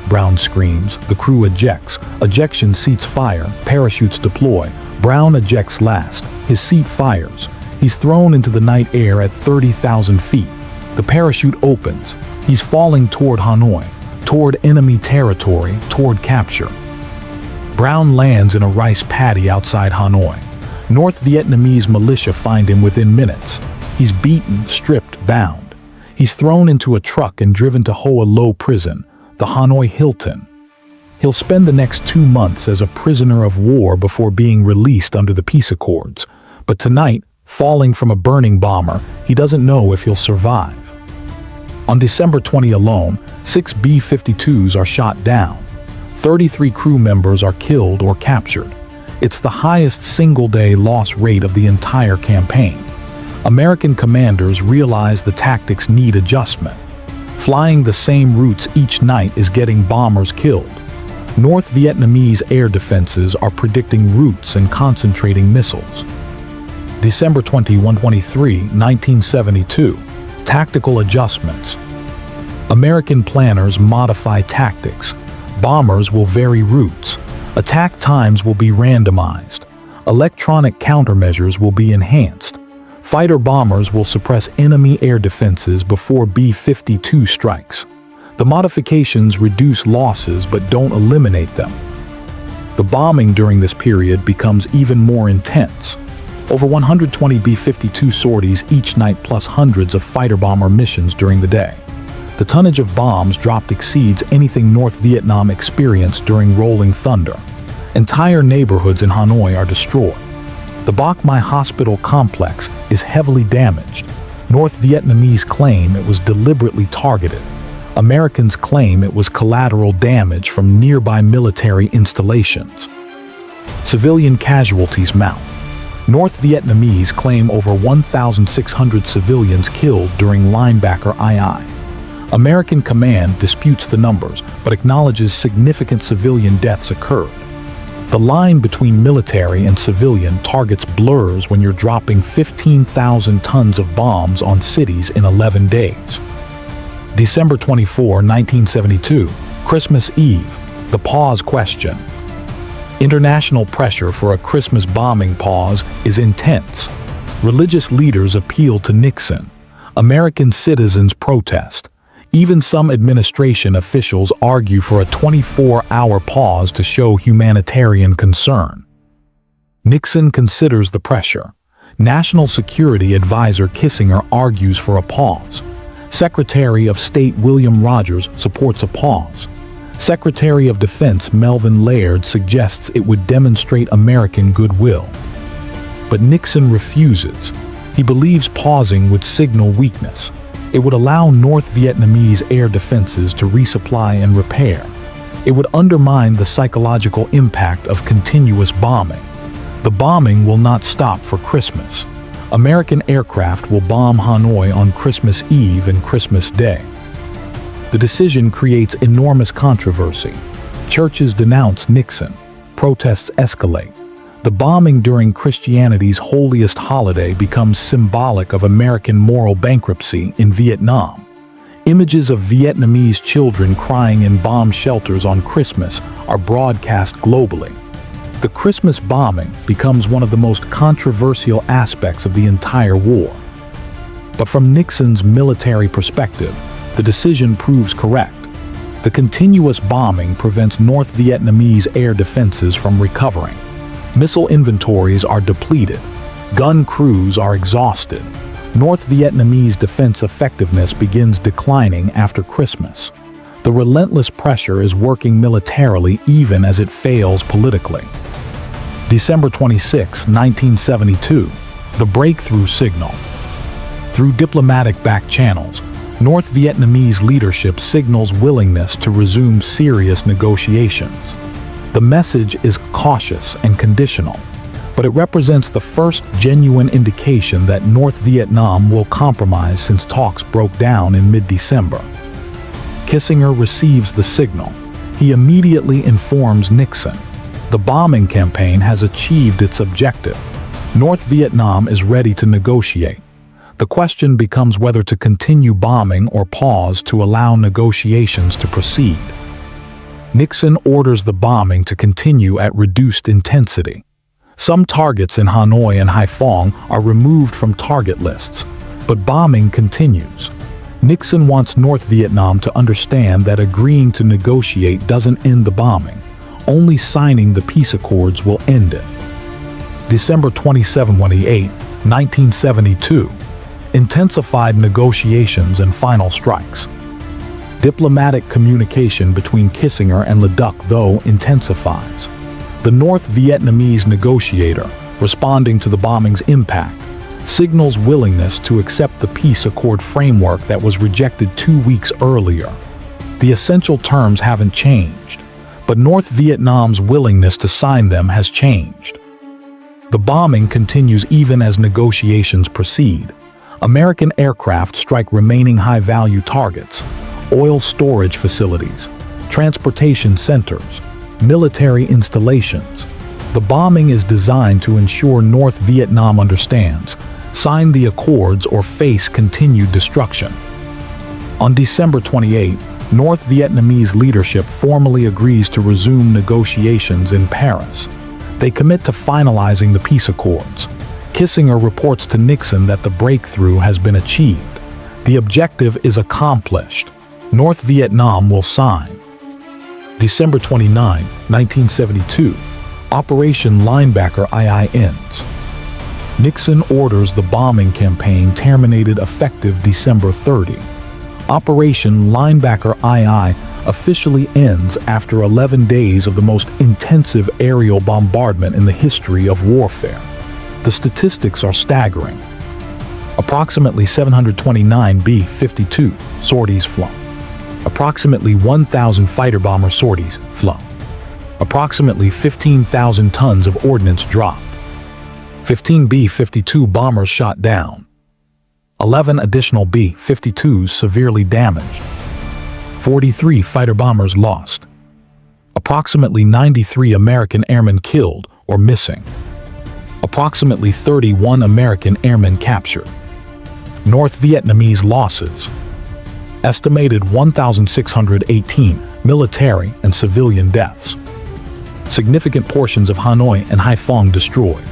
Brown screams. The crew ejects. Ejection seats fire, parachutes deploy. Brown ejects last. His seat fires. He's thrown into the night air at 30,000 feet. The parachute opens. He's falling toward Hanoi, toward enemy territory, toward capture. Brown lands in a rice paddy outside Hanoi. North Vietnamese militia find him within minutes. He's beaten, stripped, bound. He's thrown into a truck and driven to Hoa Lo prison, the Hanoi Hilton. He'll spend the next 2 months as a prisoner of war before being released under the peace accords. But tonight, falling from a burning bomber, he doesn't know if he'll survive. On December 20 alone, 6 B-52s are shot down. 33 crew members are killed or captured. It's the highest single-day loss rate of the entire campaign. American commanders realize the tactics need adjustment. Flying the same routes each night is getting bombers killed. North Vietnamese air defenses are predicting routes and concentrating missiles. December 21-23, 1972. Tactical adjustments. American planners modify tactics. Bombers will vary routes. Attack times will be randomized. Electronic countermeasures will be enhanced. Fighter bombers will suppress enemy air defenses before B-52 strikes. The modifications reduce losses but don't eliminate them. The bombing during this period becomes even more intense. Over 120 B-52 sorties each night plus hundreds of fighter bomber missions during the day. The tonnage of bombs dropped exceeds anything North Vietnam experienced during Rolling Thunder. Entire neighborhoods in Hanoi are destroyed. The Bach Mai Hospital complex is heavily damaged. North Vietnamese claim it was deliberately targeted. Americans claim it was collateral damage from nearby military installations. Civilian casualties mount. North Vietnamese claim over 1,600 civilians killed during Linebacker II. American command disputes the numbers, but acknowledges significant civilian deaths occurred. The line between military and civilian targets blurs when you're dropping 15,000 tons of bombs on cities in 11 days. December 24, 1972, Christmas Eve, the pause question. International pressure for a Christmas bombing pause is intense. Religious leaders appeal to Nixon. American citizens protest. Even some administration officials argue for a 24-hour pause to show humanitarian concern. Nixon considers the pressure. National Security Advisor Kissinger argues for a pause. Secretary of State William Rogers supports a pause. Secretary of Defense Melvin Laird suggests it would demonstrate American goodwill. But Nixon refuses. He believes pausing would signal weakness. It would allow North Vietnamese air defenses to resupply and repair. It would undermine the psychological impact of continuous bombing. The bombing will not stop for Christmas. American aircraft will bomb Hanoi on Christmas Eve and Christmas Day. The decision creates enormous controversy. Churches denounce Nixon. Protests escalate. The bombing during Christianity's holiest holiday becomes symbolic of American moral bankruptcy in Vietnam. Images of Vietnamese children crying in bomb shelters on Christmas are broadcast globally. The Christmas bombing becomes one of the most controversial aspects of the entire war. But from Nixon's military perspective, the decision proves correct. The continuous bombing prevents North Vietnamese air defenses from recovering. Missile inventories are depleted. Gun crews are exhausted. North Vietnamese defense effectiveness begins declining after Christmas. The relentless pressure is working militarily even as it fails politically. December 26, 1972, the breakthrough signal. Through diplomatic back channels, North Vietnamese leadership signals willingness to resume serious negotiations. The message is cautious and conditional, but it represents the first genuine indication that North Vietnam will compromise since talks broke down in mid-December. Kissinger receives the signal. He immediately informs Nixon. The bombing campaign has achieved its objective. North Vietnam is ready to negotiate. The question becomes whether to continue bombing or pause to allow negotiations to proceed. Nixon orders the bombing to continue at reduced intensity. Some targets in Hanoi and Haiphong are removed from target lists, but bombing continues. Nixon wants North Vietnam to understand that agreeing to negotiate doesn't end the bombing. Only signing the peace accords will end it. December 27-28, 1972. Intensified negotiations and final strikes. Diplomatic communication between Kissinger and Le Duc, though, intensifies. The North Vietnamese negotiator, responding to the bombing's impact, signals willingness to accept the peace accord framework that was rejected 2 weeks earlier. The essential terms haven't changed, but North Vietnam's willingness to sign them has changed. The bombing continues even as negotiations proceed. American aircraft strike remaining high-value targets, oil storage facilities, transportation centers, military installations. The bombing is designed to ensure North Vietnam understands, sign the accords or face continued destruction. On December 28, North Vietnamese leadership formally agrees to resume negotiations in Paris. They commit to finalizing the peace accords. Kissinger reports to Nixon that the breakthrough has been achieved. The objective is accomplished. North Vietnam will sign. December 29, 1972, Operation Linebacker II ends. Nixon orders the bombing campaign terminated effective December 30. Operation Linebacker II officially ends after 11 days of the most intensive aerial bombardment in the history of warfare. The statistics are staggering. Approximately 729 B-52 sorties flown. Approximately 1,000 fighter bomber sorties flown. Approximately 15,000 tons of ordnance dropped. 15 B-52 bombers shot down. 11 additional B-52s severely damaged. 43 fighter bombers lost. Approximately 93 American airmen killed or missing. Approximately 31 American airmen captured. North Vietnamese losses. Estimated 1,618 military and civilian deaths. Significant portions of Hanoi and Haiphong destroyed.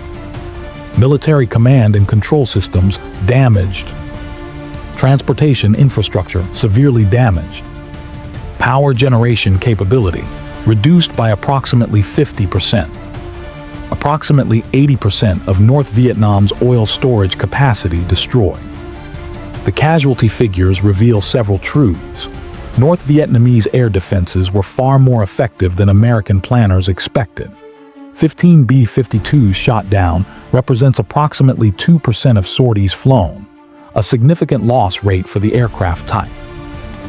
Military command and control systems damaged. Transportation infrastructure severely damaged. Power generation capability reduced by approximately 50%. Approximately 80% of North Vietnam's oil storage capacity destroyed. The casualty figures reveal several truths. North Vietnamese air defenses were far more effective than American planners expected. 15 B-52s shot down represents approximately 2% of sorties flown, a significant loss rate for the aircraft type.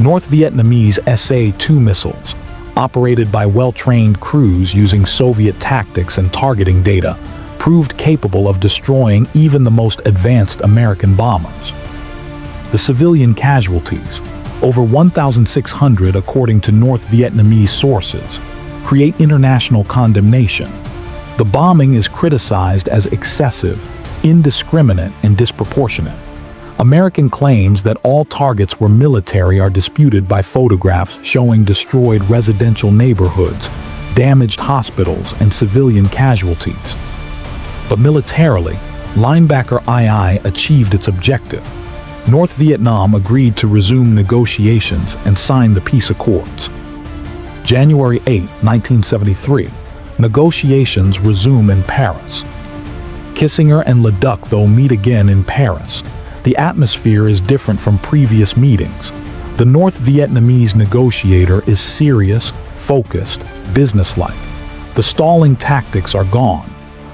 North Vietnamese SA-2 missiles, operated by well-trained crews using Soviet tactics and targeting data, proved capable of destroying even the most advanced American bombers. The civilian casualties, over 1,600 according to North Vietnamese sources, create international condemnation. The bombing is criticized as excessive, indiscriminate, and disproportionate. American claims that all targets were military are disputed by photographs showing destroyed residential neighborhoods, damaged hospitals, and civilian casualties. But militarily, Linebacker II achieved its objective. North Vietnam agreed to resume negotiations and sign the peace accords. January 8, 1973, negotiations resume in Paris. Kissinger and Le Duc though meet again in Paris. The atmosphere is different from previous meetings. The North Vietnamese negotiator is serious, focused, businesslike. The stalling tactics are gone.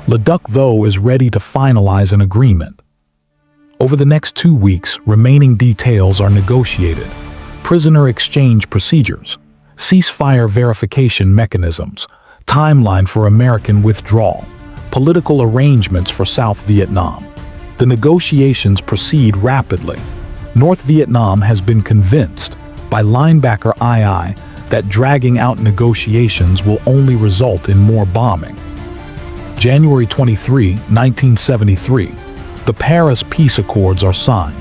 Le Duc though is ready to finalize an agreement. Over the next 2 weeks, remaining details are negotiated. Prisoner exchange procedures, ceasefire verification mechanisms, timeline for American withdrawal, political arrangements for South Vietnam. The negotiations proceed rapidly. North Vietnam has been convinced by Linebacker II that dragging out negotiations will only result in more bombing. January 23, 1973, the Paris Peace Accords are signed.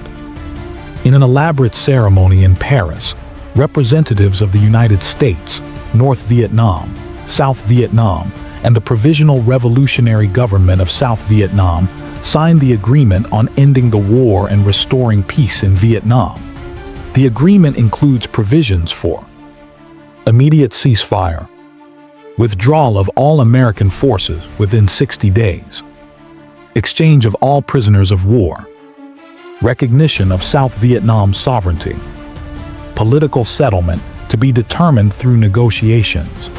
In an elaborate ceremony in Paris, representatives of the United States, North Vietnam, South Vietnam, and the Provisional Revolutionary Government of South Vietnam signed the agreement on ending the war and restoring peace in Vietnam. The agreement includes provisions for immediate ceasefire, withdrawal of all American forces within 60 days, exchange of all prisoners of war, recognition of South Vietnam's sovereignty, political settlement to be determined through negotiations.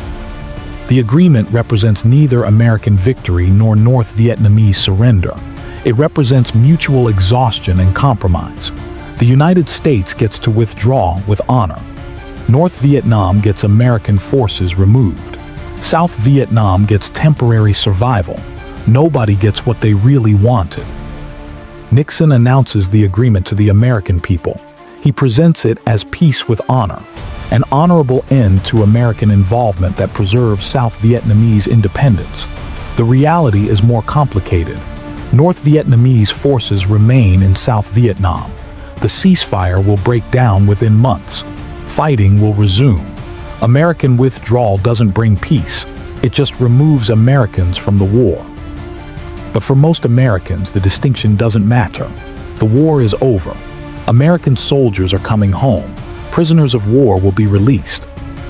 The agreement represents neither American victory nor North Vietnamese surrender. It represents mutual exhaustion and compromise. The United States gets to withdraw with honor. North Vietnam gets American forces removed. South Vietnam gets temporary survival. Nobody gets what they really wanted. Nixon announces the agreement to the American people. He presents it as peace with honor, an honorable end to American involvement that preserves South Vietnamese independence. The reality is more complicated. North Vietnamese forces remain in South Vietnam. The ceasefire will break down within months. Fighting will resume. American withdrawal doesn't bring peace. It just removes Americans from the war. But for most Americans, the distinction doesn't matter. The war is over. American soldiers are coming home. Prisoners of war will be released.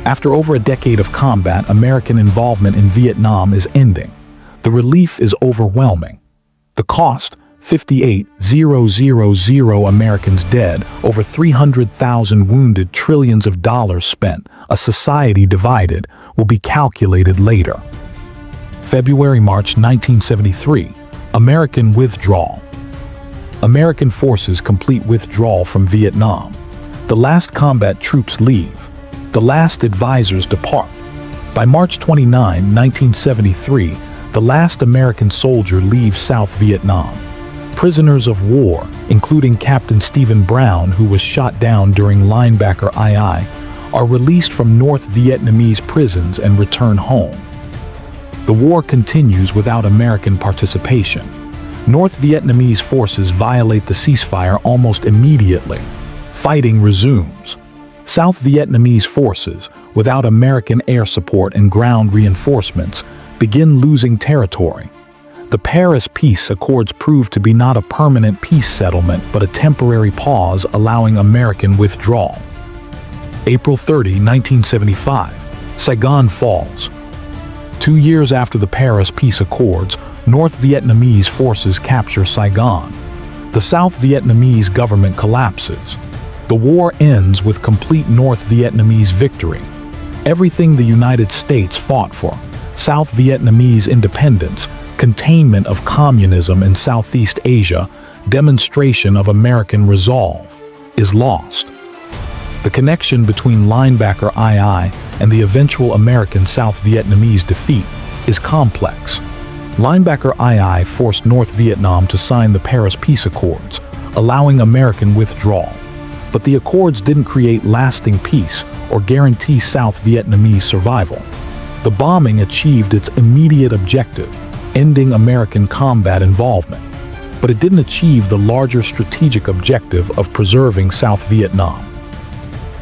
After over a decade of combat, American involvement in Vietnam is ending. The relief is overwhelming. The cost, 58,000 Americans dead, over 300,000 wounded, trillions of dollars spent, a society divided, will be calculated later. February-March 1973, American withdrawal. American forces complete withdrawal from Vietnam. The last combat troops leave. The last advisors depart. By March 29, 1973, the last American soldier leaves South Vietnam. Prisoners of war, including Captain Stephen Brown, who was shot down during Linebacker II, are released from North Vietnamese prisons and return home. The war continues without American participation. North Vietnamese forces violate the ceasefire almost immediately. Fighting resumes. South Vietnamese forces, without American air support and ground reinforcements, begin losing territory. The Paris Peace Accords proved to be not a permanent peace settlement but a temporary pause allowing American withdrawal. April 30, 1975, Saigon falls. 2 years after the Paris Peace Accords, North Vietnamese forces capture Saigon. The South Vietnamese government collapses. The war ends with complete North Vietnamese victory. Everything the United States fought for, South Vietnamese independence, containment of communism in Southeast Asia, demonstration of American resolve, is lost. The connection between Linebacker II and the eventual American South Vietnamese defeat is complex. Linebacker II forced North Vietnam to sign the Paris Peace Accords, allowing American withdrawal. But the accords didn't create lasting peace or guarantee South Vietnamese survival. The bombing achieved its immediate objective, ending American combat involvement. But it didn't achieve the larger strategic objective of preserving South Vietnam.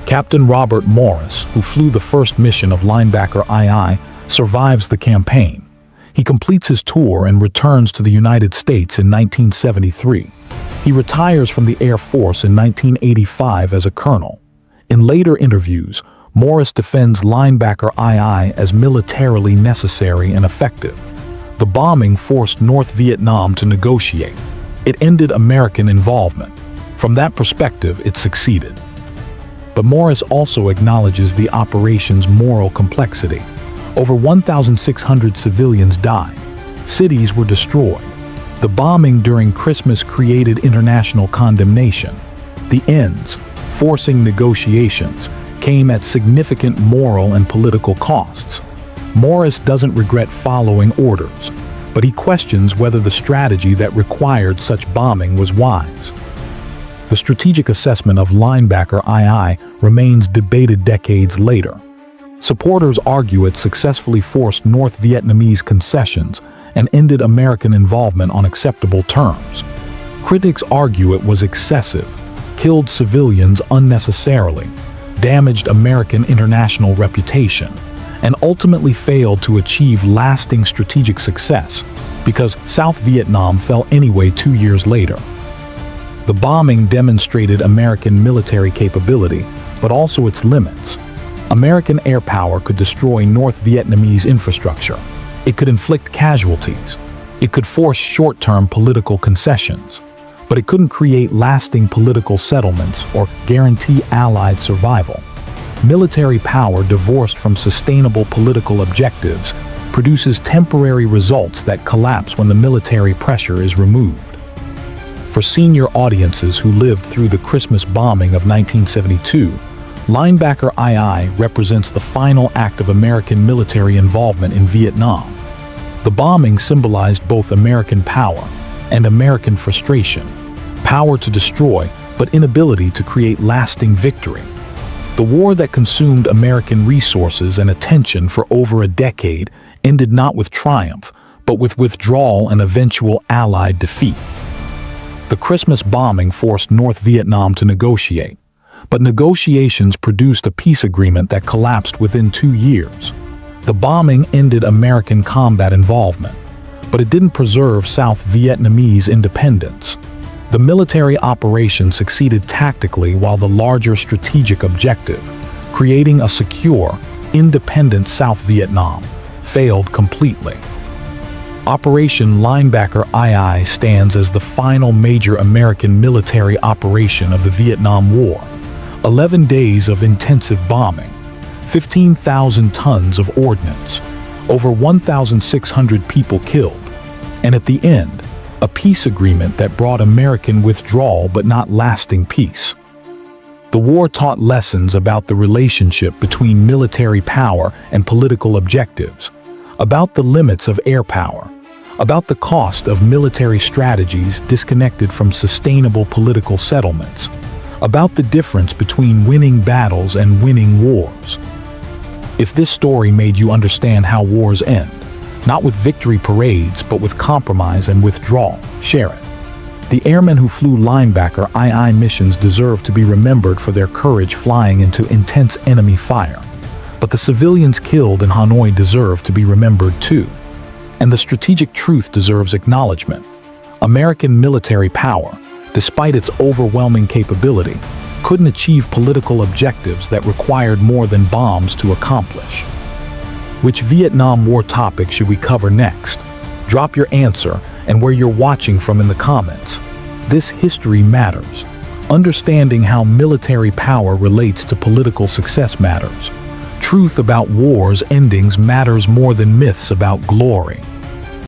Captain Robert Morris, who flew the first mission of Linebacker II, survives the campaign. He completes his tour and returns to the United States in 1973. He retires from the Air Force in 1985 as a colonel. In later interviews, Morris defends Linebacker II as militarily necessary and effective. The bombing forced North Vietnam to negotiate. It ended American involvement. From that perspective, it succeeded. But Morris also acknowledges the operation's moral complexity. Over 1,600 civilians died. Cities were destroyed. The bombing during Christmas created international condemnation. The ends, forcing negotiations, came at significant moral and political costs. Morris doesn't regret following orders, but he questions whether the strategy that required such bombing was wise. The strategic assessment of Linebacker II remains debated decades later. Supporters argue it successfully forced North Vietnamese concessions and ended American involvement on acceptable terms. Critics argue it was excessive, killed civilians unnecessarily, damaged American international reputation, and ultimately failed to achieve lasting strategic success because South Vietnam fell anyway 2 years later. The bombing demonstrated American military capability, but also its limits. American air power could destroy North Vietnamese infrastructure. It could inflict casualties. It could force short-term political concessions. But it couldn't create lasting political settlements or guarantee Allied survival. Military power divorced from sustainable political objectives produces temporary results that collapse when the military pressure is removed. For senior audiences who lived through the Christmas bombing of 1972, Linebacker II represents the final act of American military involvement in Vietnam. The bombing symbolized both American power and American frustration, power to destroy but inability to create lasting victory. The war that consumed American resources and attention for over a decade ended not with triumph, but with withdrawal and eventual Allied defeat. The Christmas bombing forced North Vietnam to negotiate, but negotiations produced a peace agreement that collapsed within 2 years. The bombing ended American combat involvement, but it didn't preserve South Vietnamese independence. The military operation succeeded tactically while the larger strategic objective, creating a secure, independent South Vietnam, failed completely. Operation Linebacker II stands as the final major American military operation of the Vietnam War. 11 days of intensive bombing, 15,000 tons of ordnance, over 1,600 people killed, and at the end, a peace agreement that brought American withdrawal but not lasting peace. The war taught lessons about the relationship between military power and political objectives, about the limits of air power, about the cost of military strategies disconnected from sustainable political settlements, about the difference between winning battles and winning wars. If this story made you understand how wars end, not with victory parades but with compromise and withdrawal, share it. The airmen who flew Linebacker II missions deserve to be remembered for their courage flying into intense enemy fire. But the civilians killed in Hanoi deserve to be remembered too. And the strategic truth deserves acknowledgement. American military power, despite its overwhelming capability, couldn't achieve political objectives that required more than bombs to accomplish. Which Vietnam War topic should we cover next? Drop your answer and where you're watching from in the comments. This history matters. Understanding how military power relates to political success matters. Truth about wars' endings matters more than myths about glory.